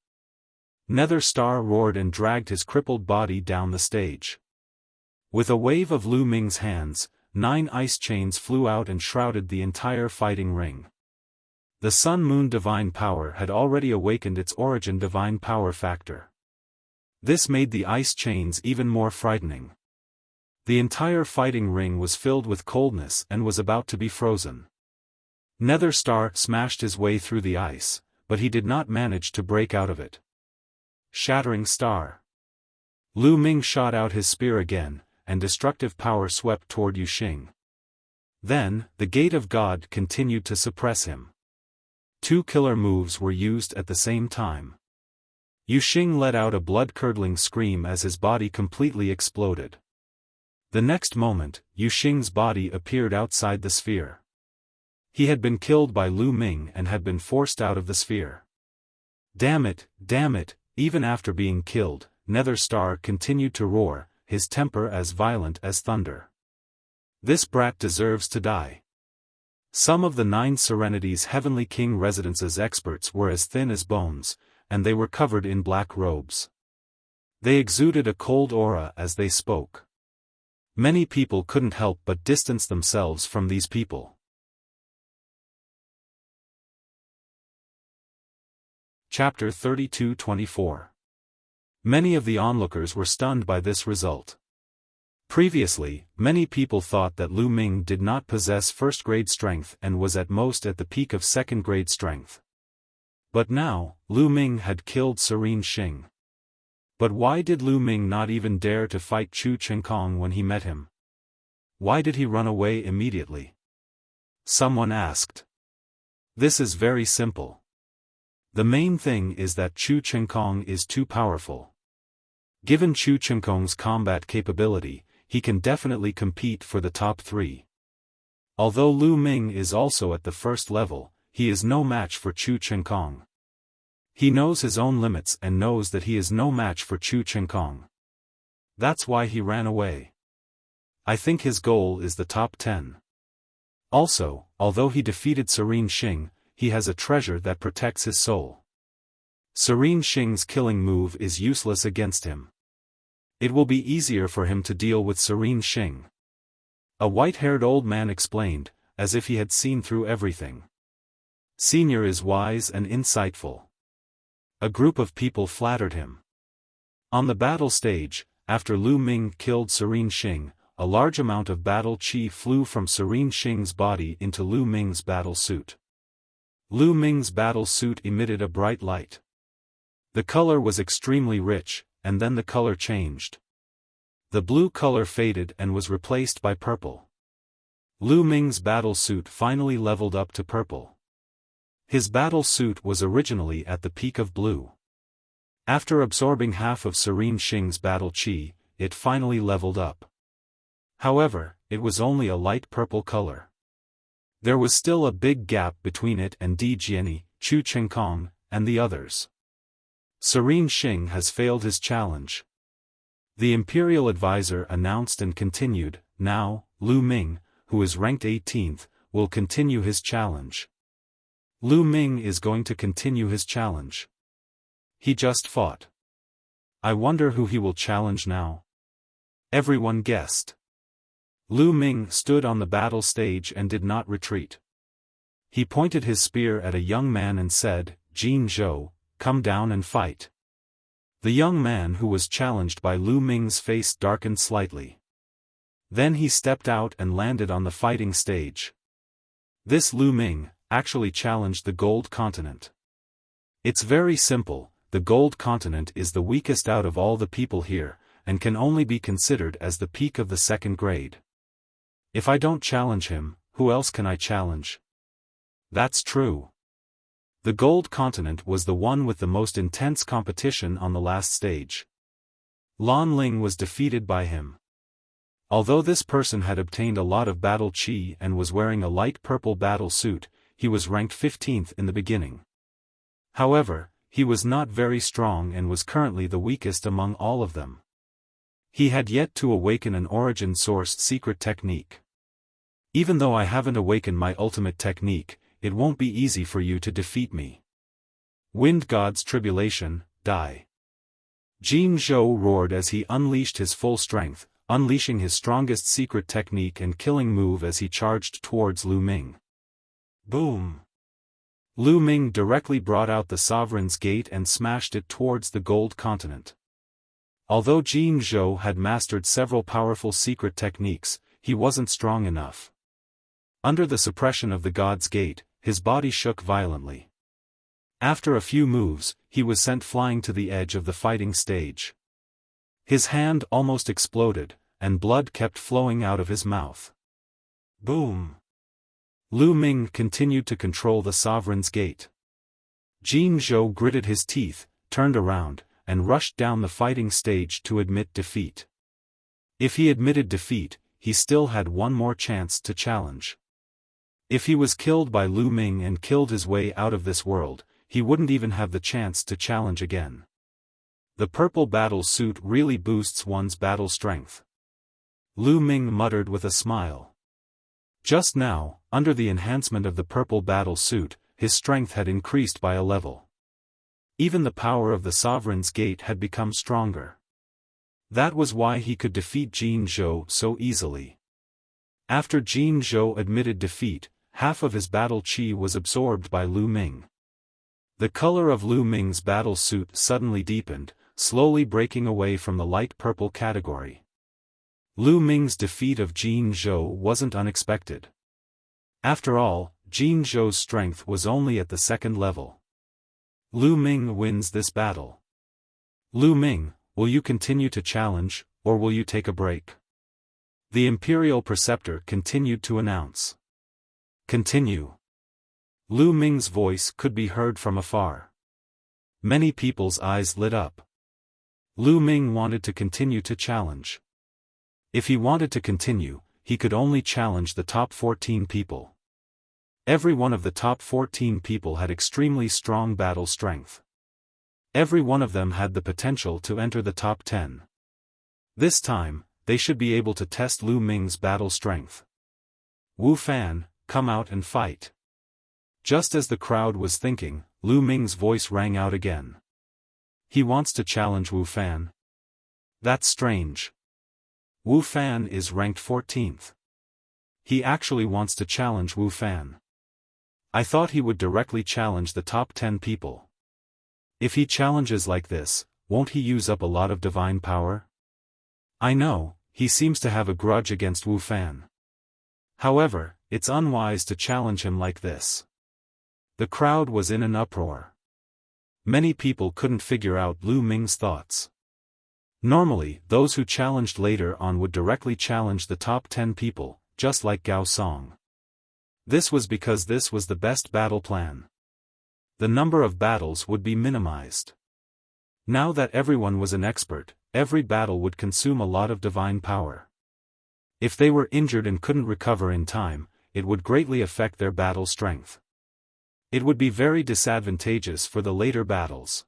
Nether Star roared and dragged his crippled body down the stage. With a wave of Lu Ming's hands, 9 ice chains flew out and shrouded the entire fighting ring. The Sun Moon Divine Power had already awakened its origin divine power factor. This made the ice chains even more frightening. The entire fighting ring was filled with coldness and was about to be frozen. Nether Star smashed his way through the ice, but he did not manage to break out of it. Shattering Star. Lu Ming shot out his spear again, and destructive power swept toward Yu Xing. Then, the Gate of God continued to suppress him. 2 killer moves were used at the same time. Yu Xing let out a blood-curdling scream as his body completely exploded. The next moment, Yu Xing's body appeared outside the sphere. He had been killed by Lu Ming and had been forced out of the sphere. Damn it, even after being killed, Nether Star continued to roar, his temper as violent as thunder. This brat deserves to die. Some of the 9 Serenity's Heavenly King Residence's experts were as thin as bones, and they were covered in black robes. They exuded a cold aura as they spoke. Many people couldn't help but distance themselves from these people. Chapter 32-24. Many of the onlookers were stunned by this result. Previously, many people thought that Lu Ming did not possess first-grade strength and was at most at the peak of second-grade strength. But now, Lu Ming had killed Serene Xing. But why did Lu Ming not even dare to fight Chu Chenkong when he met him? Why did he run away immediately? Someone asked. This is very simple. The main thing is that Chu Chenkong is too powerful. Given Chu Chenkong's combat capability, he can definitely compete for the top 3. Although Lu Ming is also at the first level, he is no match for Chu Chenkong. He knows his own limits and knows that he is no match for Chu Chenkong. That's why he ran away. I think his goal is the top 10. Also, although he defeated Serene Xing, he has a treasure that protects his soul. Serene Xing's killing move is useless against him. It will be easier for him to deal with Serene Xing. A white-haired old man explained, as if he had seen through everything. Senior is wise and insightful. A group of people flattered him. On the battle stage, after Lu Ming killed Serene Xing, a large amount of battle chi flew from Serene Xing's body into Lu Ming's battle suit. Lu Ming's battle suit emitted a bright light. The color was extremely rich, and then the color changed. The blue color faded and was replaced by purple. Lu Ming's battle suit finally leveled up to purple. His battle suit was originally at the peak of blue. After absorbing half of Serene Xing's battle chi, it finally leveled up. However, it was only a light purple color. There was still a big gap between it and Di Jiani, Chu Chenkong, and the others. Serene Xing has failed his challenge. The Imperial Advisor announced and continued, now, Lu Ming, who is ranked 18th, will continue his challenge. Lu Ming is going to continue his challenge. He just fought. I wonder who he will challenge now. Everyone guessed. Lu Ming stood on the battle stage and did not retreat. He pointed his spear at a young man and said, Jin Zhou, come down and fight. The young man who was challenged by Lu Ming's face darkened slightly. Then he stepped out and landed on the fighting stage. This Lu Ming actually challenged the Gold Continent. It's very simple, the Gold Continent is the weakest out of all the people here, and can only be considered as the peak of the second grade. If I don't challenge him, who else can I challenge? That's true. The Gold Continent was the one with the most intense competition on the last stage. Lan Ling was defeated by him. Although this person had obtained a lot of battle chi and was wearing a light purple battle suit, he was ranked 15th in the beginning. However, he was not very strong and was currently the weakest among all of them. He had yet to awaken an origin-sourced secret technique. Even though I haven't awakened my ultimate technique, it won't be easy for you to defeat me. Wind God's Tribulation, die. Jin Zhou roared as he unleashed his full strength, unleashing his strongest secret technique and killing move as he charged towards Lu Ming. Boom! Lu Ming directly brought out the Sovereign's Gate and smashed it towards the Gold Continent. Although Jin Zhou had mastered several powerful secret techniques, he wasn't strong enough. Under the suppression of the God's Gate, his body shook violently. After a few moves, he was sent flying to the edge of the fighting stage. His hand almost exploded, and blood kept flowing out of his mouth. Boom! Lu Ming continued to control the Sovereign's Gate. Jin Zhou gritted his teeth, turned around, and rushed down the fighting stage to admit defeat. If he admitted defeat, he still had one more chance to challenge. If he was killed by Lu Ming and killed his way out of this world, he wouldn't even have the chance to challenge again. The purple battle suit really boosts one's battle strength. Lu Ming muttered with a smile. Just now, under the enhancement of the purple battle suit, his strength had increased by a level. Even the power of the Sovereign's Gate had become stronger. That was why he could defeat Jin Zhou so easily. After Jin Zhou admitted defeat, half of his battle chi was absorbed by Lu Ming. The color of Lu Ming's battle suit suddenly deepened, slowly breaking away from the light purple category. Lu Ming's defeat of Jin Zhou wasn't unexpected. After all, Jin Zhou's strength was only at the second level. Lu Ming wins this battle. Lu Ming, will you continue to challenge, or will you take a break? The Imperial Preceptor continued to announce. Continue. Lu Ming's voice could be heard from afar. Many people's eyes lit up. Lu Ming wanted to continue to challenge. If he wanted to continue, he could only challenge the top 14 people. Every one of the top 14 people had extremely strong battle strength. Every one of them had the potential to enter the top 10. This time, they should be able to test Lu Ming's battle strength. Wu Fan, come out and fight. Just as the crowd was thinking, Lu Ming's voice rang out again. He wants to challenge Wu Fan? That's strange. Wu Fan is ranked 14th. He actually wants to challenge Wu Fan. I thought he would directly challenge the top 10 people. If he challenges like this, won't he use up a lot of divine power? I know, he seems to have a grudge against Wu Fan. However, it's unwise to challenge him like this. The crowd was in an uproar. Many people couldn't figure out Lu Ming's thoughts. Normally, those who challenged later on would directly challenge the top 10 people, just like Gao Song. This was because this was the best battle plan. The number of battles would be minimized. Now that everyone was an expert, every battle would consume a lot of divine power. If they were injured and couldn't recover in time, it would greatly affect their battle strength. It would be very disadvantageous for the later battles.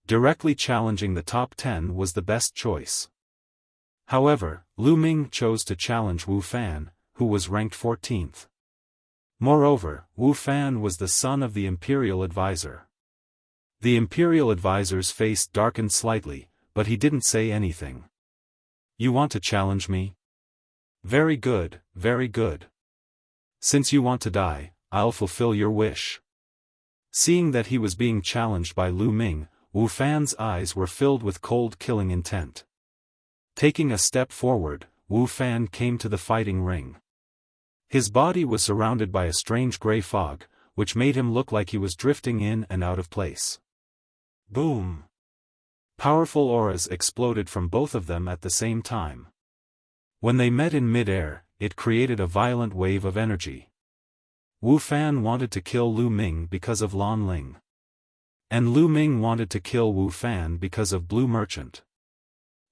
Directly challenging the top 10 was the best choice. However, Lu Ming chose to challenge Wu Fan, who was ranked 14th. Moreover, Wu Fan was the son of the Imperial Advisor. The Imperial Advisor's face darkened slightly, but he didn't say anything. You want to challenge me? Very good, very good. Since you want to die, I'll fulfill your wish. Seeing that he was being challenged by Lu Ming, Wu Fan's eyes were filled with cold killing intent. Taking a step forward, Wu Fan came to the fighting ring. His body was surrounded by a strange gray fog, which made him look like he was drifting in and out of place. Boom! Powerful auras exploded from both of them at the same time. When they met in mid-air, it created a violent wave of energy. Wu Fan wanted to kill Lu Ming because of Lan Ling. And Lu Ming wanted to kill Wu Fan because of Blue Merchant.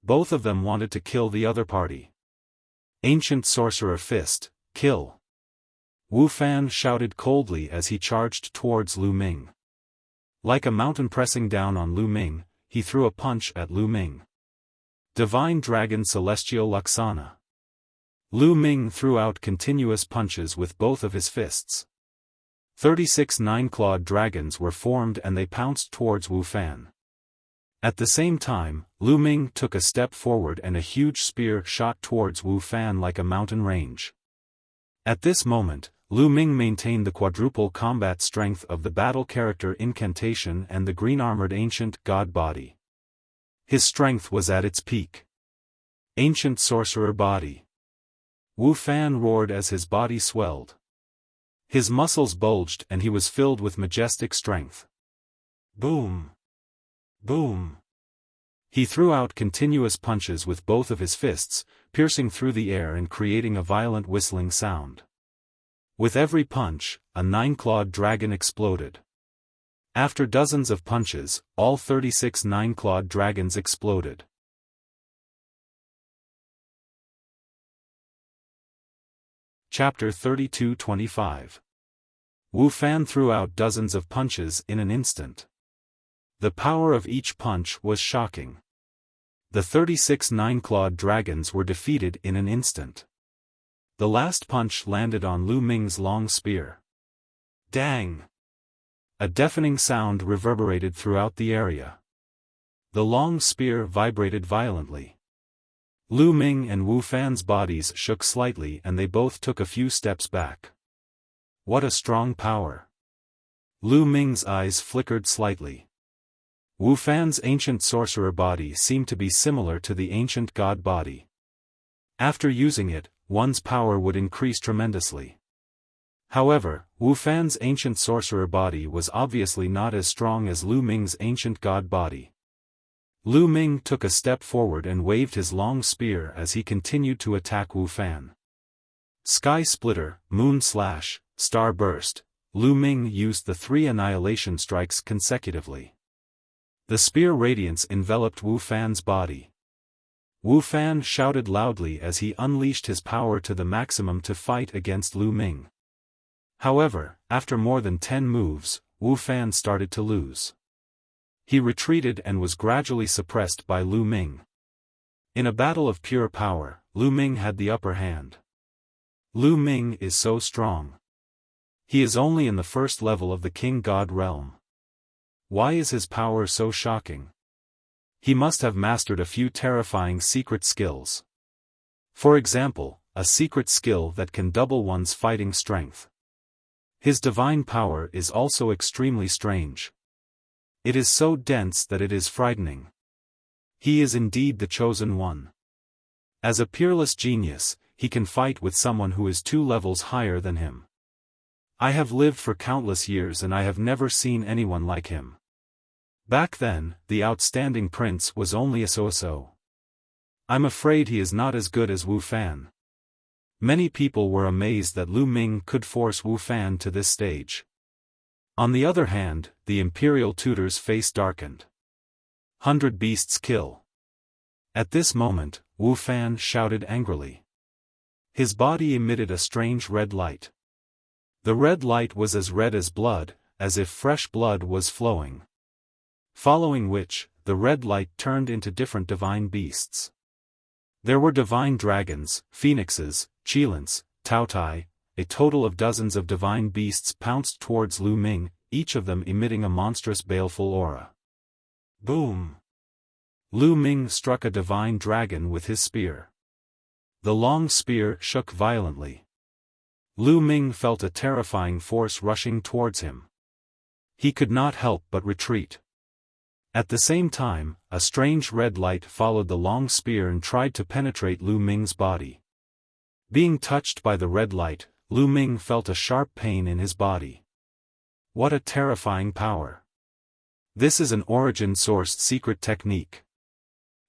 Both of them wanted to kill the other party. Ancient Sorcerer Fist, kill! Wu Fan shouted coldly as he charged towards Lu Ming. Like a mountain pressing down on Lu Ming, he threw a punch at Lu Ming. Divine Dragon Celestial Luxana. Lu Ming threw out continuous punches with both of his fists. 36 nine-clawed dragons were formed and they pounced towards Wu Fan. At the same time, Lu Ming took a step forward and a huge spear shot towards Wu Fan like a mountain range. At this moment, Lu Ming maintained the quadruple combat strength of the battle character Incantation and the green-armored ancient god body. His strength was at its peak. Ancient Sorcerer Body. Wu Fan roared as his body swelled. His muscles bulged and he was filled with majestic strength. Boom! Boom! He threw out continuous punches with both of his fists, piercing through the air and creating a violent whistling sound. With every punch, a nine-clawed dragon exploded. After dozens of punches, all 36 nine-clawed dragons exploded. Chapter 32-25. Wu Fan threw out dozens of punches in an instant. The power of each punch was shocking. The 36 nine-clawed dragons were defeated in an instant. The last punch landed on Lu Ming's long spear. Dang! A deafening sound reverberated throughout the area. The long spear vibrated violently. Lu Ming and Wu Fan's bodies shook slightly and they both took a few steps back. What a strong power! Lu Ming's eyes flickered slightly. Wu Fan's ancient sorcerer body seemed to be similar to the ancient god body. After using it, one's power would increase tremendously. However, Wu Fan's ancient sorcerer body was obviously not as strong as Lu Ming's ancient god body. Lu Ming took a step forward and waved his long spear as he continued to attack Wu Fan. Sky Splitter, Moon Slash, Star Burst. Lu Ming used the 3 annihilation strikes consecutively. The spear radiance enveloped Wu Fan's body. Wu Fan shouted loudly as he unleashed his power to the maximum to fight against Lu Ming. However, after more than 10 moves, Wu Fan started to lose. He retreated and was gradually suppressed by Lu Ming. In a battle of pure power, Lu Ming had the upper hand. Lu Ming is so strong. He is only in the first level of the King God realm. Why is his power so shocking? He must have mastered a few terrifying secret skills. For example, a secret skill that can double one's fighting strength. His divine power is also extremely strange. It is so dense that it is frightening. He is indeed the chosen one. As a peerless genius, he can fight with someone who is 2 levels higher than him. I have lived for countless years and I have never seen anyone like him. Back then, the outstanding prince was only a so-so. I'm afraid he is not as good as Wu Fan. Many people were amazed that Lu Ming could force Wu Fan to this stage. On the other hand, the imperial tutor's face darkened. 100 beasts kill. At this moment, Wu Fan shouted angrily. His body emitted a strange red light. The red light was as red as blood, as if fresh blood was flowing. Following which, the red light turned into different divine beasts. There were divine dragons, phoenixes, cheelants, tautai. A total of dozens of divine beasts pounced towards Lu Ming, each of them emitting a monstrous baleful aura. Boom! Lu Ming struck a divine dragon with his spear. The long spear shook violently. Lu Ming felt a terrifying force rushing towards him. He could not help but retreat. At the same time, a strange red light followed the long spear and tried to penetrate Lu Ming's body. Being touched by the red light, Lu Ming felt a sharp pain in his body. What a terrifying power! This is an origin-sourced secret technique.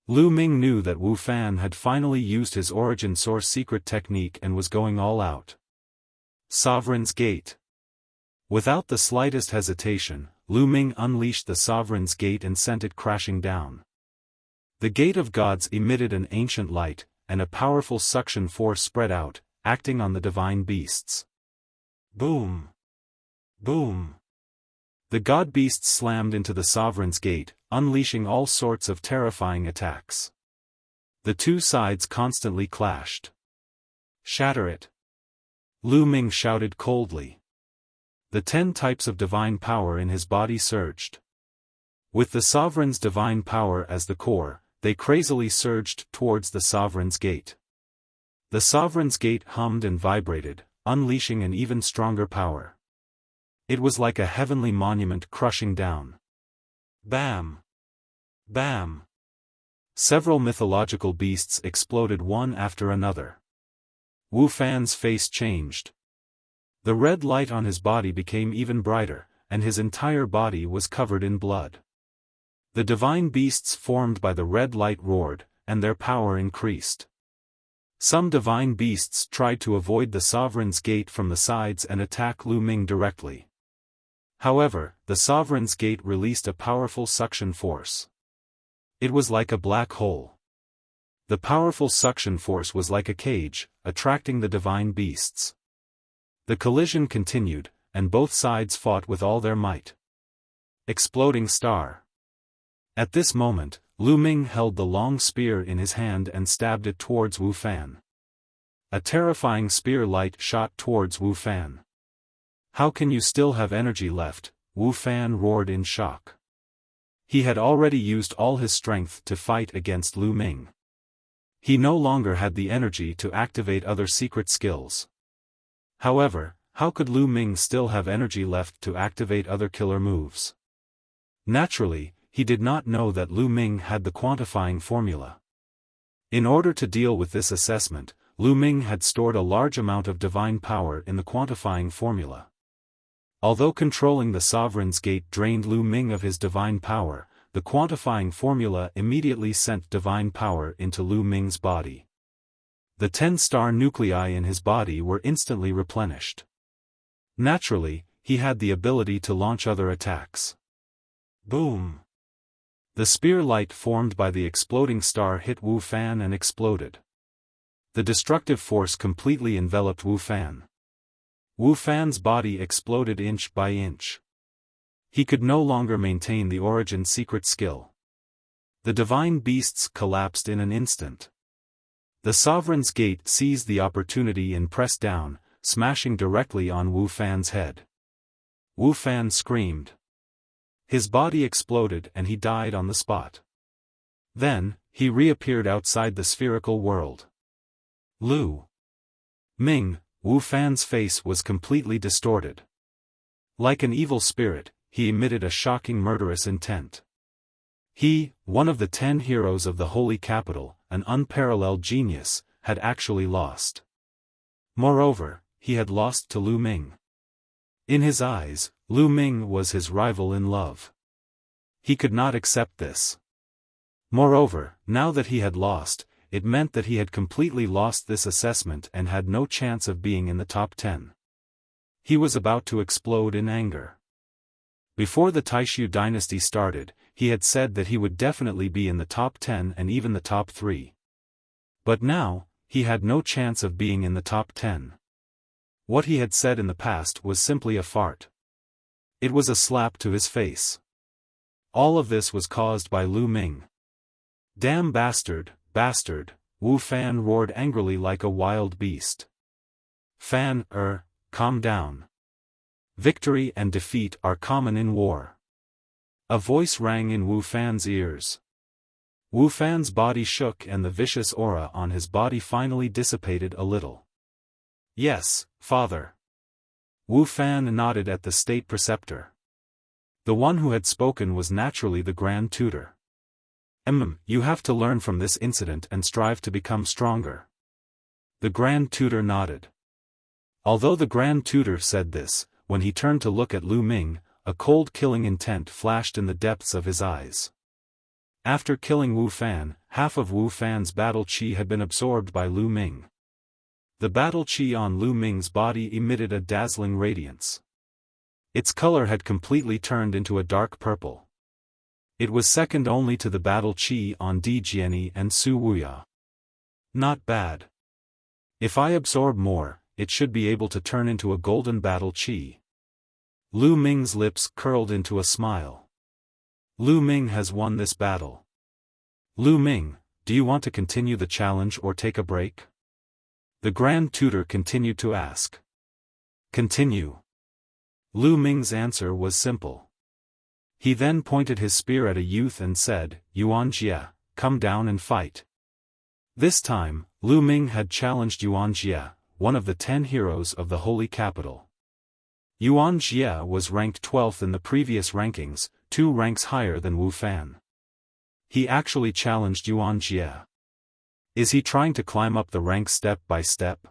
Lu Ming knew that Wu Fan had finally used his origin-source secret technique and was going all out. Sovereign's Gate. Without the slightest hesitation, Lu Ming unleashed the Sovereign's Gate and sent it crashing down. The Gate of Gods emitted an ancient light, and a powerful suction force spread out, acting on the divine beasts. Boom! Boom! The god beasts slammed into the Sovereign's Gate, unleashing all sorts of terrifying attacks. The 2 sides constantly clashed. Shatter it! Lu Ming shouted coldly. The 10 types of divine power in his body surged. With the Sovereign's divine power as the core, they crazily surged towards the Sovereign's Gate. The Sovereign's Gate hummed and vibrated, unleashing an even stronger power. It was like a heavenly monument crushing down. Bam! Bam! Several mythological beasts exploded one after another. Wu Fan's face changed. The red light on his body became even brighter, and his entire body was covered in blood. The divine beasts formed by the red light roared, and their power increased. Some divine beasts tried to avoid the Sovereign's Gate from the sides and attack Lu Ming directly. However, the Sovereign's Gate released a powerful suction force. It was like a black hole. The powerful suction force was like a cage, attracting the divine beasts. The collision continued, and both sides fought with all their might. Exploding star. At this moment, Lu Ming held the long spear in his hand and stabbed it towards Wu Fan. A terrifying spear light shot towards Wu Fan. "How can you still have energy left?" Wu Fan roared in shock. He had already used all his strength to fight against Lu Ming. He no longer had the energy to activate other secret skills. However, how could Lu Ming still have energy left to activate other killer moves? Naturally, he did not know that Lu Ming had the quantifying formula. In order to deal with this assessment, Lu Ming had stored a large amount of divine power in the quantifying formula. Although controlling the Sovereign's Gate drained Lu Ming of his divine power, the quantifying formula immediately sent divine power into Lu Ming's body. The 10-star nuclei in his body were instantly replenished. Naturally, he had the ability to launch other attacks. Boom! The spear light formed by the exploding star hit Wu Fan and exploded. The destructive force completely enveloped Wu Fan. Wu Fan's body exploded inch by inch. He could no longer maintain the origin secret skill. The divine beasts collapsed in an instant. The Sovereign's Gate seized the opportunity and pressed down, smashing directly on Wu Fan's head. Wu Fan screamed. His body exploded and he died on the spot. Then, he reappeared outside the spherical world. Lu Ming, Wu Fan's face was completely distorted. Like an evil spirit, he emitted a shocking murderous intent. He, one of the 10 heroes of the Holy Capital, an unparalleled genius, had actually lost. Moreover, he had lost to Lu Ming. In his eyes, Lu Ming was his rival in love. He could not accept this. Moreover, now that he had lost, it meant that he had completely lost this assessment and had no chance of being in the top 10. He was about to explode in anger. Before the Taishu dynasty started, he had said that he would definitely be in the top 10 and even the top 3. But now, he had no chance of being in the top 10. What he had said in the past was simply a fart. It was a slap to his face. All of this was caused by Lu Ming. "Damn bastard, bastard," Wu Fan roared angrily like a wild beast. "Fan, calm down. Victory and defeat are common in war." A voice rang in Wu Fan's ears. Wu Fan's body shook and the vicious aura on his body finally dissipated a little. "Yes, father." Wu Fan nodded at the state preceptor. The one who had spoken was naturally the Grand Tutor. You have to learn from this incident and strive to become stronger." The Grand Tutor nodded. Although the Grand Tutor said this, when he turned to look at Lu Ming, a cold killing intent flashed in the depths of his eyes. After killing Wu Fan, half of Wu Fan's battle chi had been absorbed by Lu Ming. The battle chi on Lu Ming's body emitted a dazzling radiance. Its color had completely turned into a dark purple. It was second only to the battle chi on Di Jiani and Su Wuya. Not bad. If I absorb more, it should be able to turn into a golden battle chi. Lu Ming's lips curled into a smile. Lu Ming has won this battle. Lu Ming, do you want to continue the challenge or take a break? The Grand Tutor continued to ask. Continue. Lu Ming's answer was simple. He then pointed his spear at a youth and said, "Yuan Jie, come down and fight." This time, Lu Ming had challenged Yuan Jie, one of the 10 heroes of the Holy Capital. Yuan Jie was ranked 12th in the previous rankings, 2 ranks higher than Wu Fan. He actually challenged Yuan Jie. Is he trying to climb up the ranks step by step?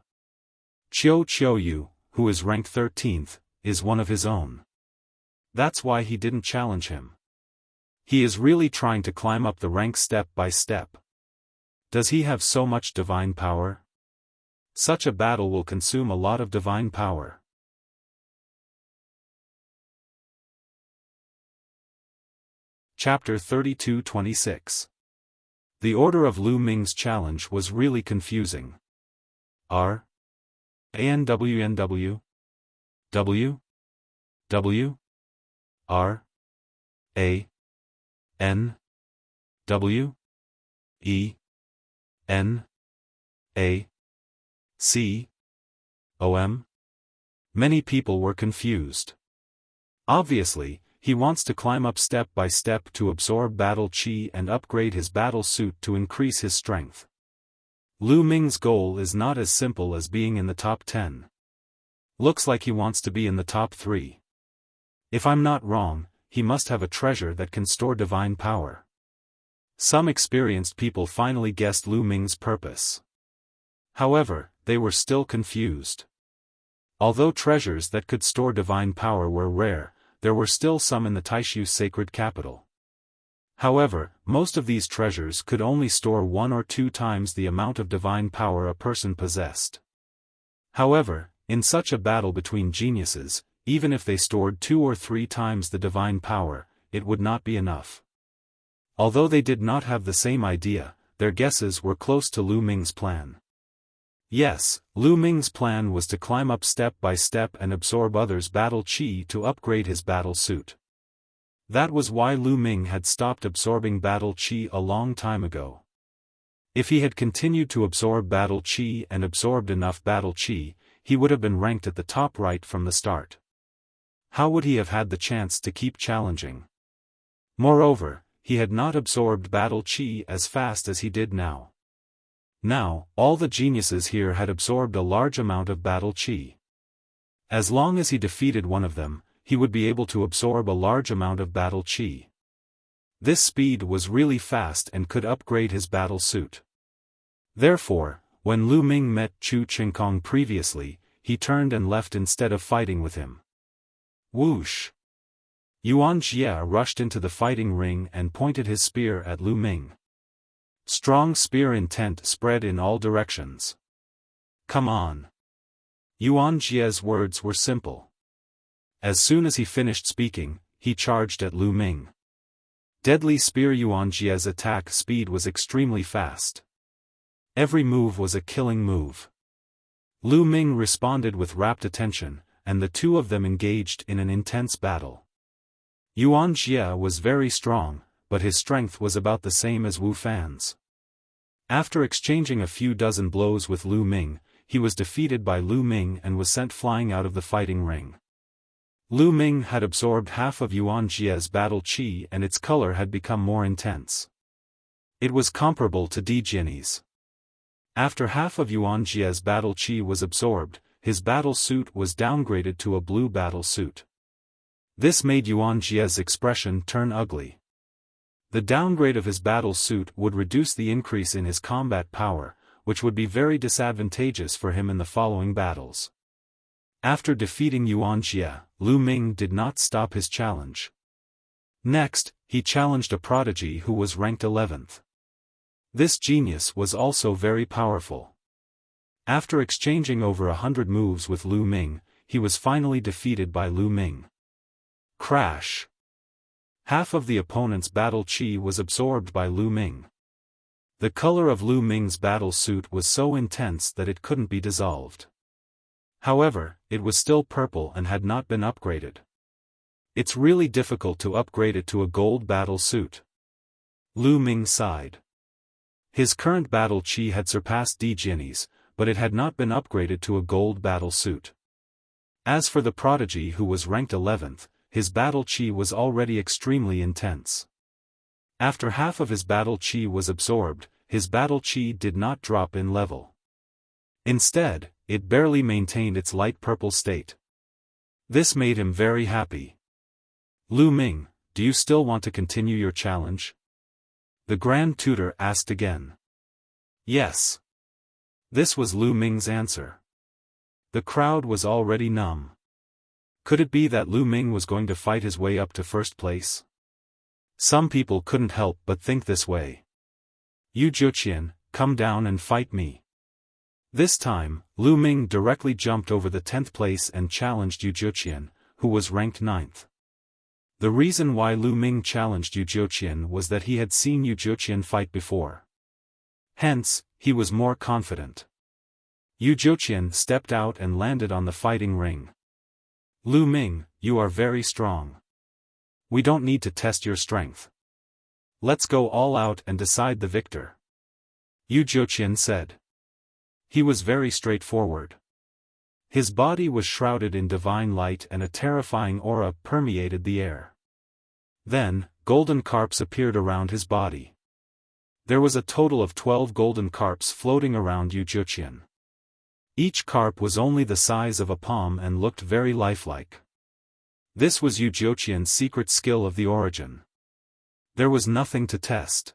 Qiu Qiuyu, who is ranked 13th, is one of his own. That's why he didn't challenge him. He is really trying to climb up the ranks step by step. Does he have so much divine power? Such a battle will consume a lot of divine power. Chapter 32-26. The order of Lu Ming's challenge was really confusing. R A N W N W W W R A N W E N A C O M. Many people were confused. Obviously, he wants to climb up step by step to absorb battle chi and upgrade his battle suit to increase his strength. Lu Ming's goal is not as simple as being in the top 10. Looks like he wants to be in the top 3. If I'm not wrong, he must have a treasure that can store divine power. Some experienced people finally guessed Lu Ming's purpose. However, they were still confused. Although treasures that could store divine power were rare, there were still some in the Taishu's sacred capital. However, most of these treasures could only store 1 or 2 times the amount of divine power a person possessed. However, in such a battle between geniuses, even if they stored 2 or 3 times the divine power, it would not be enough. Although they did not have the same idea, their guesses were close to Lu Ming's plan. Yes, Lu Ming's plan was to climb up step by step and absorb others' battle chi to upgrade his battle suit. That was why Lu Ming had stopped absorbing battle chi a long time ago. If he had continued to absorb battle chi and absorbed enough battle chi, he would have been ranked at the top right from the start. How would he have had the chance to keep challenging? Moreover, he had not absorbed battle chi as fast as he did now. Now, all the geniuses here had absorbed a large amount of battle chi. As long as he defeated one of them, he would be able to absorb a large amount of battle chi. This speed was really fast and could upgrade his battle suit. Therefore, when Lu Ming met Chu Qingkong previously, he turned and left instead of fighting with him. Whoosh! Yuan Jie rushed into the fighting ring and pointed his spear at Lu Ming. Strong spear intent spread in all directions. Come on! Yuan Jie's words were simple. As soon as he finished speaking, he charged at Lu Ming. Deadly spear. Yuan Jie's attack speed was extremely fast. Every move was a killing move. Lu Ming responded with rapt attention, and the two of them engaged in an intense battle. Yuan Jie was very strong, but his strength was about the same as Wu Fan's. After exchanging a few dozen blows with Lu Ming, he was defeated by Lu Ming and was sent flying out of the fighting ring. Lu Ming had absorbed half of Yuan Jie's battle chi and its color had become more intense. It was comparable to Di Jin's. After half of Yuan Jie's battle chi was absorbed, his battle suit was downgraded to a blue battle suit. This made Yuan Jie's expression turn ugly. The downgrade of his battle suit would reduce the increase in his combat power, which would be very disadvantageous for him in the following battles. After defeating Yuan Jie, Lu Ming did not stop his challenge. Next, he challenged a prodigy who was ranked 11th. This genius was also very powerful. After exchanging over 100 moves with Lu Ming, he was finally defeated by Lu Ming. Crash! Half of the opponent's battle chi was absorbed by Lu Ming. The color of Lu Ming's battle suit was so intense that it couldn't be dissolved. However, it was still purple and had not been upgraded. It's really difficult to upgrade it to a gold battle suit. Lu Ming sighed. His current battle chi had surpassed Di Jin's, but it had not been upgraded to a gold battle suit. As for the prodigy who was ranked 11th, his battle chi was already extremely intense. After half of his battle chi was absorbed, his battle chi did not drop in level. Instead, it barely maintained its light purple state. This made him very happy. Lu Ming, do you still want to continue your challenge? The Grand Tutor asked again. Yes. This was Lu Ming's answer. The crowd was already numb. Could it be that Lu Ming was going to fight his way up to first place? Some people couldn't help but think this way. Yu Zhuqian, come down and fight me. This time, Lu Ming directly jumped over the 10th place and challenged Yu Zhuqian, who was ranked 9th. The reason why Lu Ming challenged Yu Jiuqian was that he had seen Yu Jiuqian fight before. Hence, he was more confident. Yu Jiuqian stepped out and landed on the fighting ring. Lu Ming, you are very strong. We don't need to test your strength. Let's go all out and decide the victor. Yu Jiuqian said. He was very straightforward. His body was shrouded in divine light and a terrifying aura permeated the air. Then, golden carps appeared around his body. There was a total of 12 golden carps floating around Yu Jiuqian. Each carp was only the size of a palm and looked very lifelike. This was Yu Jiuqian's secret skill of the origin. There was nothing to test.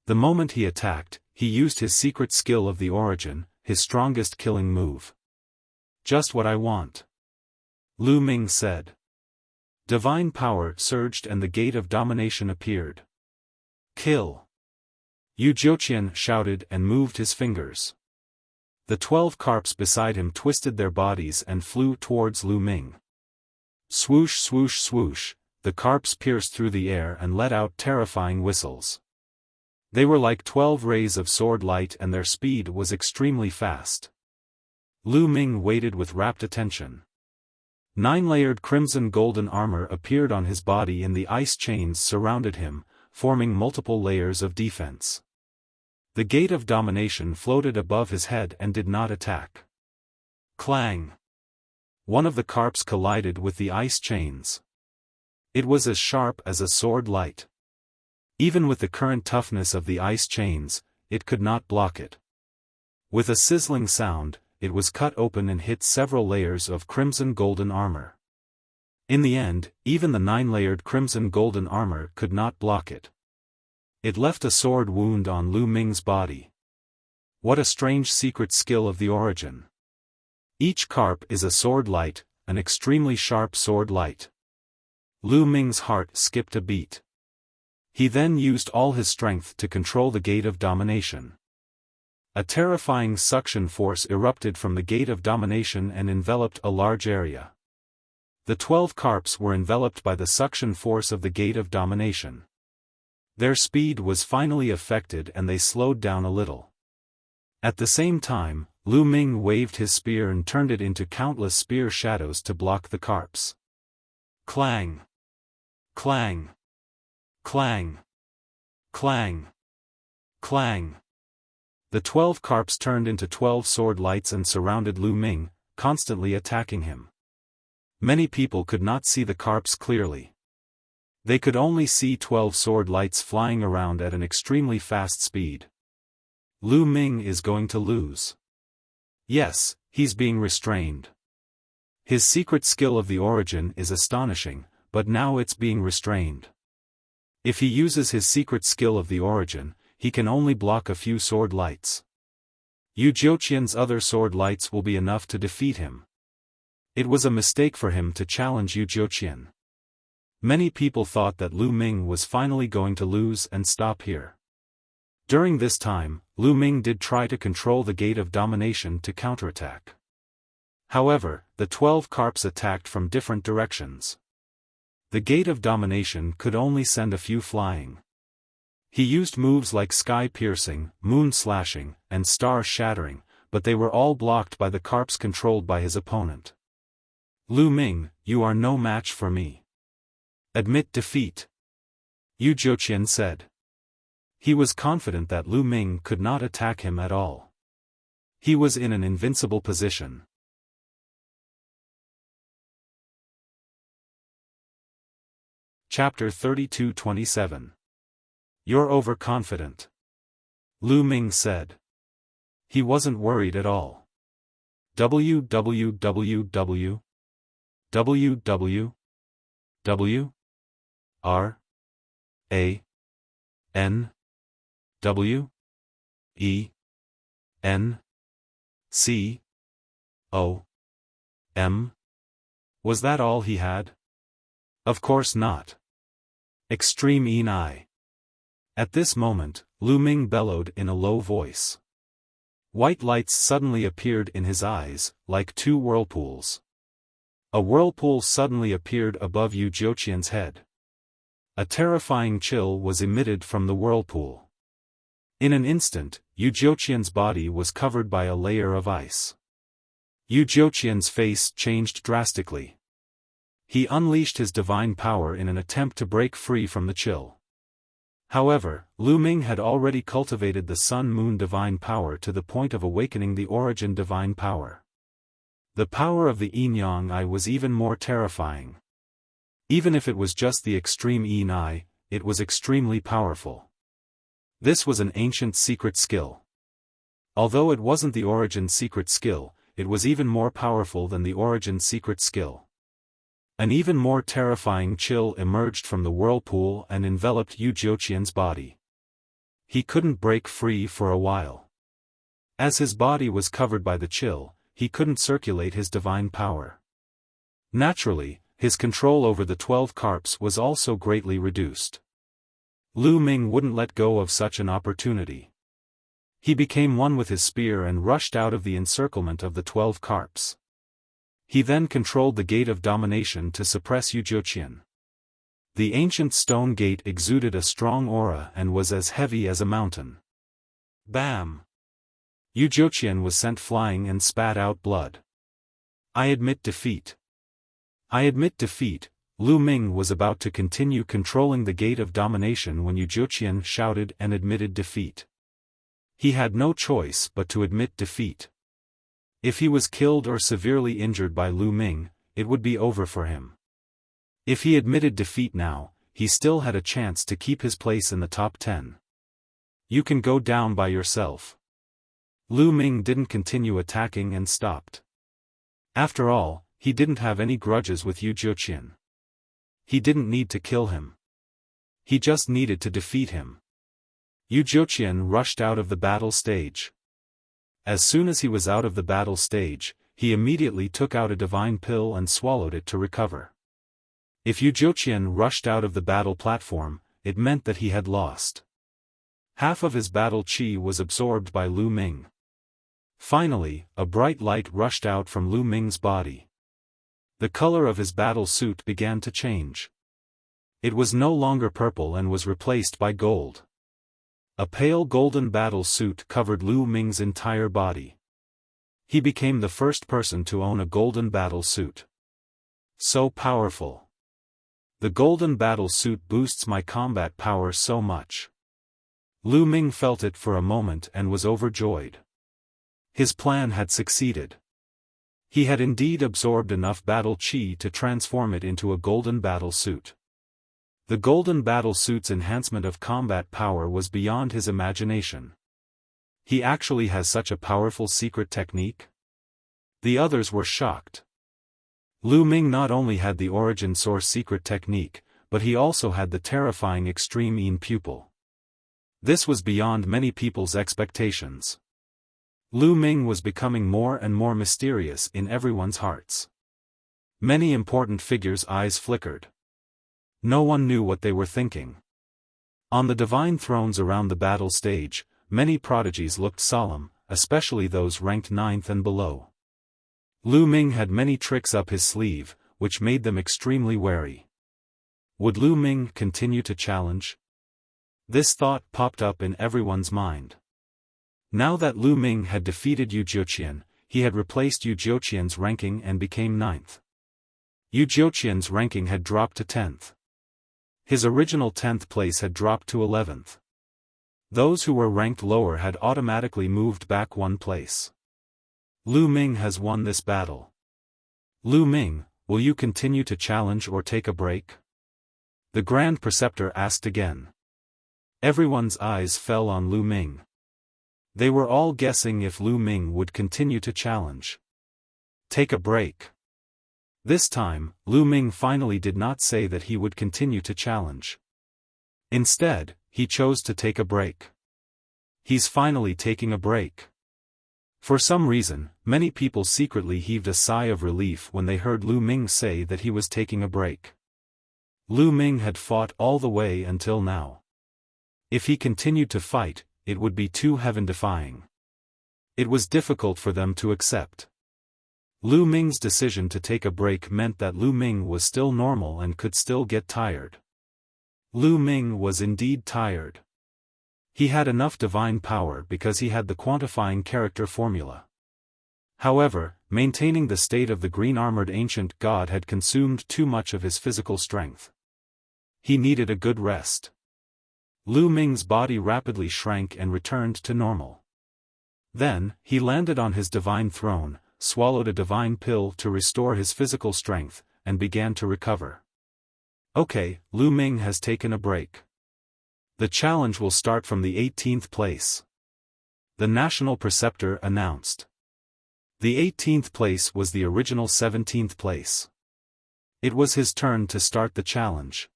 The moment he attacked, he used his secret skill of the origin, his strongest killing move. Just what I want. Lu Ming said. Divine power surged and the gate of domination appeared. Kill! Yu Jiuqian shouted and moved his fingers. The 12 carps beside him twisted their bodies and flew towards Lu Ming. Swoosh swoosh swoosh, the carps pierced through the air and let out terrifying whistles. They were like 12 rays of sword light and their speed was extremely fast. Lu Ming waited with rapt attention. 9-layered crimson golden armor appeared on his body and the ice chains surrounded him, forming multiple layers of defense. The gate of domination floated above his head and did not attack. Clang! One of the carps collided with the ice chains. It was as sharp as a sword light. Even with the current toughness of the ice chains, it could not block it. With a sizzling sound, it was cut open and hit several layers of crimson golden armor. In the end, even the 9-layered crimson golden armor could not block it. It left a sword wound on Lu Ming's body. What a strange secret skill of the origin. Each carp is a sword light, an extremely sharp sword light. Lu Ming's heart skipped a beat. He then used all his strength to control the gate of domination. A terrifying suction force erupted from the gate of domination and enveloped a large area. The 12 carps were enveloped by the suction force of the gate of domination. Their speed was finally affected and they slowed down a little. At the same time, Lu Ming waved his spear and turned it into countless spear shadows to block the carps. Clang! Clang! Clang! Clang! Clang! The 12 carps turned into 12 sword lights and surrounded Lu Ming, constantly attacking him. Many people could not see the carps clearly. They could only see 12 sword lights flying around at an extremely fast speed. Lu Ming is going to lose. Yes, he's being restrained. His secret skill of the origin is astonishing, but now it's being restrained. If he uses his secret skill of the origin, he can only block a few sword lights. Yu Jiuqian's other sword lights will be enough to defeat him. It was a mistake for him to challenge Yu Jiuqian. Many people thought that Lu Ming was finally going to lose and stop here. During this time, Lu Ming did try to control the gate of domination to counterattack. However, the 12 carps attacked from different directions. The gate of domination could only send a few flying. He used moves like sky piercing, moon slashing, and star shattering, but they were all blocked by the carps controlled by his opponent. Lu Ming, you are no match for me. Admit defeat. Yu Jiuqian said. He was confident that Lu Ming could not attack him at all. He was in an invincible position. Chapter 32-27. You're overconfident. Lu Ming said. He wasn't worried at all. www. R A N W E N C O M. Was that all he had? Of course not. Extreme Enai. At this moment, Lu Ming bellowed in a low voice. White lights suddenly appeared in his eyes, like two whirlpools. A whirlpool suddenly appeared above Yu Jiuqian's head. A terrifying chill was emitted from the whirlpool. In an instant, Yu Jiuqian's body was covered by a layer of ice. Yu Jiuqian's face changed drastically. He unleashed his divine power in an attempt to break free from the chill. However, Lu Ming had already cultivated the Sun-Moon divine power to the point of awakening the origin divine power. The power of the Yin-Yang Eye was even more terrifying. Even if it was just the extreme Yin Eye, it was extremely powerful. This was an ancient secret skill. Although it wasn't the origin secret skill, it was even more powerful than the origin secret skill. An even more terrifying chill emerged from the whirlpool and enveloped Yu Jiuqian's body. He couldn't break free for a while. As his body was covered by the chill, he couldn't circulate his divine power. Naturally, his control over the 12 carps was also greatly reduced. Lu Ming wouldn't let go of such an opportunity. He became one with his spear and rushed out of the encirclement of the 12 carps. He then controlled the gate of domination to suppress Yu Jiuqian. The ancient stone gate exuded a strong aura and was as heavy as a mountain. Bam! Yu Jiuqian was sent flying and spat out blood. I admit defeat. I admit defeat. Lu Ming was about to continue controlling the gate of domination when Yu Jiuqian shouted and admitted defeat. He had no choice but to admit defeat. If he was killed or severely injured by Lu Ming, it would be over for him. If he admitted defeat now, he still had a chance to keep his place in the top 10. You can go down by yourself. Lu Ming didn't continue attacking and stopped. After all, he didn't have any grudges with Yu Jiuqian. He didn't need to kill him. He just needed to defeat him. Yu Jiuqian rushed out of the battle stage. As soon as he was out of the battle stage, he immediately took out a divine pill and swallowed it to recover. If Yu Jiuqian rushed out of the battle platform, it meant that he had lost. Half of his battle chi was absorbed by Lu Ming. Finally, a bright light rushed out from Lu Ming's body. The color of his battle suit began to change. It was no longer purple and was replaced by gold. A pale golden battle suit covered Lu Ming's entire body. He became the first person to own a golden battle suit. So powerful. The golden battle suit boosts my combat power so much. Lu Ming felt it for a moment and was overjoyed. His plan had succeeded. He had indeed absorbed enough battle chi to transform it into a golden battle suit. The golden battle suit's enhancement of combat power was beyond his imagination. He actually has such a powerful secret technique? The others were shocked. Lu Ming not only had the origin source secret technique, but he also had the terrifying extreme Yin pupil. This was beyond many people's expectations. Lu Ming was becoming more and more mysterious in everyone's hearts. Many important figures' eyes flickered. No one knew what they were thinking. On the divine thrones around the battle stage, many prodigies looked solemn, especially those ranked 9th and below. Lu Ming had many tricks up his sleeve, which made them extremely wary. Would Lu Ming continue to challenge? This thought popped up in everyone's mind. Now that Lu Ming had defeated Yu Jiuqian, he had replaced Yu Jiuqian's ranking and became 9th. Yu Jiuqian's ranking had dropped to 10th. His original 10th place had dropped to 11th. Those who were ranked lower had automatically moved back one place. Lu Ming has won this battle. Lu Ming, will you continue to challenge or take a break? The Grand Preceptor asked again. Everyone's eyes fell on Lu Ming. They were all guessing if Lu Ming would continue to challenge. Take a break. This time, Lu Ming finally did not say that he would continue to challenge. Instead, he chose to take a break. He's finally taking a break. For some reason, many people secretly heaved a sigh of relief when they heard Lu Ming say that he was taking a break. Lu Ming had fought all the way until now. If he continued to fight, it would be too heaven-defying. It was difficult for them to accept. Lu Ming's decision to take a break meant that Lu Ming was still normal and could still get tired. Lu Ming was indeed tired. He had enough divine power because he had the quantifying character formula. However, maintaining the state of the green-armored ancient god had consumed too much of his physical strength. He needed a good rest. Lu Ming's body rapidly shrank and returned to normal. Then, he landed on his divine throne, swallowed a divine pill to restore his physical strength, and began to recover. Okay, Lu Ming has taken a break. The challenge will start from the 18th place. The national preceptor announced. The 18th place was the original 17th place. It was his turn to start the challenge.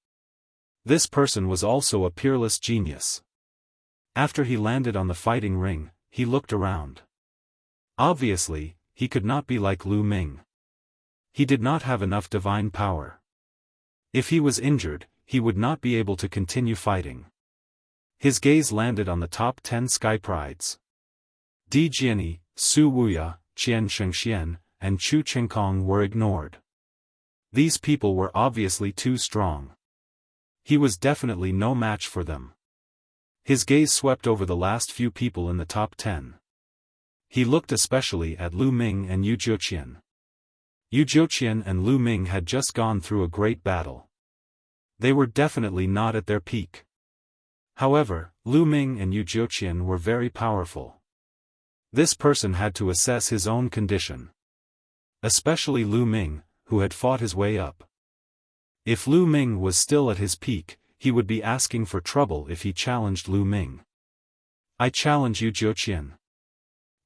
This person was also a peerless genius. After he landed on the fighting ring, he looked around. Obviously, he could not be like Lu Ming. He did not have enough divine power. If he was injured, he would not be able to continue fighting. His gaze landed on the top 10 sky prides. Di Jiani, Su Wuya, Qian Shengxian, and Chu Qingkong were ignored. These people were obviously too strong. He was definitely no match for them. His gaze swept over the last few people in the top 10. He looked especially at Lu Ming and Yu Jiuqian. Yu Jiuqian and Lu Ming had just gone through a great battle. They were definitely not at their peak. However, Lu Ming and Yu Jiuqian were very powerful. This person had to assess his own condition. Especially Lu Ming, who had fought his way up. If Lu Ming was still at his peak, he would be asking for trouble if he challenged Lu Ming. I challenge Yu Jiuqian.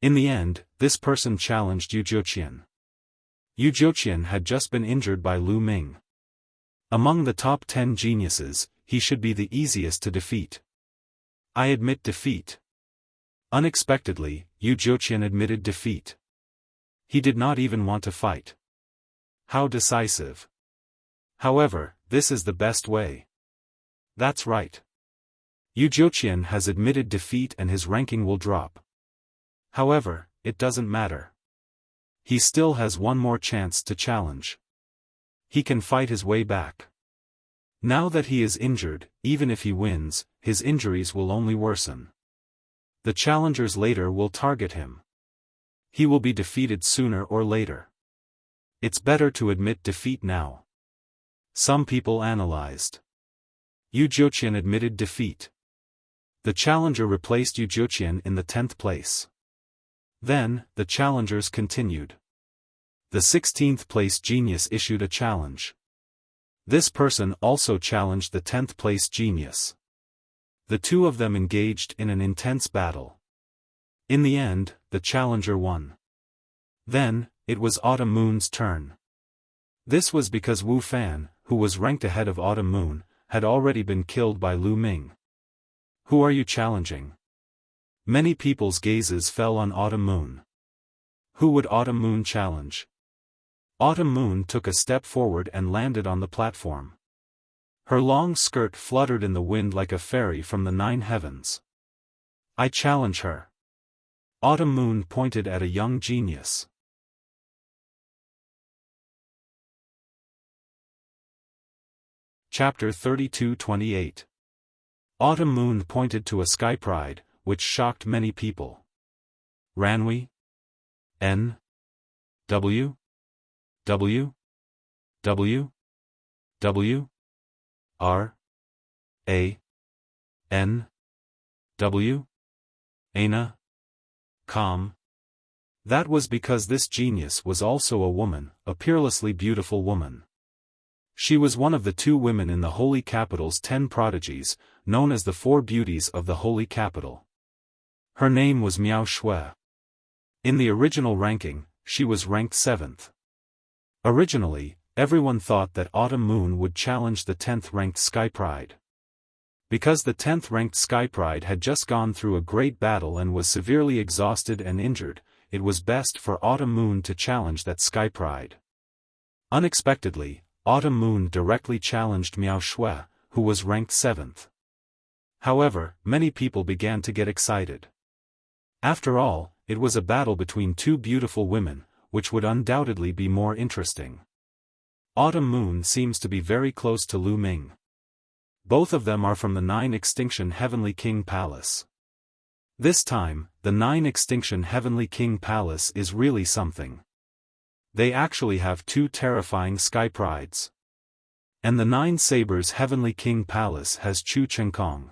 In the end, this person challenged Yu Jiuqian. Yu Jiuqian had just been injured by Lu Ming. Among the top 10 geniuses, he should be the easiest to defeat. I admit defeat. Unexpectedly, Yu Jiuqian admitted defeat. He did not even want to fight. How decisive. However, this is the best way. That's right. Yu Jiuqian has admitted defeat and his ranking will drop. However, it doesn't matter. He still has one more chance to challenge. He can fight his way back. Now that he is injured, even if he wins, his injuries will only worsen. The challengers later will target him. He will be defeated sooner or later. It's better to admit defeat now. Some people analyzed. Yu Jiuqian admitted defeat. The challenger replaced Yu Jiuqian in the 10th place. Then, the challengers continued. The 16th place genius issued a challenge. This person also challenged the 10th place genius. The two of them engaged in an intense battle. In the end, the challenger won. Then, it was Autumn Moon's turn. This was because Wu Fan, who was ranked ahead of Autumn Moon, had already been killed by Lu Ming. Who are you challenging? Many people's gazes fell on Autumn Moon. Who would Autumn Moon challenge? Autumn Moon took a step forward and landed on the platform. Her long skirt fluttered in the wind like a fairy from the 9 heavens. I challenge her. Autumn Moon pointed at a young genius. Chapter 32-28. Autumn Moon pointed to a sky pride, which shocked many people. Ranwi? N? W? W? W? W? R? A? N? W? Ana? Com? That was because this genius was also a woman, a peerlessly beautiful woman. She was one of the 2 women in the Holy Capital's 10 prodigies, known as the 4 beauties of the Holy Capital. Her name was Miao Shui. In the original ranking, she was ranked 7th. Originally, everyone thought that Autumn Moon would challenge the 10th ranked Sky Pride. Because the 10th ranked Sky Pride had just gone through a great battle and was severely exhausted and injured, it was best for Autumn Moon to challenge that Sky Pride. Unexpectedly, Autumn Moon directly challenged Miao Shui, who was ranked 7th. However, many people began to get excited. After all, it was a battle between 2 beautiful women, which would undoubtedly be more interesting. Autumn Moon seems to be very close to Lu Ming. Both of them are from the 9 Extinction Heavenly King Palace. This time, the 9 Extinction Heavenly King Palace is really something. They actually have 2 terrifying sky prides. And the 9 Sabers Heavenly King Palace has Chu Chengkong.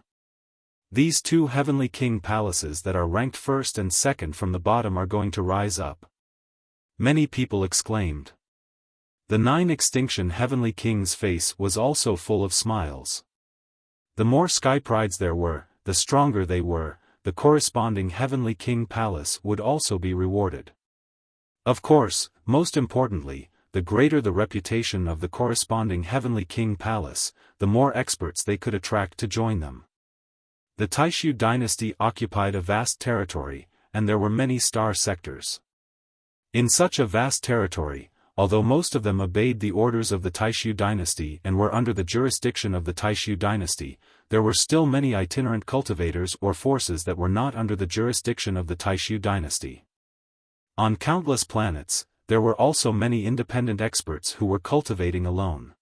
These 2 Heavenly King Palaces that are ranked first and second from the bottom are going to rise up. Many people exclaimed. The 9 Extinction Heavenly King's face was also full of smiles. The more sky prides there were, the stronger they were, the corresponding Heavenly King Palace would also be rewarded. Of course, most importantly, the greater the reputation of the corresponding Heavenly King Palace, the more experts they could attract to join them. The Taishu dynasty occupied a vast territory, and there were many star sectors. In such a vast territory, although most of them obeyed the orders of the Taishu dynasty and were under the jurisdiction of the Taishu dynasty, there were still many itinerant cultivators or forces that were not under the jurisdiction of the Taishu dynasty. On countless planets, there were also many independent experts who were cultivating alone.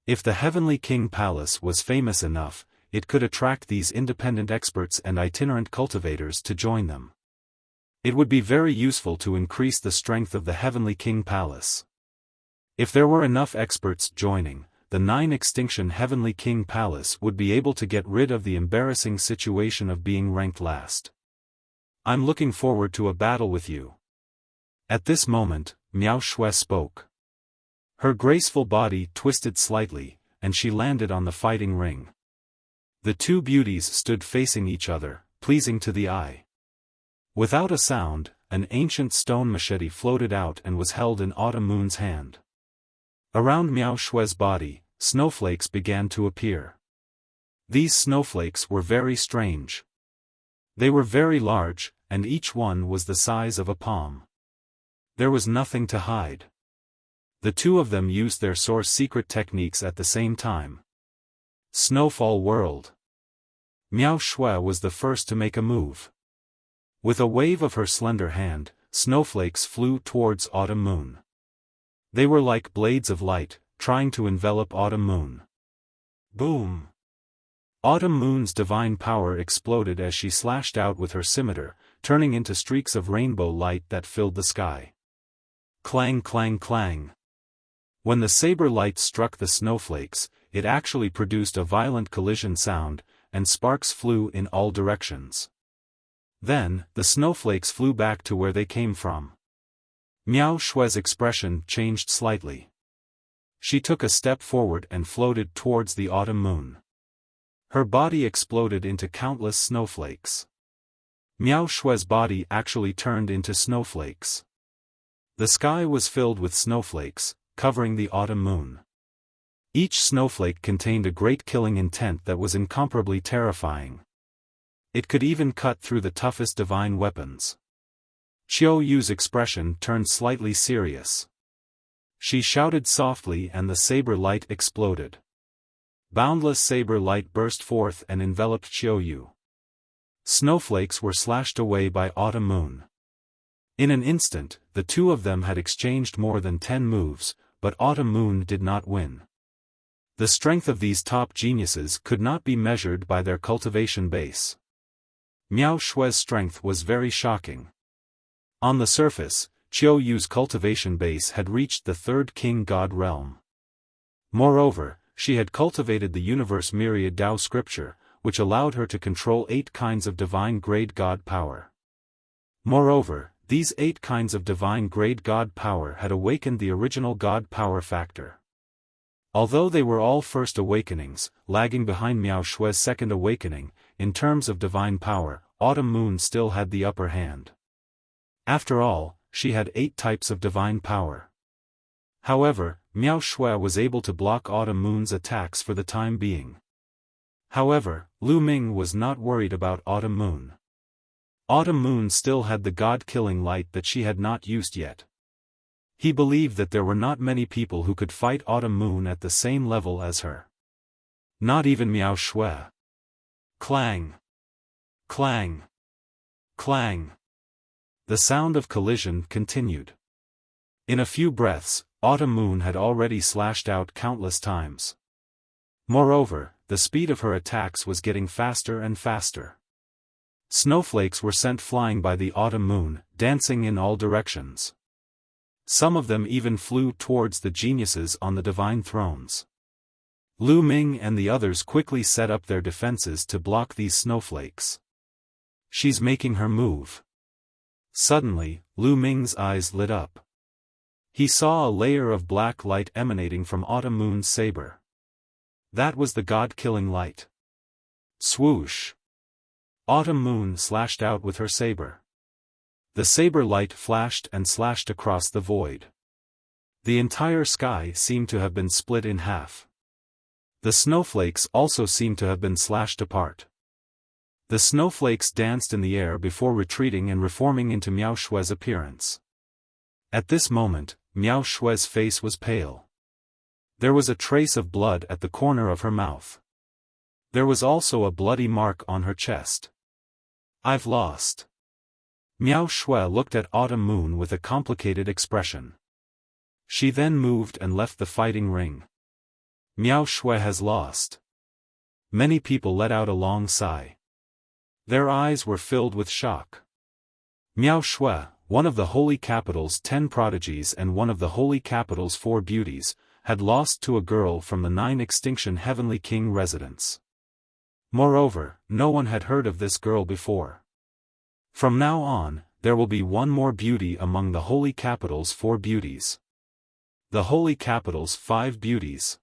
If the Heavenly King Palace was famous enough, it could attract these independent experts and itinerant cultivators to join them. It would be very useful to increase the strength of the Heavenly King Palace. If there were enough experts joining, the 9 Extinction Heavenly King Palace would be able to get rid of the embarrassing situation of being ranked last. I'm looking forward to a battle with you. At this moment, Miao Shui spoke. Her graceful body twisted slightly, and she landed on the fighting ring. The 2 beauties stood facing each other, pleasing to the eye. Without a sound, an ancient stone machete floated out and was held in Autumn Moon's hand. Around Miao Shui's body, snowflakes began to appear. These snowflakes were very strange. They were very large, and each one was the size of a palm. There was nothing to hide. The 2 of them used their source secret techniques at the same time. Snowfall World. Miao Shui was the first to make a move. With a wave of her slender hand, snowflakes flew towards Autumn Moon. They were like blades of light, trying to envelop Autumn Moon. Boom! Autumn Moon's divine power exploded as she slashed out with her scimitar, turning into streaks of rainbow light that filled the sky. Clang clang clang. When the saber light struck the snowflakes, it actually produced a violent collision sound, and sparks flew in all directions. Then, the snowflakes flew back to where they came from. Miao Shui's expression changed slightly. She took a step forward and floated towards the Autumn Moon. Her body exploded into countless snowflakes. Miao Shui's body actually turned into snowflakes. The sky was filled with snowflakes, covering the Autumn Moon. Each snowflake contained a great killing intent that was incomparably terrifying. It could even cut through the toughest divine weapons. Qiu Yu's expression turned slightly serious. She shouted softly and the saber light exploded. Boundless saber light burst forth and enveloped Qiu Yu. Snowflakes were slashed away by Autumn Moon. In an instant, the 2 of them had exchanged more than 10 moves, but Autumn Moon did not win. The strength of these top geniuses could not be measured by their cultivation base. Miao Shui's strength was very shocking. On the surface, Qiu Yu's cultivation base had reached the 3rd King God realm. Moreover, she had cultivated the universe myriad Dao scripture, which allowed her to control 8 kinds of divine grade God power. Moreover, these 8 kinds of divine grade God power had awakened the original God power factor. Although they were all first awakenings, lagging behind Miao Shui's second awakening, in terms of divine power, Autumn Moon still had the upper hand. After all, she had 8 types of divine power. However, Miao Shui was able to block Autumn Moon's attacks for the time being. However, Lu Ming was not worried about Autumn Moon. Autumn Moon still had the god-killing light that she had not used yet. He believed that there were not many people who could fight Autumn Moon at the same level as her. Not even Miao Shui. Clang! Clang! Clang! The sound of collision continued. In a few breaths, Autumn Moon had already slashed out countless times. Moreover, the speed of her attacks was getting faster and faster. Snowflakes were sent flying by the Autumn Moon, dancing in all directions. Some of them even flew towards the geniuses on the divine thrones. Lu Ming and the others quickly set up their defenses to block these snowflakes. She's making her move. Suddenly, Lu Ming's eyes lit up. He saw a layer of black light emanating from Autumn Moon's saber. That was the god-killing light. Swoosh! Autumn Moon slashed out with her saber. The saber light flashed and slashed across the void. The entire sky seemed to have been split in half. The snowflakes also seemed to have been slashed apart. The snowflakes danced in the air before retreating and reforming into Miao Shue's appearance. At this moment, Miao Shue's face was pale. There was a trace of blood at the corner of her mouth. There was also a bloody mark on her chest. I've lost. Miao Shui looked at Autumn Moon with a complicated expression. She then moved and left the fighting ring. Miao Shui has lost. Many people let out a long sigh. Their eyes were filled with shock. Miao Shui, one of the Holy Capital's 10 prodigies and one of the Holy Capital's 4 beauties, had lost to a girl from the 9 Extinction Heavenly King residence. Moreover, no one had heard of this girl before. From now on, there will be one more beauty among the Holy Capital's 4 beauties. The Holy Capital's 5 beauties.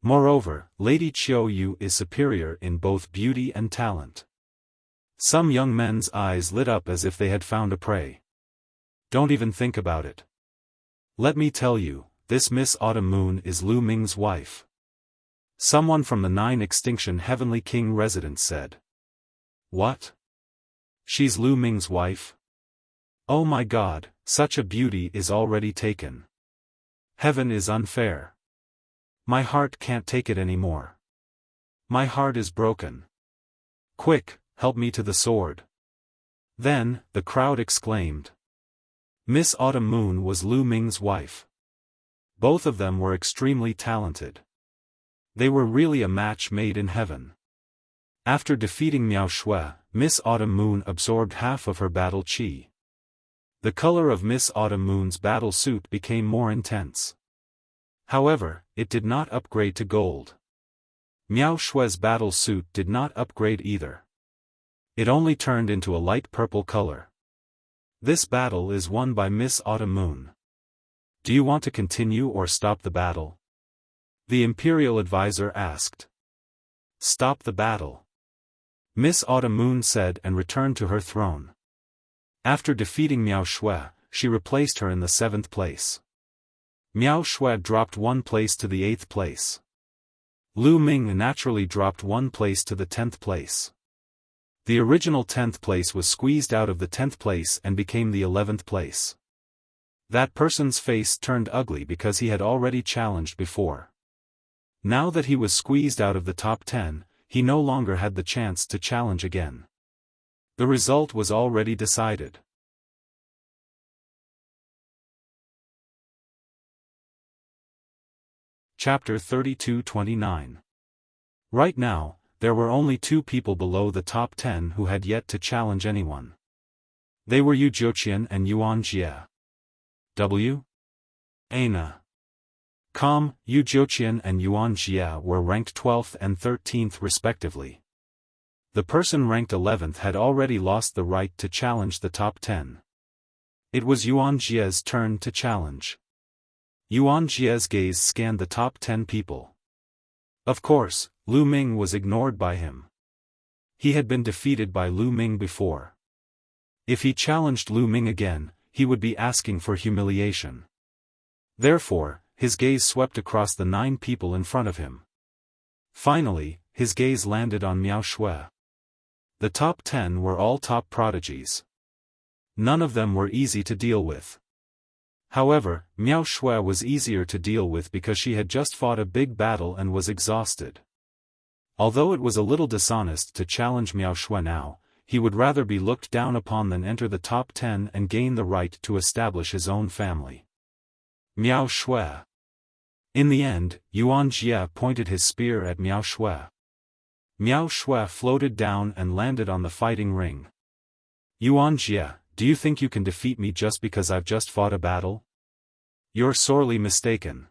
Moreover, Lady Qiu Yu is superior in both beauty and talent. Some young men's eyes lit up as if they had found a prey. Don't even think about it. Let me tell you, this Miss Autumn Moon is Lu Ming's wife. Someone from the 9 Extinction Heavenly King residence said. What? She's Lu Ming's wife? Oh my god, such a beauty is already taken. Heaven is unfair. My heart can't take it anymore. My heart is broken. Quick, help me to the sword. Then, the crowd exclaimed. Miss Autumn Moon was Lu Ming's wife. Both of them were extremely talented. They were really a match made in heaven. After defeating Miao Shui, Miss Autumn Moon absorbed half of her battle chi. The color of Miss Autumn Moon's battle suit became more intense. However, it did not upgrade to gold. Miao Shui's battle suit did not upgrade either. It only turned into a light purple color. This battle is won by Miss Autumn Moon. Do you want to continue or stop the battle? The Imperial Advisor asked. Stop the battle. Miss Autumn Moon said and returned to her throne. After defeating Miao Shui, she replaced her in the 7th place. Miao Shui dropped 1 place to the 8th place. Lu Ming naturally dropped 1 place to the 10th place. The original 10th place was squeezed out of the 10th place and became the 11th place. That person's face turned ugly because he had already challenged before. Now that he was squeezed out of the top 10, he no longer had the chance to challenge again. The result was already decided. Chapter 32-29. Right now, there were only 2 people below the top 10 who had yet to challenge anyone. They were Yu Jiuqian and Yuan Jie. W. Ana. Yu Jiuqian and Yuan Jie were ranked 12th and 13th respectively. The person ranked 11th had already lost the right to challenge the top 10. It was Yuan Jie's turn to challenge. Yuan Jie's gaze scanned the top 10 people. Of course, Lu Ming was ignored by him. He had been defeated by Lu Ming before. If he challenged Lu Ming again, he would be asking for humiliation. Therefore, his gaze swept across the 9 people in front of him. Finally, his gaze landed on Miao Shui. The top 10 were all top prodigies. None of them were easy to deal with. However, Miao Shui was easier to deal with because she had just fought a big battle and was exhausted. Although it was a little dishonest to challenge Miao Shui now, he would rather be looked down upon than enter the top 10 and gain the right to establish his own family. Miao Shui. In the end, Yuan Jie pointed his spear at Miao Shui. Miao Shui floated down and landed on the fighting ring. Yuan Jie, do you think you can defeat me just because I've just fought a battle? You're sorely mistaken.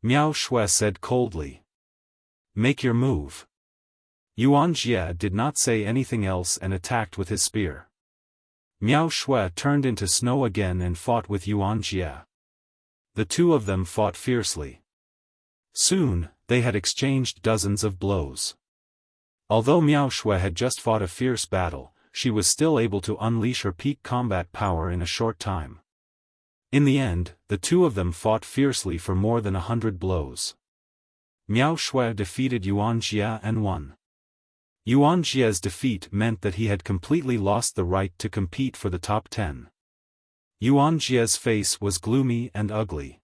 Miao Shui said coldly. Make your move. Yuan Jie did not say anything else and attacked with his spear. Miao Shui turned into snow again and fought with Yuan Jie. The two of them fought fiercely. Soon, they had exchanged dozens of blows. Although Miao Shui had just fought a fierce battle, she was still able to unleash her peak combat power in a short time. In the end, the two of them fought fiercely for more than 100 blows. Miao Shui defeated Yuan Jie and won. Yuan Jie's defeat meant that he had completely lost the right to compete for the top 10. Yuan Jie's face was gloomy and ugly.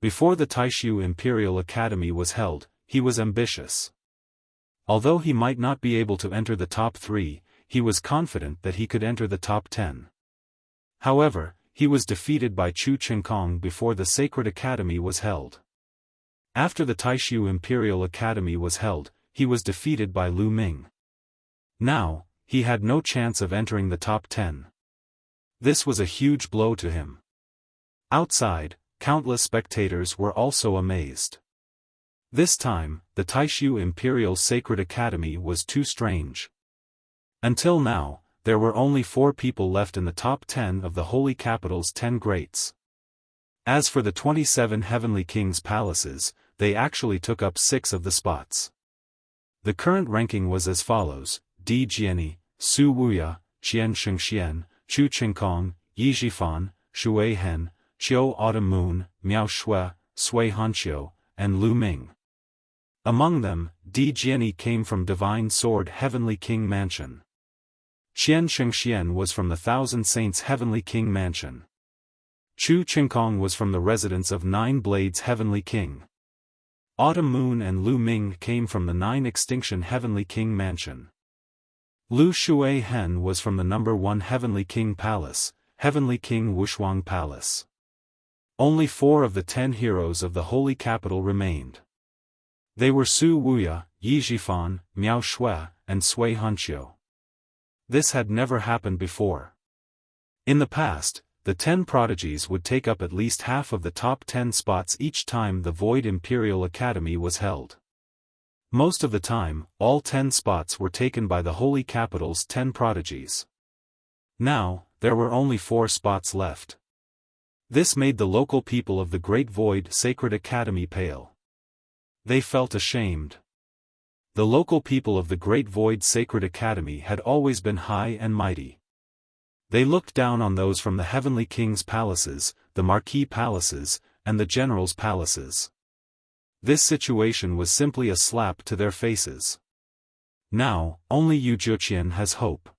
Before the Taishu Imperial Academy was held, he was ambitious. Although he might not be able to enter the top 3, he was confident that he could enter the top 10. However, he was defeated by Chu Qingkong before the Sacred Academy was held. After the Taishu Imperial Academy was held, he was defeated by Lu Ming. Now, he had no chance of entering the top 10. This was a huge blow to him. Outside, countless spectators were also amazed. This time, the Taishu Imperial Sacred Academy was too strange. Until now, there were only 4 people left in the top 10 of the Holy Capital's 10 greats. As for the 27 Heavenly Kings' palaces, they actually took up 6 of the spots. The current ranking was as follows: Di Jiani, Su Wuya, Qian Shengxian, Chu Qingkong, Yi Xiaofan, Shui Hen, Qiu Autumn Moon, Miao Shui, Sui Hanqiu, and Lu Ming. Among them, Di Jiani came from Divine Sword Heavenly King Mansion. Qian Shengxian was from the Thousand Saints Heavenly King Mansion. Chu Qingkong was from the residence of 9 Blades Heavenly King. Autumn Moon and Lu Ming came from the 9 Extinction Heavenly King Mansion. Lu Shui Hen was from the number 1 Heavenly King Palace, Heavenly King Wushuang Palace. Only 4 of the 10 heroes of the Holy Capital remained. They were Su Wuya, Yi Xiaofan, Miao Shui, and Sui Hanqiu. This had never happened before. In the past, the 10 prodigies would take up at least half of the top 10 spots each time the Void Imperial Academy was held. Most of the time, all 10 spots were taken by the Holy Capital's 10 prodigies. Now, there were only 4 spots left. This made the local people of the Great Void Sacred Academy pale. They felt ashamed. The local people of the Great Void Sacred Academy had always been high and mighty. They looked down on those from the Heavenly King's palaces, the Marquis palaces, and the General's palaces. This situation was simply a slap to their faces. Now, only Yu Zhuqian has hope.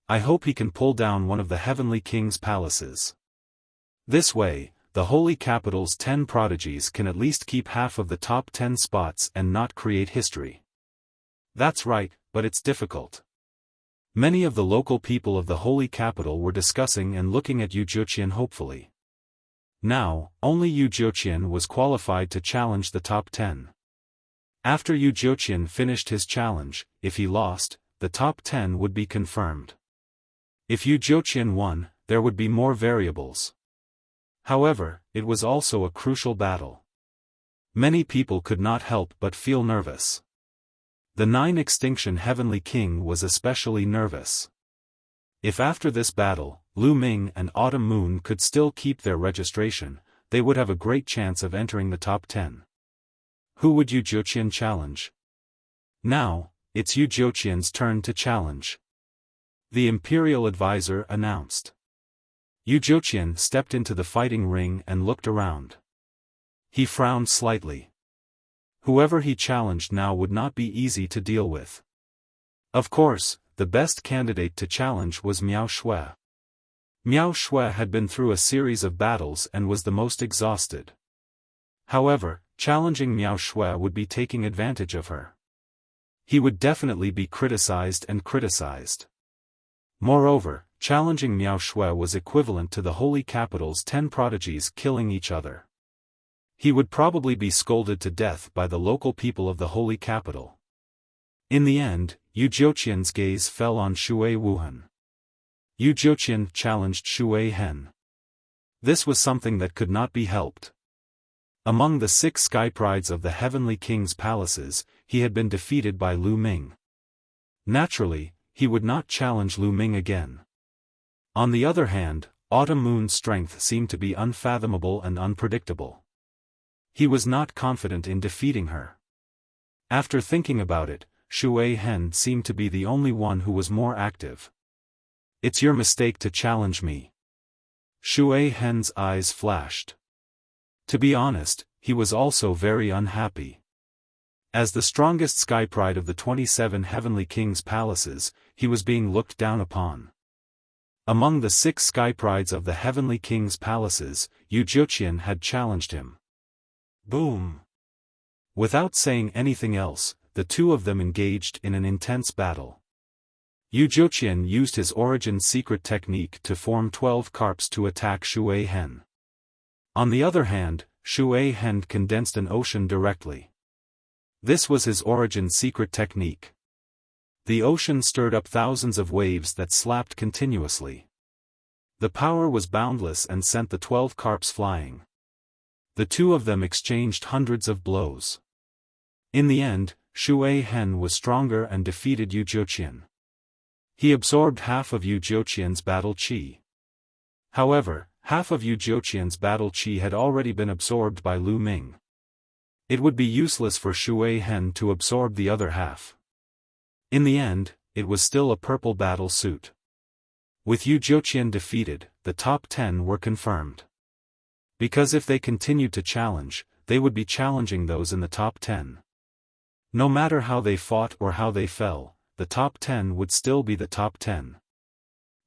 I hope he can pull down one of the Heavenly King's palaces. This way, the Holy Capital's 10 prodigies can at least keep half of the top 10 spots and not create history. That's right, but it's difficult. Many of the local people of the Holy Capital were discussing and looking at Yu Zhuqian hopefully. Now, only Yu Zhuqian was qualified to challenge the top 10. After Yu Zhuqian finished his challenge, if he lost, the top 10 would be confirmed. If Yu Zhuqian won, there would be more variables. However, it was also a crucial battle. Many people could not help but feel nervous. The 9 Extinction Heavenly King was especially nervous. If after this battle, Lu Ming and Autumn Moon could still keep their registration, they would have a great chance of entering the top 10. Who would Yu Zhuqian challenge? Now, it's Yu Zhuqian's turn to challenge. The Imperial Advisor announced. Yu Zhuqian stepped into the fighting ring and looked around. He frowned slightly. Whoever he challenged now would not be easy to deal with. Of course, the best candidate to challenge was Miao Shui. Miao Shui had been through a series of battles and was the most exhausted. However, challenging Miao Shui would be taking advantage of her. He would definitely be criticized and criticized. Moreover, challenging Miao Shui was equivalent to the holy capital's 10 prodigies killing each other. He would probably be scolded to death by the local people of the holy capital. In the end, Yu Jiuqian's gaze fell on Shui Wuhan. Yu Jiuqian challenged Shui Hen. This was something that could not be helped. Among the 6 sky prides of the heavenly king's palaces, he had been defeated by Lu Ming. Naturally, he would not challenge Lu Ming again. On the other hand, Autumn Moon's strength seemed to be unfathomable and unpredictable. He was not confident in defeating her. After thinking about it, Shui Hen seemed to be the only one who was more active. "It's your mistake to challenge me." Shui Hen's eyes flashed. To be honest, he was also very unhappy. As the strongest sky pride of the 27 heavenly kings' palaces, he was being looked down upon. Among the 6 sky prides of the heavenly kings' palaces, Yu Jiuqian had challenged him. Boom! Without saying anything else, the two of them engaged in an intense battle. Yu Jiuqian used his origin secret technique to form 12 carps to attack Shui Hen. On the other hand, Shui Hen condensed an ocean directly. This was his origin secret technique. The ocean stirred up thousands of waves that slapped continuously. The power was boundless and sent the 12 carps flying. The two of them exchanged hundreds of blows. In the end, Shui Hen was stronger and defeated Yu Jiuqian. He absorbed half of Yu Jiuqian's battle qi. However, half of Yu Jiuqian's battle qi had already been absorbed by Lu Ming. It would be useless for Shui Hen to absorb the other half. In the end, it was still a purple battle suit. With Yu Jiuqian defeated, the top 10 were confirmed. Because if they continued to challenge, they would be challenging those in the top 10. No matter how they fought or how they fell, the top 10 would still be the top 10.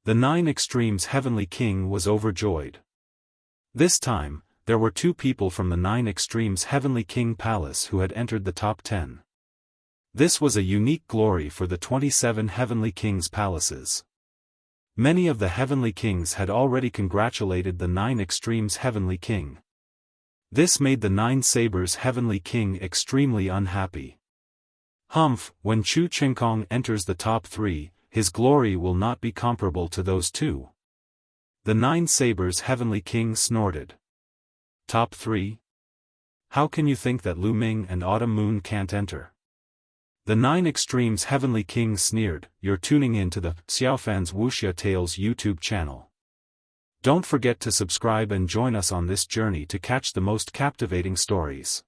The 9 Extremes Heavenly King was overjoyed. This time, there were 2 people from the 9 Extremes Heavenly King Palace who had entered the top 10. This was a unique glory for the 27 Heavenly Kings' palaces. Many of the Heavenly Kings had already congratulated the 9 Extremes Heavenly King. This made the 9 Sabers Heavenly King extremely unhappy. Humph, when Chu Qingkong enters the top 3, his glory will not be comparable to those 2. The 9 Sabers Heavenly King snorted. Top 3? How can you think that Lu Ming and Autumn Moon can't enter? The 9 Extremes Heavenly King sneered. You're tuning in to the Xiaofan's Wuxia Tales YouTube channel. Don't forget to subscribe and join us on this journey to catch the most captivating stories.